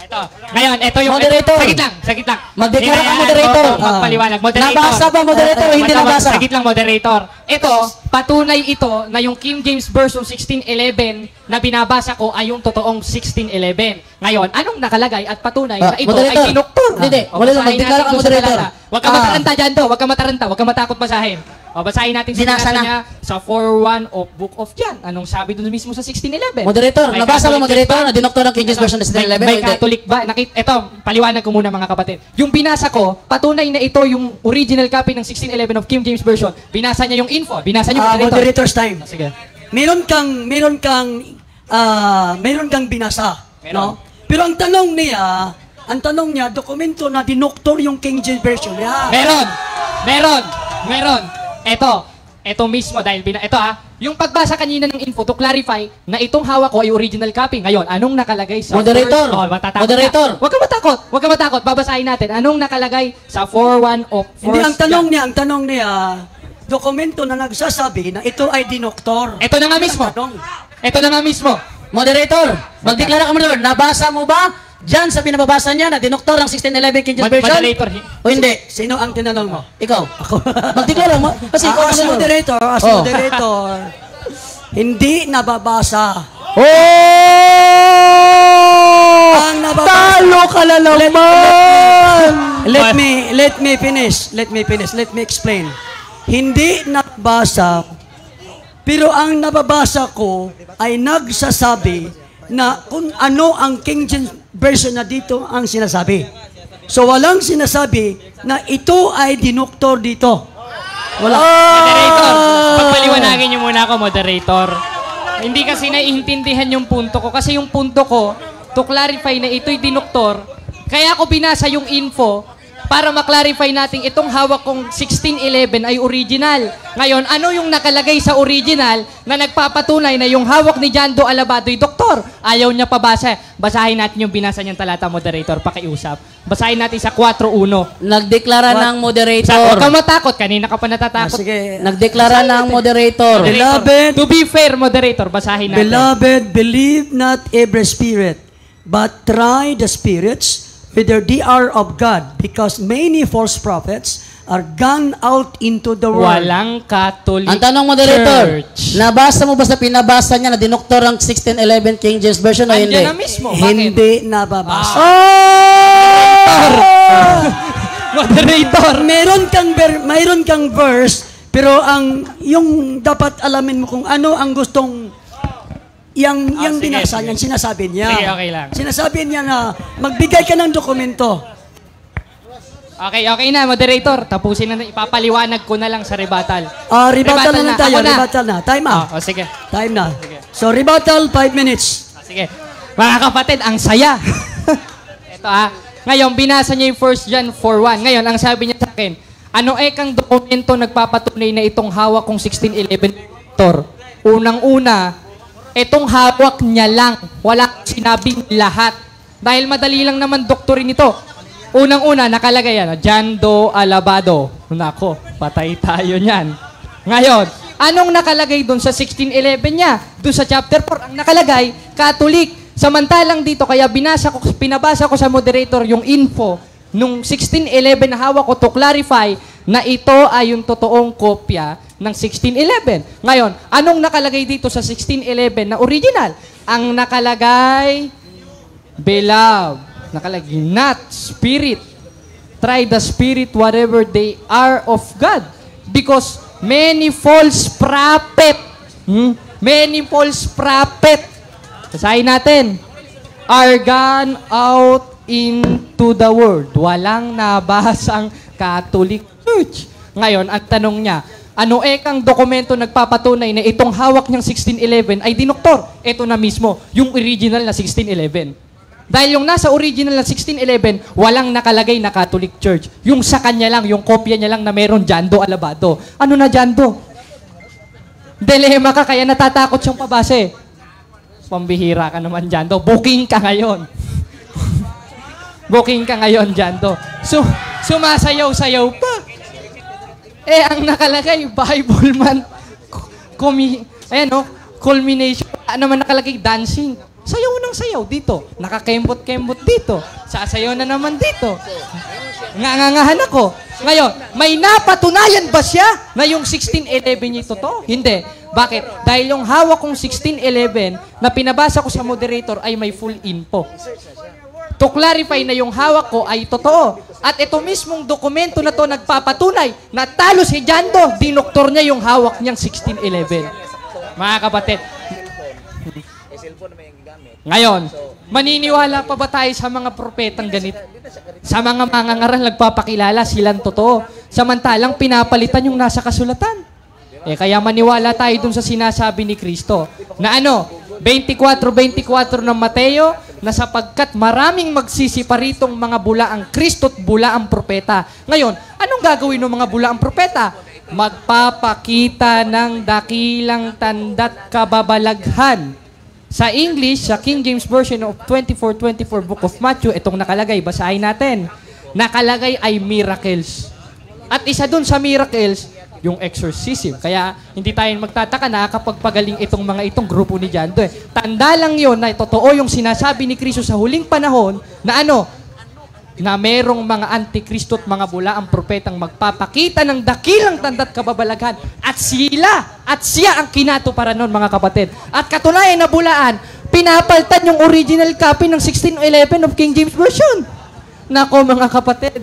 Ito. Ngayon, ito yung... Moderator. Sagit lang. Magdeklara ka, Ayan, moderator. Magpaliwanag. Moderator. Nabasa ba, moderator, o hindi nabasa? Sagit lang, moderator. Ito, patunay ito na yung King James Version 1611 na binabasa ko ay yung totoong 1611. Ngayon, anong nakalagay at patunay na ito moderator. ay dinoktor? Hindi, O, moderator, basahin magdeklara natin ka, doon sa moderator. talata. Huwag ka mataranta dyan do. Huwag ka mataranta. Huwag ka matakot basahin. O, basahin natin sa Binasa binasa na. niya sa 4.1 of Book of John. Anong sabi doon mismo sa 1611? Moderator, May nabasa ba, Catholic moderator, ba? na dinoktor ng King James Version ng 1611? May Hindi. Catholic ba? Ito, paliwanag ko muna mga kapatid. Yung binasa ko, patunay na ito yung original copy ng 1611 of King James Version. Binasa niya yung info. Binasa niya yung moderator. Moderator's time. Sige. Meron kang binasa, Meron. no? Pero ang tanong niya, dokumento na dinoktor yung King James Version. Yeah. Meron. Ito mismo dahil ito yung pagbasa kanina ng info to clarify na itong hawak ko ay original copy. Ngayon, anong nakalagay sa Moderator. Matatakot Moderator. ka. Huwag ka matakot. Babasahin natin. Anong nakalagay sa 4.1 of Hindi, ang First John? tanong niya, dokumento na nagsasabi na ito ay dinoktor. Ito na nga mismo. Tanong. Ito na nga mismo. Moderator, magdeklara ka, moderator. Nabasa mo ba dyan sa pinababasa niya na dinoktor ang 1611 King James Version? Moderator. O hindi? Sino ang tinanong mo? Ikaw. Ako. Magdeklara mo. Kasi ikaw As ang moderator, hindi nababasa. Ang nababasa. Talo ka na naman! Let me finish. Let me explain. Hindi nabasa Pero ang nababasa ko ay nagsasabi na kung ano ang King James Version na dito ang sinasabi. So walang sinasabi na ito ay dinuktor dito. Wala. Moderator, pagpaliwanagin niyo muna ako, moderator. Hindi kasi naiintindihan yung punto ko. Kasi yung punto ko, to clarify na ito'y dinuktor, kaya ako binasa yung info para maklarify natin itong hawak kong 1611 ay original. Ngayon, ano yung nakalagay sa original na nagpapatunay na yung hawak ni Jando Alabado'y doktor? Ayaw niya pabasa. Basahin natin yung binasa niyang talata, moderator, pakiusap. Basahin natin sa 4.1. Nagdeklara ng Huwag moderator. kang matakot. Kanina ka pa natatakot. Sige. Nagdeklara ng moderator. Beloved, To be fair, moderator, basahin natin. Beloved, believe not every spirit, but try the spirits whether they are of God, because many false prophets are gone out into the world. Walang Catholic Ang tanong, moderator, Church. nabasa mo ba sa pinabasa niya na dinoktor ang 1611 King James Version o hindi? Andiyan na mismo. Bakit? Hindi nababasa. Moderator. Mayroon kang verse, pero yung dapat alamin mo kung ano ang gustong yung sige, binasa sige. niya, sinasabi niya. Sige, okay lang. Sinasabi niya na magbigay ka ng dokumento. Okay na, moderator. Tapusin na. Ipapaliwanag ko na lang sa rebuttal. Rebuttal na tayo. Ako na. Rebuttal na. Time na. Sige. Time na. Sige. So, rebuttal, 5 minutes. Sige. Mga kapatid, ang saya. Ito Ngayon, binasa niya yung 1 John 4.1. Ngayon, ang sabi niya sa akin, ano kang dokumento nagpapatunay na itong hawak kong 1611 doktor? Unang-una, itong hawak niya lang. Wala sinabing lahat. Dahil madali lang naman doktorin ito. Unang-una, nakalagay yan, Jando Alabado. Nako, patay tayo niyan. Ngayon, anong nakalagay doon sa 1611 niya? Doon sa chapter 4, ang nakalagay, Catholic. Samantalang dito, kaya pinabasa ko sa moderator yung info nung 1611 na hawak ko to clarify na ito ay yung totoong kopya ng 1611. Ngayon, anong nakalagay dito sa 1611 na original? Ang nakalagay, beloved. Nakalagay, not spirit. Try the spirit whatever they are of God. Because many false prophet, many false prophet, basahin natin, are gone out into the world. Walang nabasang Catholic Church. Ngayon, ang tanong niya, ano kang dokumento nagpapatunay na itong hawak niyang 1611 ay dinoktor? Ito na mismo, yung original na 1611. Dahil yung nasa original na 1611, walang nakalagay na Catholic Church. Yung sa kanya lang, yung kopya niya lang na meron Jando Alabado. Ano na Jando? Dilema ka, kaya natatakot siyang pabase. Pambihira ka naman, Jando. Booking ka ngayon. Booking ka ngayon, Jando. Sumasayaw-sayaw pa. Ang nakalagay, Bible man, culmination. Ano man nakalagay, dancing. Sayaw ng sayaw dito. Nakakembot-kembot dito. Sasayaw na naman dito. Ngangangahan ako. Ngayon, may napatunayan ba siya na yung 1611 niya totoo? Hindi. Bakit? Dahil yung hawak kong 1611 na pinabasa ko sa moderator ay may full info. To clarify na yung hawak ko ay totoo. At ito mismong dokumento na to nagpapatunay na talo si Jando, dinoktor niya yung hawak niyang 1611. Mga kapatid, ngayon, maniniwala pa ba tayo sa mga propetang ganito? Sa mga mangangaral nagpapakilala, silang totoo. Samantalang pinapalitan yung nasa kasulatan. Kaya maniwala tayo dun sa sinasabi ni Kristo. Na 24:24 ng Mateo, na sapagkat maraming magsisiparitong mga bulaang Kristo at bulaang propeta. Ngayon, anong gagawin ng mga bulaang propeta? Magpapakita ng dakilang tanda't kababalaghan. Sa English, sa King James Version of 24:24 Book of Matthew, itong nakalagay, basahin natin. Nakalagay ay miracles. At isa dun sa miracles, yung exorcism. Kaya hindi tayo magtataka na kapag pagaling itong mga itong grupo ni Jando. Tanda lang yon na totoo yung sinasabi ni Kristo sa huling panahon na na merong mga antikristo at mga bulaang propetang magpapakita ng dakilang tanda't kababalaghan at siya ang kinatuparan nun, mga kapatid. At katunayan na bulaan, pinapaltan yung original copy ng 1611 of King James Version. Nako, mga kapatid,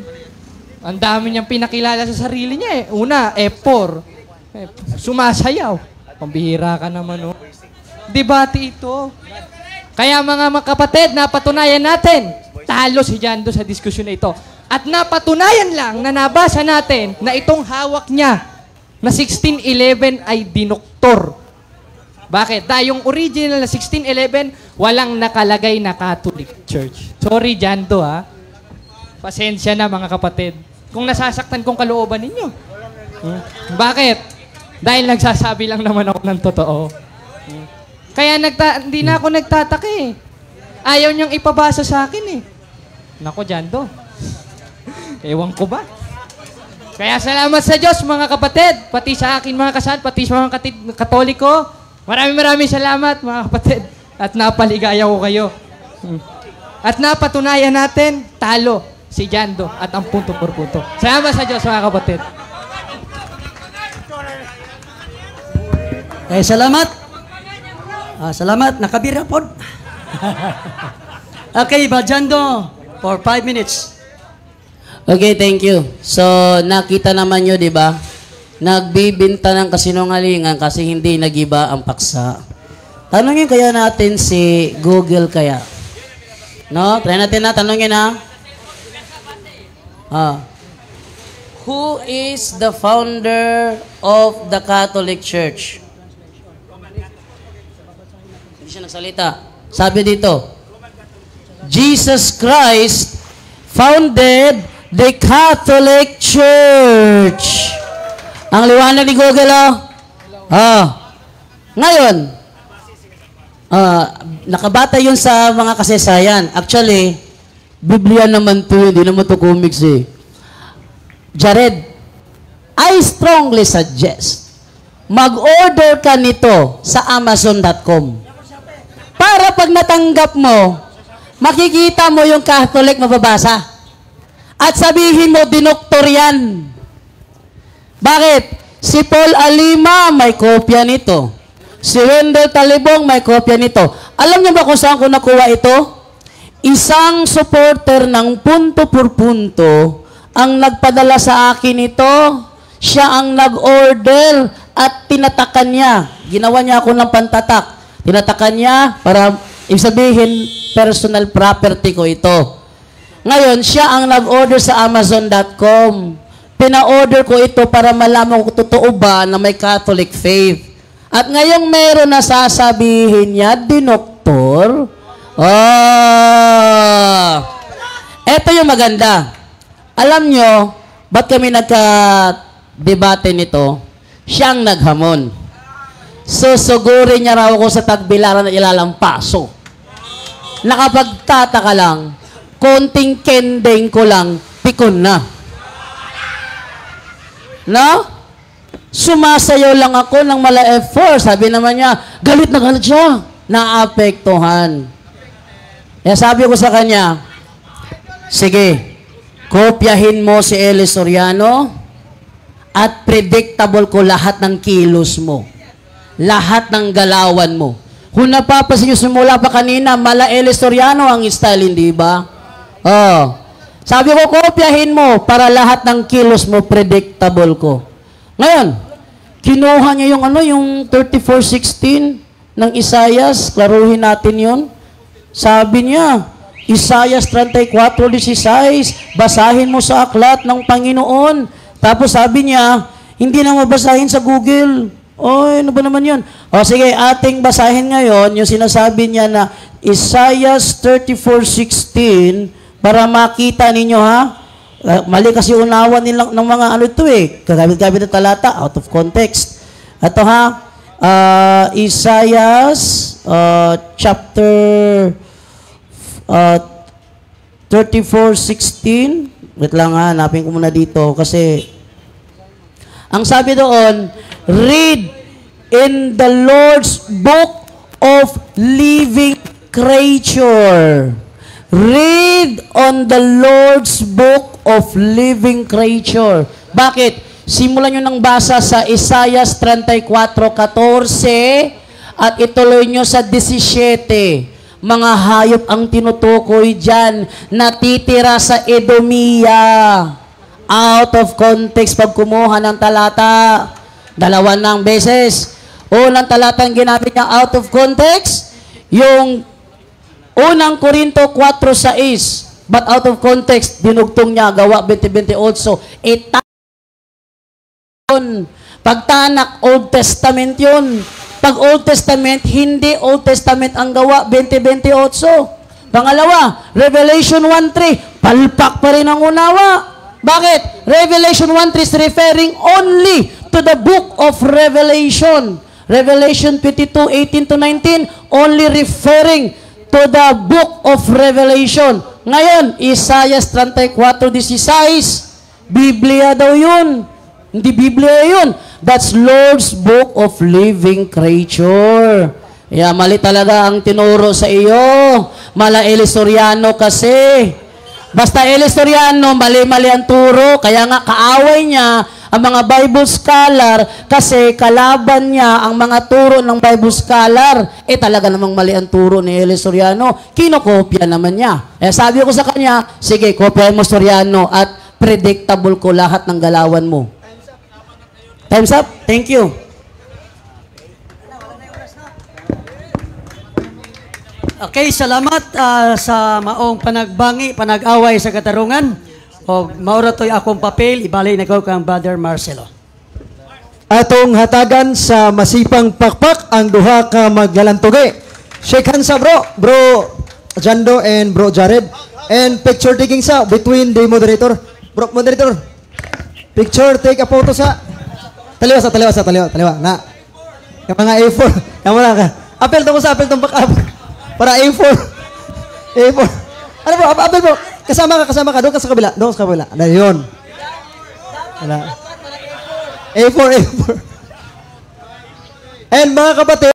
ang dami niyang pinakilala sa sarili niya. Una, F4. Sumasayaw. Pambihira ka naman, oh. Debate ito. Kaya mga kapatid, napatunayan natin, talo si Jando sa diskusyon na ito. At napatunayan lang na nabasa natin na itong hawak niya na 1611 ay dinoktor. Bakit? Dahil yung original na 1611, walang nakalagay na Catholic Church. Sorry, Jando, ha? Pasensya na, mga kapatid. Kung nasasaktan kong kalooban ninyo. Bakit? Dahil nagsasabi lang naman ako ng totoo. Kaya hindi na ako nagtataka eh. Ayaw niyang ipabasa sa akin eh. Nako, Jando. Ewan ko ba? Kaya salamat sa Diyos, mga kapatid. Pati sa akin, mga kasal, pati sa mga Katoliko. Maraming salamat, mga kapatid. At napaligaya ko kayo. At napatunayan natin, talo si Jando at ang punto por punto. Salamat sa Diyos, mga kapatid. Salamat. Salamat. Nakabira po. Okay, Jando, for 5 minutes. Okay, thank you. So, nakita naman nyo, di ba? Nagbibinta ng kasinungalingan kasi hindi nagiba ang paksa. Tanungin kaya natin si Google kaya. No? Try natin na. Tanungin na. Who is the founder of the Catholic Church? Hindi siya nagsalita. Sabi dito, Jesus Christ founded the Catholic Church. Ang liwanag ni Google, Ngayon, nakabata yun sa mga kasaysayan. Actually, Biblia naman to, hindi naman to comics eh. Jared, I strongly suggest, mag-order ka nito sa Amazon.com. Para pag natanggap mo, makikita mo yung Catholic mababasa. At sabihin mo, dinoktor yan. Bakit? Si Paul Alima, may kopya nito. Si Wendell Talibong, may kopya nito. Alam niyo ba kung saan ko nakuha ito? Isang supporter ng punto por punto ang nagpadala sa akin ito. Siya ang nag-order at tinatakan niya. Ginawa niya ako ng pantatak. Tinatakan niya para sabihin, personal property ko ito. Ngayon, siya ang nag-order sa Amazon.com. Pina-order ko ito para malaman kung totoo ba na may Catholic faith. At ngayong meron na sasabihin niya, dinoktor. Ito yung maganda. Alam nyo, ba't kami nagka-debate nito? Siyang naghamon. Susugurin niya raw ako sa tagbilaran na ilalampaso. Nakapagtataka lang, konting kending ko lang, pikon na. No? Sumasayaw lang ako ng mala F4. Sabi naman niya, galit na galit siya. Naapektuhan. Kaya sabi ko sa kanya, sige, kopyahin mo si Eli Soriano at predictable ko lahat ng kilos mo. Lahat ng galawan mo. Kung napapasin nyo simula pa kanina, mala Eli Soriano ang style, hindi ba? Sabi ko, kopyahin mo para lahat ng kilos mo predictable ko. Ngayon, kinuha niya yung 34:16 ng Isaias. Klaruhin natin yun. Sabi niya, Isaias 34:16, basahin mo sa aklat ng Panginoon. Tapos sabi niya, hindi na mabasahin sa Google. Ano ba naman yun? Sige, ating basahin ngayon yung sinasabi niya na Isaias 34:16 para makita ninyo, ha? Mali kasi unawan nila ng mga ito eh. Kagamit-gamit na talata, out of context. Ito Isaiah chapter 34:16. Wait lang hanapin ko muna dito kasi ang sabi doon, read in the Lord's book of living creature. Read on the Lord's book of living creature. Bakit? Simulan nyo ng basa sa Isaiah 34:14 at ituloy nyo sa 17. Mga hayop ang tinutukoy dyan, natitira sa Edomia. Out of context pag kumuha ng talata. 2 beses. Unang talatang ginamit niya out of context, yung unang Korinto 4:6. But out of context, dinugtong niya, Gawa 20:28. Pagtanak, Old Testament yun. Pag Old Testament, hindi Old Testament ang Gawa 20:28. Pangalawa, Revelation 1:3, palpak pa rin ang unawa. Bakit? Revelation 1:3 is referring only to the book of Revelation. Revelation 22:18-19, only referring to the book of Revelation. Ngayon, Isaiah 34:16, Biblia daw yun. Hindi Biblia yun. That's Lord's book of living creature. Yeah, mali talaga ang tinuro sa iyo. Mala Elisoriano kasi. Basta Elisoriano, mali-mali ang turo. Kaya nga kaaway niya ang mga Bible scholar kasi kalaban niya ang mga turo ng Bible scholar. Talaga namang mali ang turo ni Elisoriano. Kinokopya naman niya. Sabi ko sa kanya, sige, kopyahin mo Soriano at predictable ko lahat ng galawan mo. Time's up. Thank you. Okay, salamat sa maong panagbangi, panag-away sa katarungan. O maura to'y akong papel, ibalik na ko kang Brother Marcelo. Atong hatagan sa masipang pakpak ang duha ka maglalantugi. Shake hands sa bro Jando and bro Jared. And picture taking sa between the moderator. Bro moderator, picture take a photo sa taliwa. Na. Yung mga A4. Yung mga ka. Apel tong back up. Para A4. Ano bro, apel bro. Kasama ka. Doon ka sa kabila. Na yun. A4. And mga kapatid,